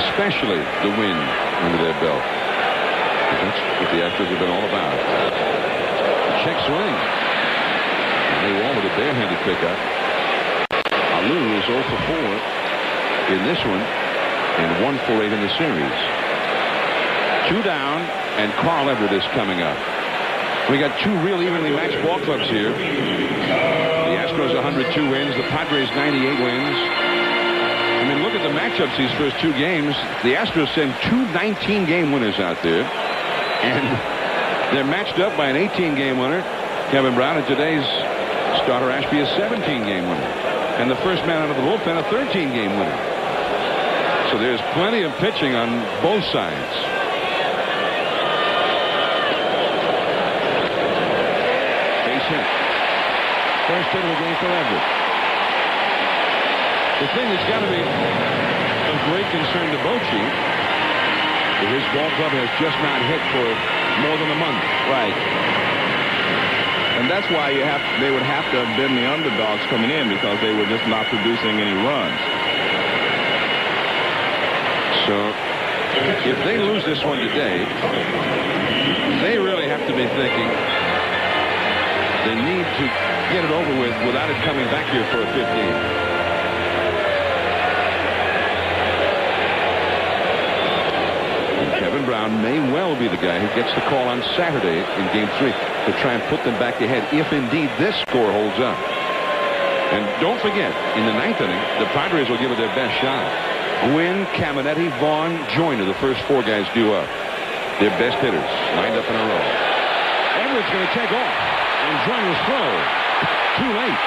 especially the win under their belt. That's what the Astros have been all about. Check swing. They won with a barehanded pickup. Alou is 0 for 4 in this one and 1 for 8 in the series. 2 down, and Carl Everett is coming up. We got 2 real evenly matched ball clubs here. The Astros 102 wins, the Padres 98 wins. I mean, look at the matchups these first 2 games. The Astros send 2 19-game winners out there, and they're matched up by an 18-game winner, Kevin Brown, and today's starter Ashby a 17-game winner, and the first man out of the bullpen a 13-game winner. So there's plenty of pitching on both sides. Base hit. First hit of the game for Everett. The thing that's got to be of great concern to Bochy is his ball club has just not hit for more than a month. Right. And that's why they would have to have been the underdogs coming in, because they were just not producing any runs. So if they lose this one today, they really have to be thinking they need to get it over with without it coming back here for a 15. Kevin Brown may well be the guy who gets the call on Saturday in Game 3 to try and put them back ahead if indeed this score holds up. And don't forget, in the 9th inning, the Padres will give it their best shot. Gwynn, Caminetti, Vaughn, Joyner, the first 4 guys due up. Their best hitters lined up in a row. Everett's going to take off, and Joyner's throw. Too late.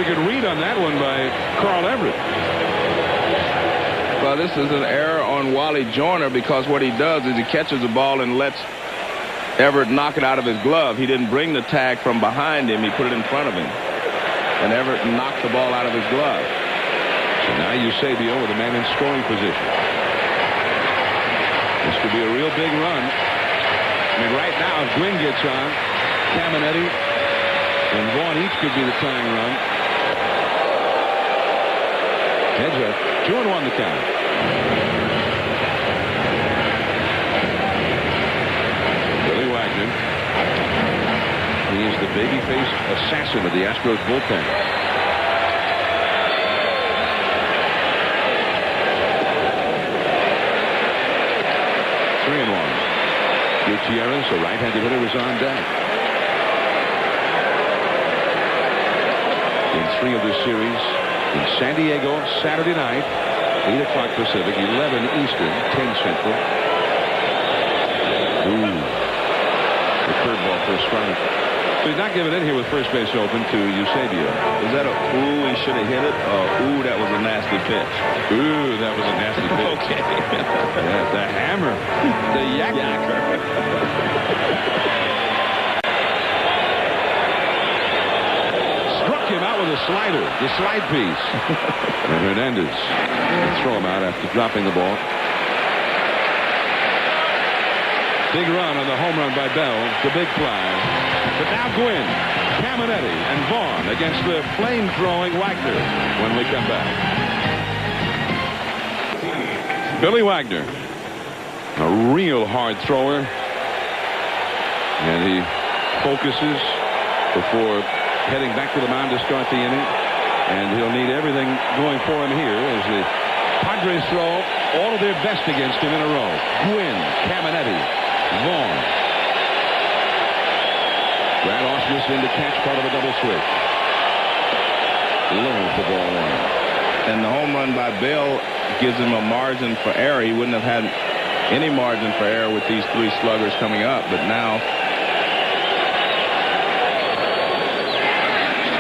Good read on that one by Carl Everett. Well, this is an error on Wally Joyner, because what he does is he catches the ball and lets Everett knock it out of his glove. He didn't bring the tag from behind him. He put it in front of him. And Everett knocked the ball out of his glove. So now Eusebio with a man in scoring position. This could be a real big run. I mean, right now, if Gwynn gets on, Caminetti and Vaughn each could be the tying run. Heads up, 2-1 the count. Billy Wagner. He is the babyface assassin of the Astros bullpen. Gutierrez, a right-handed hitter, was on deck. In 3 of the series in San Diego Saturday night, 8 o'clock Pacific, 11 Eastern, 10 Central. Ooh, the curveball for a strike. He's not giving in here with first base open to Eusebio. Is that a ooh, he should have hit it? Ooh, that was a nasty pitch. Ooh, that was a nasty pitch. Okay. Yeah, the hammer. The yacker. Struck him out with a slider. The slide piece. And Hernandez will throw him out after dropping the ball. Big run on the home run by Bell. The big fly. But now Gwynn, Caminetti, and Vaughn against the flame-throwing Wagner when we come back. Billy Wagner, a real hard thrower. And he focuses before heading back to the mound to start the inning. And he'll need everything going for him here as the Padres throw all of their best against him in a row. Gwynn, Caminetti, Vaughn. Brad Ausmus in to catch part of a double switch. Low for ball one. And the home run by Bell gives him a margin for error. He wouldn't have had any margin for error with these three sluggers coming up, but now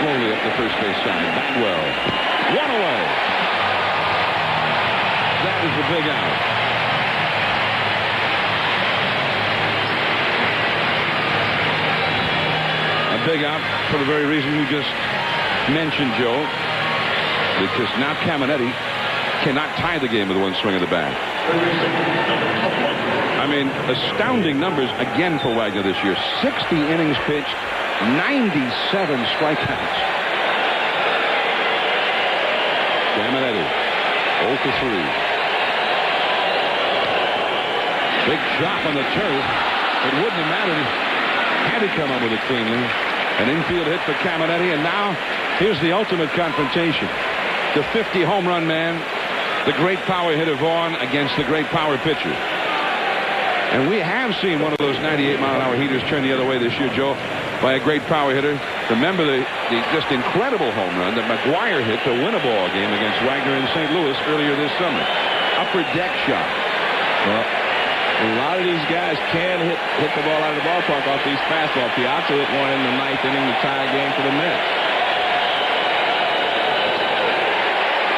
slowly up the first base side. Bagwell. One away. That is the big out. Big out for the very reason you just mentioned, Joe, because now Caminetti cannot tie the game with one swing of the bat. I mean, astounding numbers again for Wagner this year. 60 innings pitched, 97 strikeouts. Caminetti, 0 for 3. Big chop on the turf. It wouldn't have mattered had he come up with it cleanly. An infield hit for Caminetti, and now here's the ultimate confrontation. The 50 home run man, the great power hitter Vaughn against the great power pitcher. And we have seen one of those 98-mile-an-hour heaters turn the other way this year, Joe, by a great power hitter. Remember the just incredible home run that McGuire hit to win a ball game against Wagner in St. Louis earlier this summer. Upper deck shot. Well, a lot of these guys can hit the ball out of the ballpark off these fastballs. Piazza hit one in the ninth inning to tie a game for the Mets.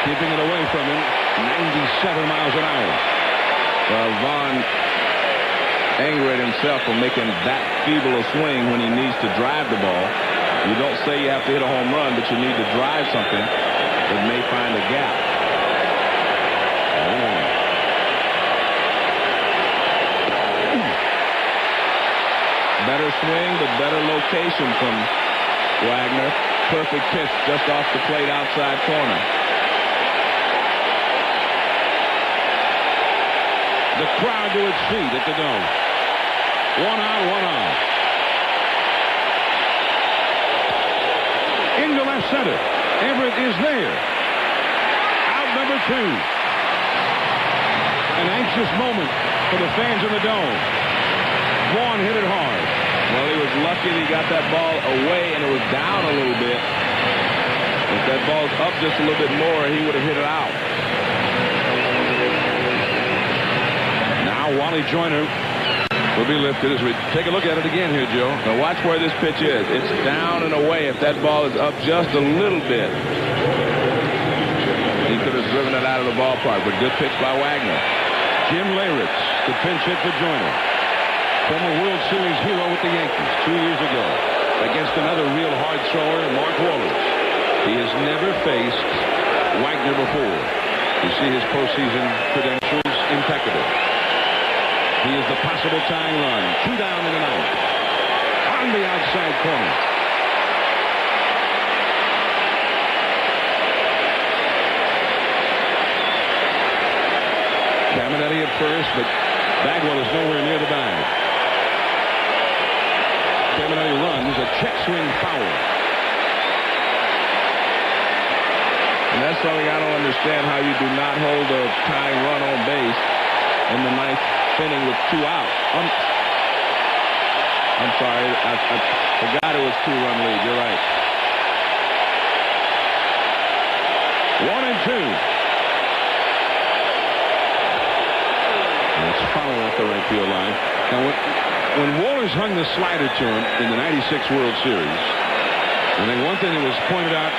Keeping it away from him, 97 miles an hour. Well, Vaughn angry at himself for making that feeble a swing when he needs to drive the ball. You don't say you have to hit a home run, but you need to drive something that may find a gap. Better swing, but better location from Wagner. Perfect pitch just off the plate outside corner. The crowd to its feet at the Dome. One out, one out. Into left center. Everett is there. Out number 2. An anxious moment for the fans in the Dome. Vaughn hit it hard. Well, he was lucky he got that ball away and it was down a little bit. If that ball's up just a little bit more, he would have hit it out. Now Wally Joyner will be lifted as we take a look at it again here, Joe. Now watch where this pitch is. It's down and away. If that ball is up just a little bit, he could have driven it out of the ballpark, but good pitch by Wagner. Jim Leyritz, the pinch hit for Joyner. Former World Series hero with the Yankees 2 years ago against another real hard thrower, Mark Wahlers. He has never faced Wagner before. You see his postseason credentials impeccable. He is the possible tying run. 2 down in the ninth. On the outside corner. Caminetti at first, but Bagwell is nowhere near the bag. Caminetti runs a check swing foul. And that's something I don't understand, how you do not hold a tying run on base in the ninth inning with 2 outs. I'm sorry, I forgot it was 2-run lead. You're right. 1-2. It's foul off the right field line. Now, when Wohlers hung the slider to him in the '96 World Series, I think one thing that was pointed out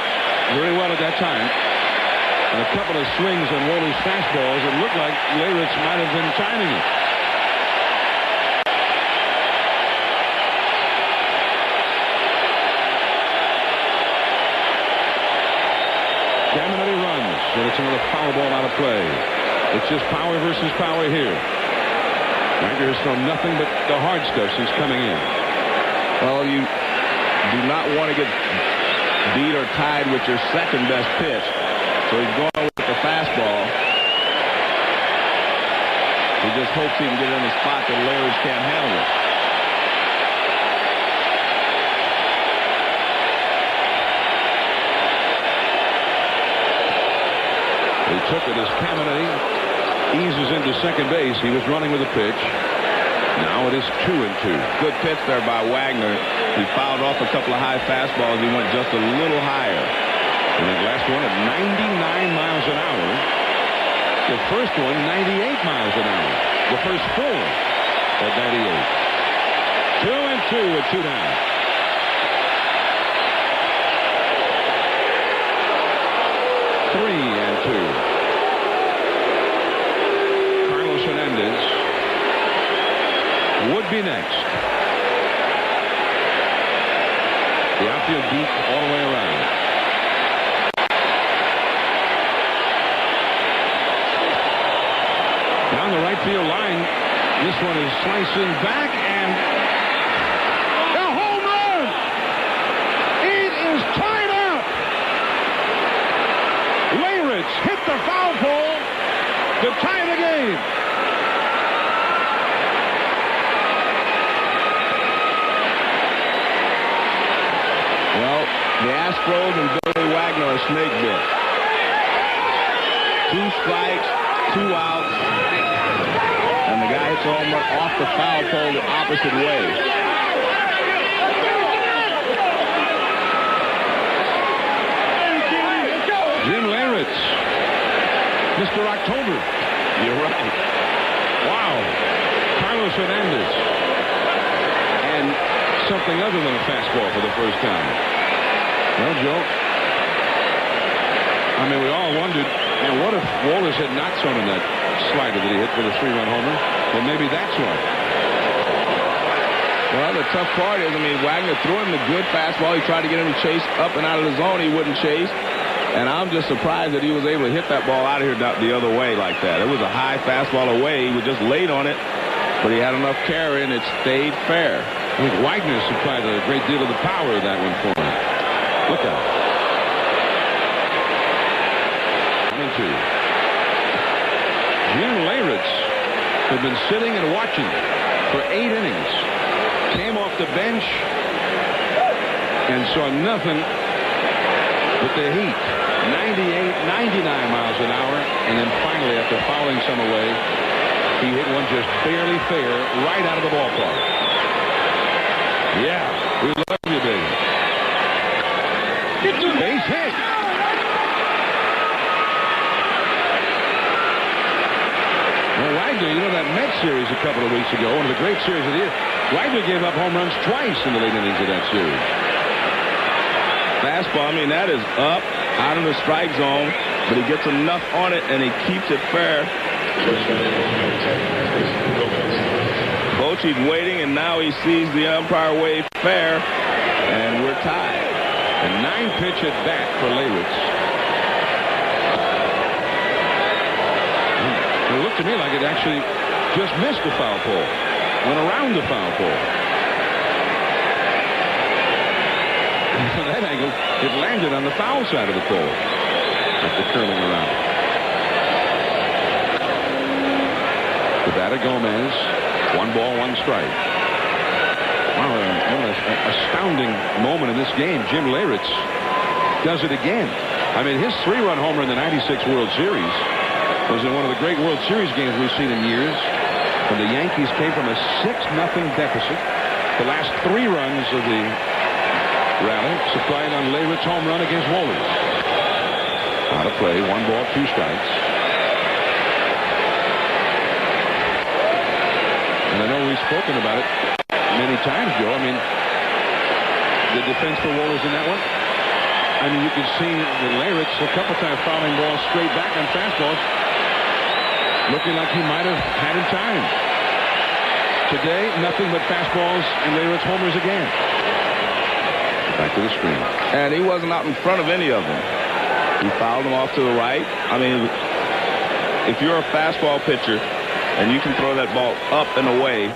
very well at that time, and a couple of swings on Wohlers' fastballs, it looked like Leyritz might have been timing it. Caminiti runs, and it's another foul ball out of play. It's just power versus power here. Wagner has thrown nothing but the hard stuff since coming in. Well, you do not want to get beat or tied with your second best pitch. So he's going with the fastball. He just hopes he can get it in a spot that Leyritz can't handle it. He took it as Caminiti eases into second base. He was running with a pitch. Now it is 2-2. Good pitch there by Wagner. He fouled off a couple of high fastballs. He went just a little higher. And that last one at 99 miles an hour. The first one, 98 miles an hour. The first four at 98. 2-2 with 2 down. Three and 2. Hernandez would be next. The outfield deep all the way around. Down the right field line, this one is slicing back, and a home run! It is tied up! Leyritz hit the foul pole to tie the game. Well, the Astros and Billy Wagner are snake bit. 2 strikes, 2 outs, and the guy hits a home run off the foul pole the opposite way. Jim Leyritz, Mr. October. You're right. Wow. Carlos Hernandez. And something other than a fastball for the first time. Well, Joe, I mean, we all wondered, man, what if Wohlers had not thrown in that slider that he hit for the 3-run homer? Well, maybe that's why. Well, the tough part is, I mean, Wagner threw him the good fastball. He tried to get him to chase up and out of the zone. He wouldn't chase. And I'm just surprised that he was able to hit that ball out of here the other way like that. It was a high fastball away. He was just late on it, but he had enough carry, and it stayed fair. I think Wagner supplied a great deal of the power of that one for him. Look out. 1-2. Jim Leyritz had been sitting and watching for 8 innings. Came off the bench and saw nothing but the heat. 98, 99 miles an hour, and then finally, after fouling some away, he hit one just barely fair right out of the ballpark. Yeah, we love you, baby. Base hit. Well, Wagner, you know that Mets series a couple of weeks ago, one of the great series of the year, Wagner gave up home runs twice in the late innings of that series. Fastball, I mean, that is up, out of the strike zone, but he gets enough on it, and he keeps it fair. Bochy's waiting, and now he sees the umpire wave fair, and we're tied. A 9-pitch at bat for Leyritz. It looked to me like it actually just missed the foul pole. Went around the foul pole. From that angle, it landed on the foul side of the pole after curling around. The batter Gomez, 1 ball, 1 strike. Wow, what an astounding moment in this game. Jim Leyritz does it again. I mean, his 3-run homer in the '96 World Series was in one of the great World Series games we've seen in years, when the Yankees came from a 6-0 deficit. The last 3 runs of the rally supplied on Leyritz's home run against Wohlers. Out of play, 1 ball, 2 strikes. And I know we've spoken about it many times, Joe. I mean, the defense for Wohlers in that one. I mean, you can see the Leyritz a couple times fouling balls straight back on fastballs, looking like he might have had him timed. Today, nothing but fastballs and Leyritz homers again. Back to the screen. And he wasn't out in front of any of them. He fouled them off to the right. I mean, if you're a fastball pitcher and you can throw that ball up and away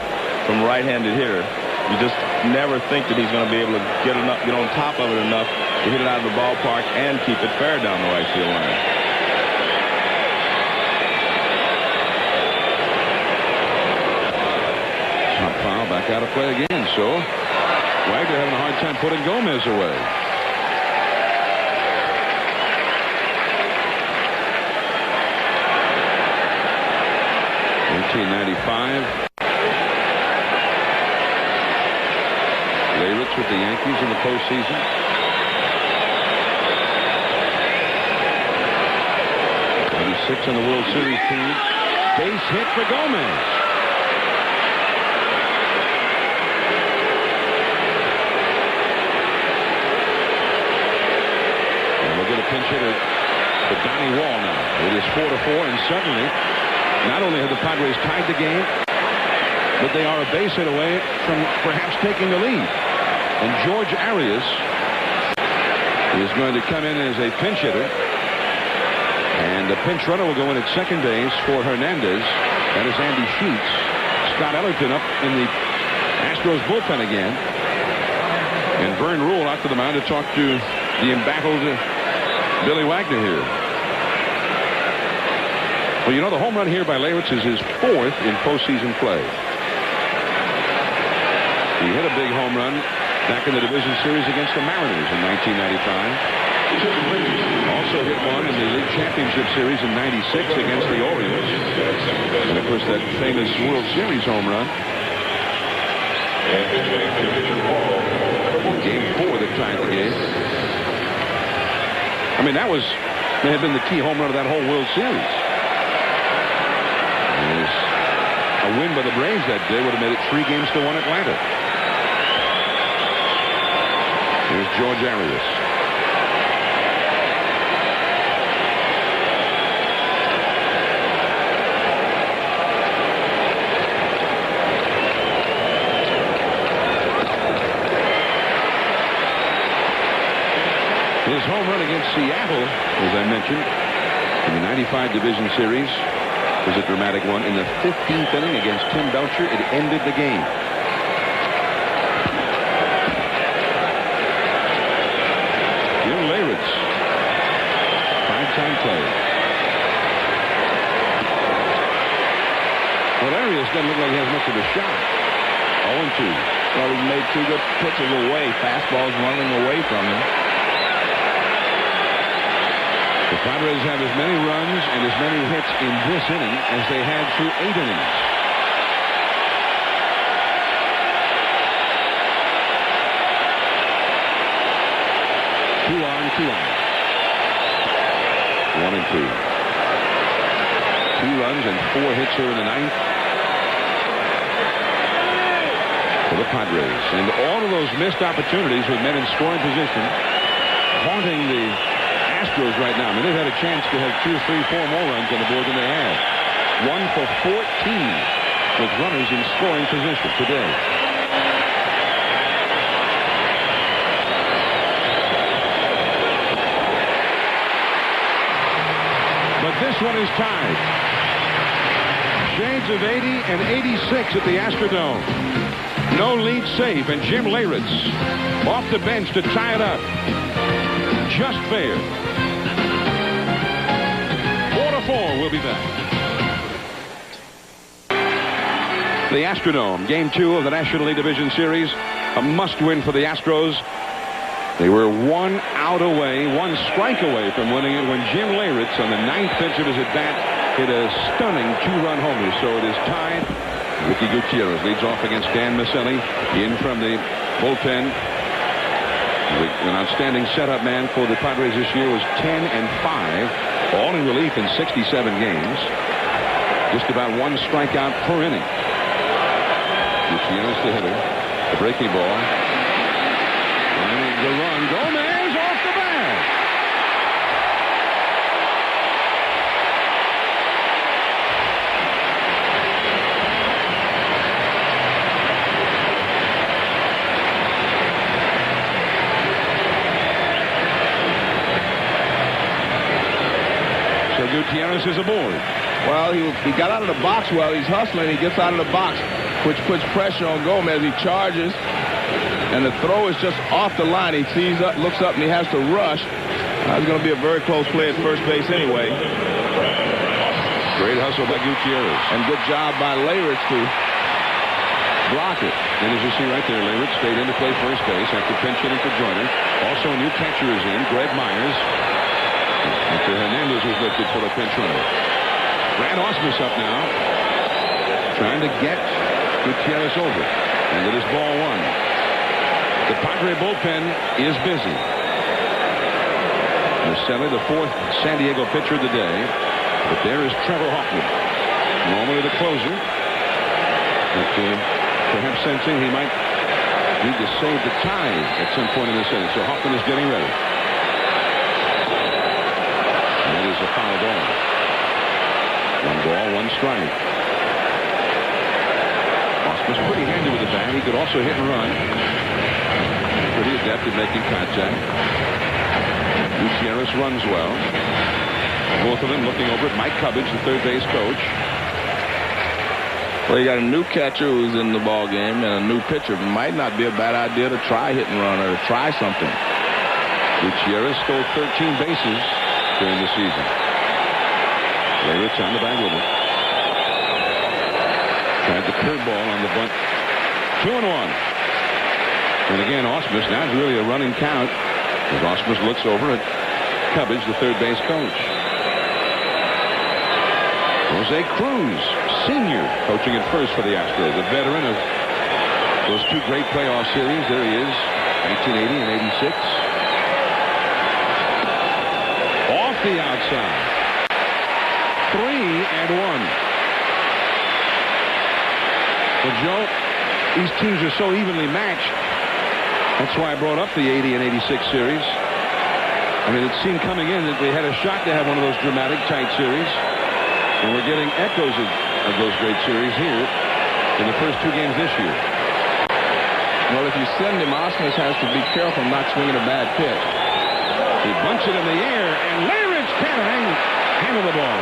from a right-handed hitter, you just never think that he's going to be able to get on top of it enough to hit it out of the ballpark and keep it fair down the right field line. Top foul, back out of play again. So Wagner having a hard time putting Gomez away. $19.95. Leyritz with the Yankees in the postseason. '96 on the World Series team. Base hit for Gomez. And we'll get a pinch hitter for Donnie Wall now. It is 4-4, and suddenly, not only have the Padres tied the game, but they are a base hit away from perhaps taking the lead. And George Arias is going to come in as a pinch hitter. And the pinch runner will go in at second base for Hernandez. That is Andy Sheets. Scott Ellerton up in the Astros bullpen again. And Vern Rule out to the mound to talk to the embattled Billy Wagner here. Well, you know, the home run here by Leyritz is his 4th in postseason play. He hit a big home run back in the division series against the Mariners in 1995. Also hit one in the league championship series in '96 against the Orioles. And of course that famous World Series home run. Game 4 that tied the game. I mean, that may have been the key home run of that whole World Series. A win by the Braves that day would have made it 3-1 Atlanta. Here's George Arias. His home run against Seattle, as I mentioned, in the '95 division series, was a dramatic one. In the 15th inning against Tim Belcher, it ended the game. Jim Leyritz, 5-time player. Well, Arias doesn't look like he has much of a shot. 0-2. Well, he made 2 good pitches away. Fastballs running away from him. The Padres have as many runs and as many hits in this inning as they had through 8 innings. Two on, 1-2. 2 runs and 4 hits here in the 9th for the Padres. And all of those missed opportunities with men in scoring position haunting the Astros right now. I mean, they've had a chance to have 2, 3, 4 more runs on the board than they have. 1 for 14 with runners in scoring position today. But this one is tied. Shades of 80 and 86 at the Astrodome. No lead save, and Jim Leyritz off the bench to tie it up. Just fair. 4-4. We'll be back. The Astrodome, Game 2 of the National League Division Series. A must-win for the Astros. They were 1 out away, 1 strike away from winning it when Jim Leyritz on the 9th pitch of his at-bat hit a stunning 2-run homer. So it is tied. Ricky Gutierrez leads off against Dan Maselli in from the bullpen. An outstanding setup man for the Padres this year was 10-5, all in relief in 67 games. Just about 1 strikeout per inning. Gutierrez the hitter. The breaking ball. And the run. Gomez off the bat. So Gutierrez is aboard. Well, he got out of the box well. He's hustling. He gets out of the box, which puts pressure on Gomez. He charges, and the throw is just off the line. He sees up, looks up, and he has to rush. It's going to be a very close play at first base anyway. Great hustle by Gutierrez. And good job by Reynolds to block it. And as you see right there, Reynolds stayed in to play first base after pinch hitting for Joyner. Also a new catcher is in, Greg Myers. After Hernandez was lifted for a pinch runner. Brad Ausmus up now. Trying to get Gutierrez over. And it is ball one. The Padre bullpen is busy. Marcelli, the fourth San Diego pitcher of the day. But there is Trevor Hoffman. Normally the closer. But perhaps sensing he might need to save the tie at some point in this inning. So Hoffman is getting ready. And it is a foul ball. One ball, one strike. Ausmus pretty handy with the bat. He could also hit and run. Pretty adept at making contact. Gutierrez runs well. Both of them looking over at Mike Cubbage, the third base coach. Well, you got a new catcher who's in the ball game and a new pitcher. It might not be a bad idea to try hit and run or to try something. Gutierrez stole 13 bases during the season. Reynolds on the bag with it. Tried the curveball on the bunt. 2-1. And again, Ausmus, now it's really a running count as Ausmus looks over at Cubbage, the third base coach. Jose Cruz, senior, coaching at first for the Astros, a veteran of those two great playoff series. There he is, 1980 and 86. Off the outside. 3-1. Well, Joe, these teams are so evenly matched. That's why I brought up the 80 and 86 series. I mean, it seemed coming in that they had a shot to have one of those dramatic tight series. And we're getting echoes of those great series here in the first two games this year. Well, if you send him, Ausmus has to be careful not swinging a bad pitch. He bunts it in the air, and Reynolds can't handle the ball.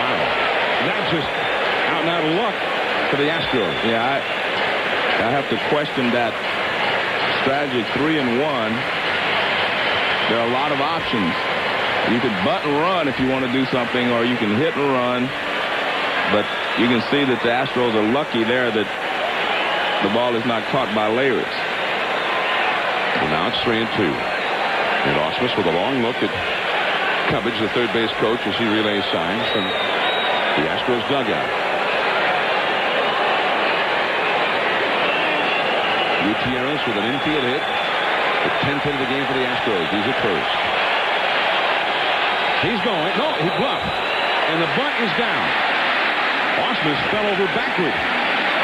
Wow. That's just out-and-out luck for the Astros. Yeah, I have to question that strategy. 3-1. There are a lot of options. You can bunt and run if you want to do something, or you can hit and run. But you can see that the Astros are lucky there that the ball is not caught by Reynolds. Well, now it's 3-2. And Ausmus with a long look at Cubbage, the third base coach, as he relays signs from the Astros dugout. Gutierrez with an infield hit. The 10th hit of the game for the Astros. He's at first. He's going. No, he bluffed. And the bunt is down. Ausmus fell over backward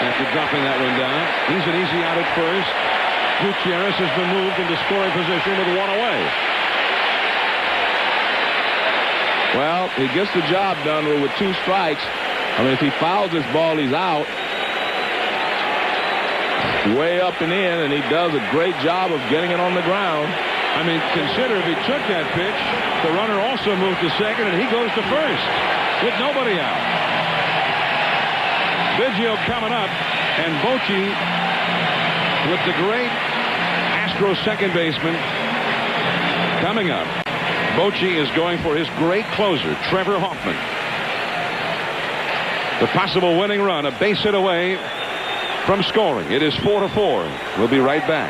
after dropping that one down. He's an easy out at first. Gutierrez has been moved into scoring position with one away. Well, he gets the job done with 2 strikes. I mean, if he fouls this ball, he's out. Way up and in, and he does a great job of getting it on the ground. I mean, consider if he took that pitch, the runner also moved to second, and he goes to first with nobody out. Biggio coming up, and Bochy with the great Astros second baseman coming up. Bochy is going for his great closer, Trevor Hoffman. The possible winning run, a base hit away from scoring. It is 4-4. We'll be right back.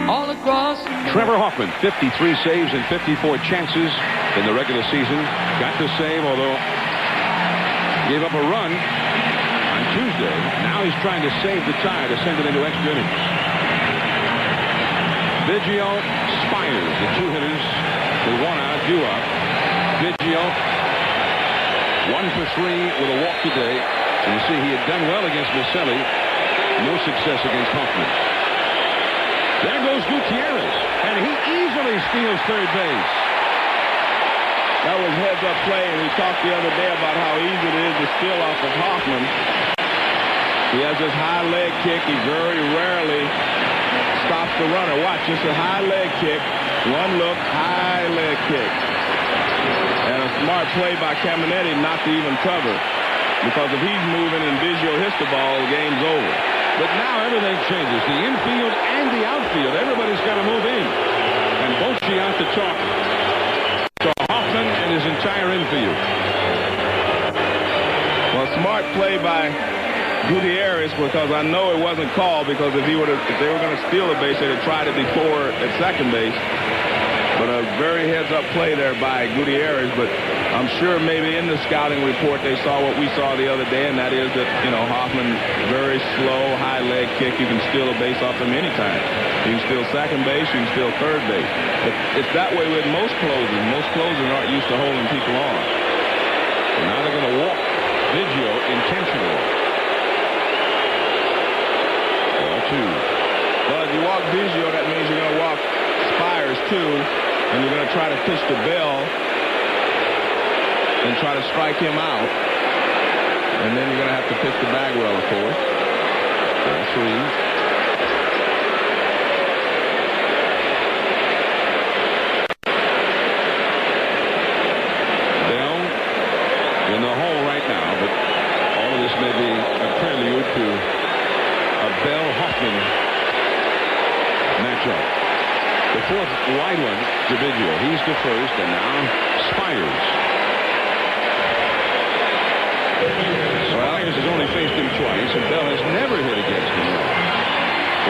All across. Trevor Hoffman, 53 saves and 54 chances in the regular season. Got the save, although gave up a run on Tuesday. Now he's trying to save the tie to send it into extra innings. Biggio, Spires, the two hitters with one out, due up. Biggio, 1 for 3 with a walk today. And you see he had done well against Maselli. No success against Hoffman. There goes Gutierrez, and he easily steals third base. That was heads-up play, and we talked the other day about how easy it is to steal off of Hoffman. He has this high leg kick. He very rarely stops the runner. Watch, just a high leg kick. One look, high leg kick. And a smart play by Caminetti not to even cover. Because if he's moving and Biggio hits the ball, the game's over. But now everything changes. The infield and the outfield. Everybody's got to move in. And Bochy out to talk to Hoffman and his entire infield. Well, smart play by Gutierrez, because I know it wasn't called, because if they were going to steal a base, they'd have tried it before at second base. But a very heads-up play there by Gutierrez. But I'm sure maybe in the scouting report they saw what we saw the other day, and that is that, you know, Hoffman, very slow, high leg kick. You can steal a base off him anytime. You can steal second base, you can steal third base. But it's that way with most closers. Most closers aren't used to holding people on. And now they're going to walk Biggio intentionally. 1-2. Well, if you walk Biggio, that means you're going to walk Spires too, and you're going to try to pitch to Bell and try to strike him out. And then you're going to have to pitch to Bagwell, of course. 3. Bell in the hole right now, but all of this may be a prelude to a Bell-Hoffman matchup. The fourth wide one to Biggio. He's the first, and now Spires. Spires has only faced him twice, and Bell has never hit against him.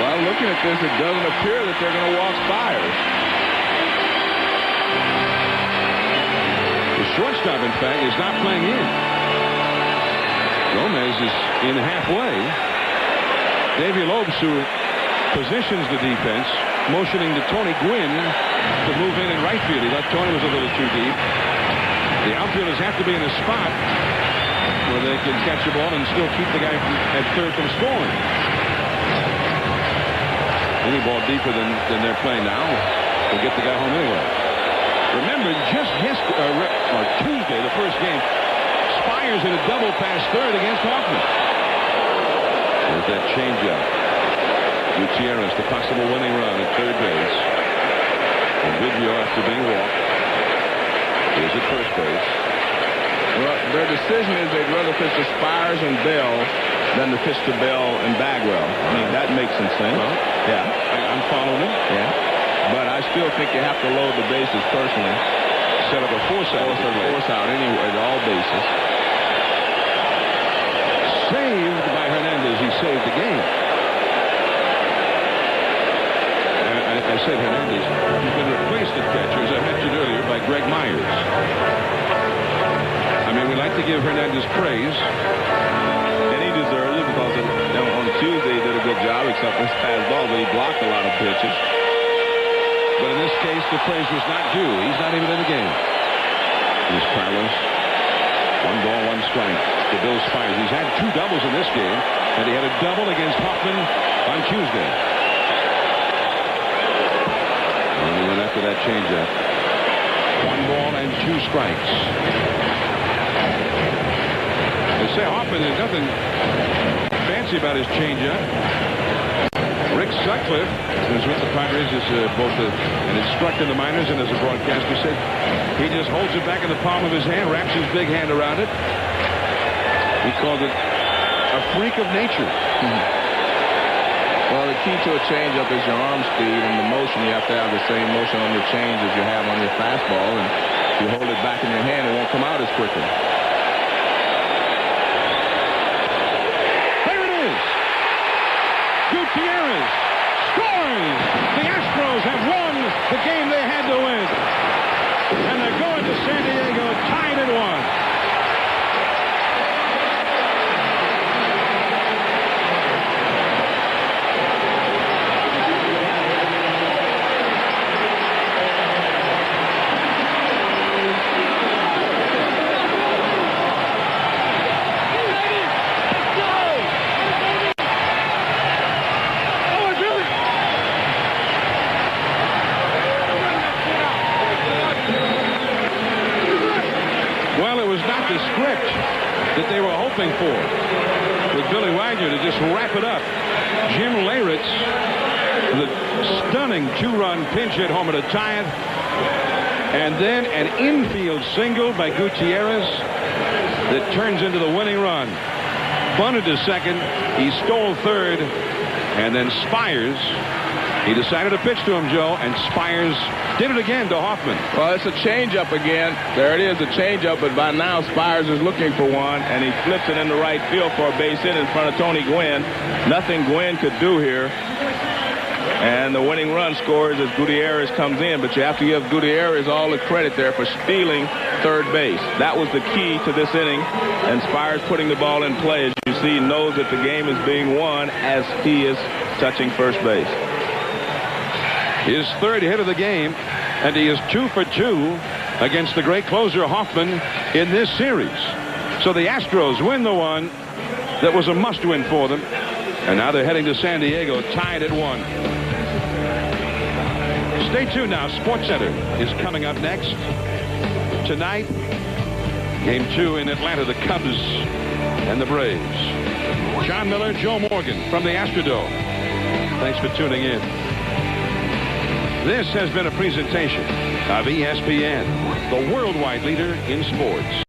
Well, looking at this, it doesn't appear that they're going to walk Spires. The shortstop, in fact, is not playing in. Gomez is in halfway. Davey Lopes, who positions the defense, motioning to Tony Gwynn to move in right field. He thought Tony was a little too deep. The outfielders have to be in a spot where they can catch the ball and still keep the guy at third from scoring. Any ball deeper than they're playing now will get the guy home anyway. Remember, just Tuesday, the first game, Spires hit a double past third against Hoffman. There's that changeup. Gutierrez, the possible winning run at third base. And Biggio, after being walked, is at first base. Well, their decision is they'd rather pitch to Spires and Bell than to pitch to Bell and Bagwell. I mean, that makes some sense. Well, yeah. I'm following him. Yeah. But I still think you have to load the bases personally. Set up a force out anyway, at all bases. Saved by Hernandez. He saved the game. I said Hernandez. He's been replaced at catcher, as I mentioned earlier, by Greg Myers. I mean, we like to give Hernandez praise. And he deserves it because on Tuesday he did a good job, except this past ball, but he blocked a lot of pitches. But in this case, the praise was not due. He's not even in the game. Here's Carlos. 1 ball, 1 strike to Bill Spires. He's had 2 doubles in this game, and he had a double against Hoffman on Tuesday. And he went after that changeup. 1 ball and 2 strikes. They say Hoffman, there's nothing fancy about his changeup. Rick Sutcliffe, who's with the Padres, is both an instructor in the minors and as a broadcaster, said he just holds it back in the palm of his hand, wraps his big hand around it. He called it a freak of nature. Well, the key to a changeup is your arm speed and the motion. You have to have the same motion on your change as you have on your fastball, and if you hold it back in your hand, it won't come out as quickly. There it is. Gutierrez scores! The Astros have won the game they had to win. And they're going to San Diego tied at 1. the script that they were hoping for, with Billy Wagner to just wrap it up. Jim Leyritz, the stunning 2-run pinch hit homer to tie it, and then an infield single by Gutierrez that turns into the winning run. Bunted to second, he stole third, and then Spires, he decided to pitch to him, Joe, and Spires did it again to Hoffman. Well, it's a changeup again. There it is, a changeup, but by now Spires is looking for one, and he flips it into right field for a base hit in front of Tony Gwynn. Nothing Gwynn could do here. And the winning run scores as Gutierrez comes in, but you have to give Gutierrez all the credit there for stealing third base. That was the key to this inning, and Spires putting the ball in play. As you see, knows that the game is being won as he is touching first base. His third hit of the game, and he is 2 for 2 against the great closer Hoffman in this series. So the Astros win the one that was a must-win for them, and now they're heading to San Diego, tied at 1. Stay tuned now. SportsCenter is coming up next. Tonight, Game 2 in Atlanta, the Cubs and the Braves. John Miller, Joe Morgan from the Astrodome. Thanks for tuning in. This has been a presentation of ESPN, the worldwide leader in sports.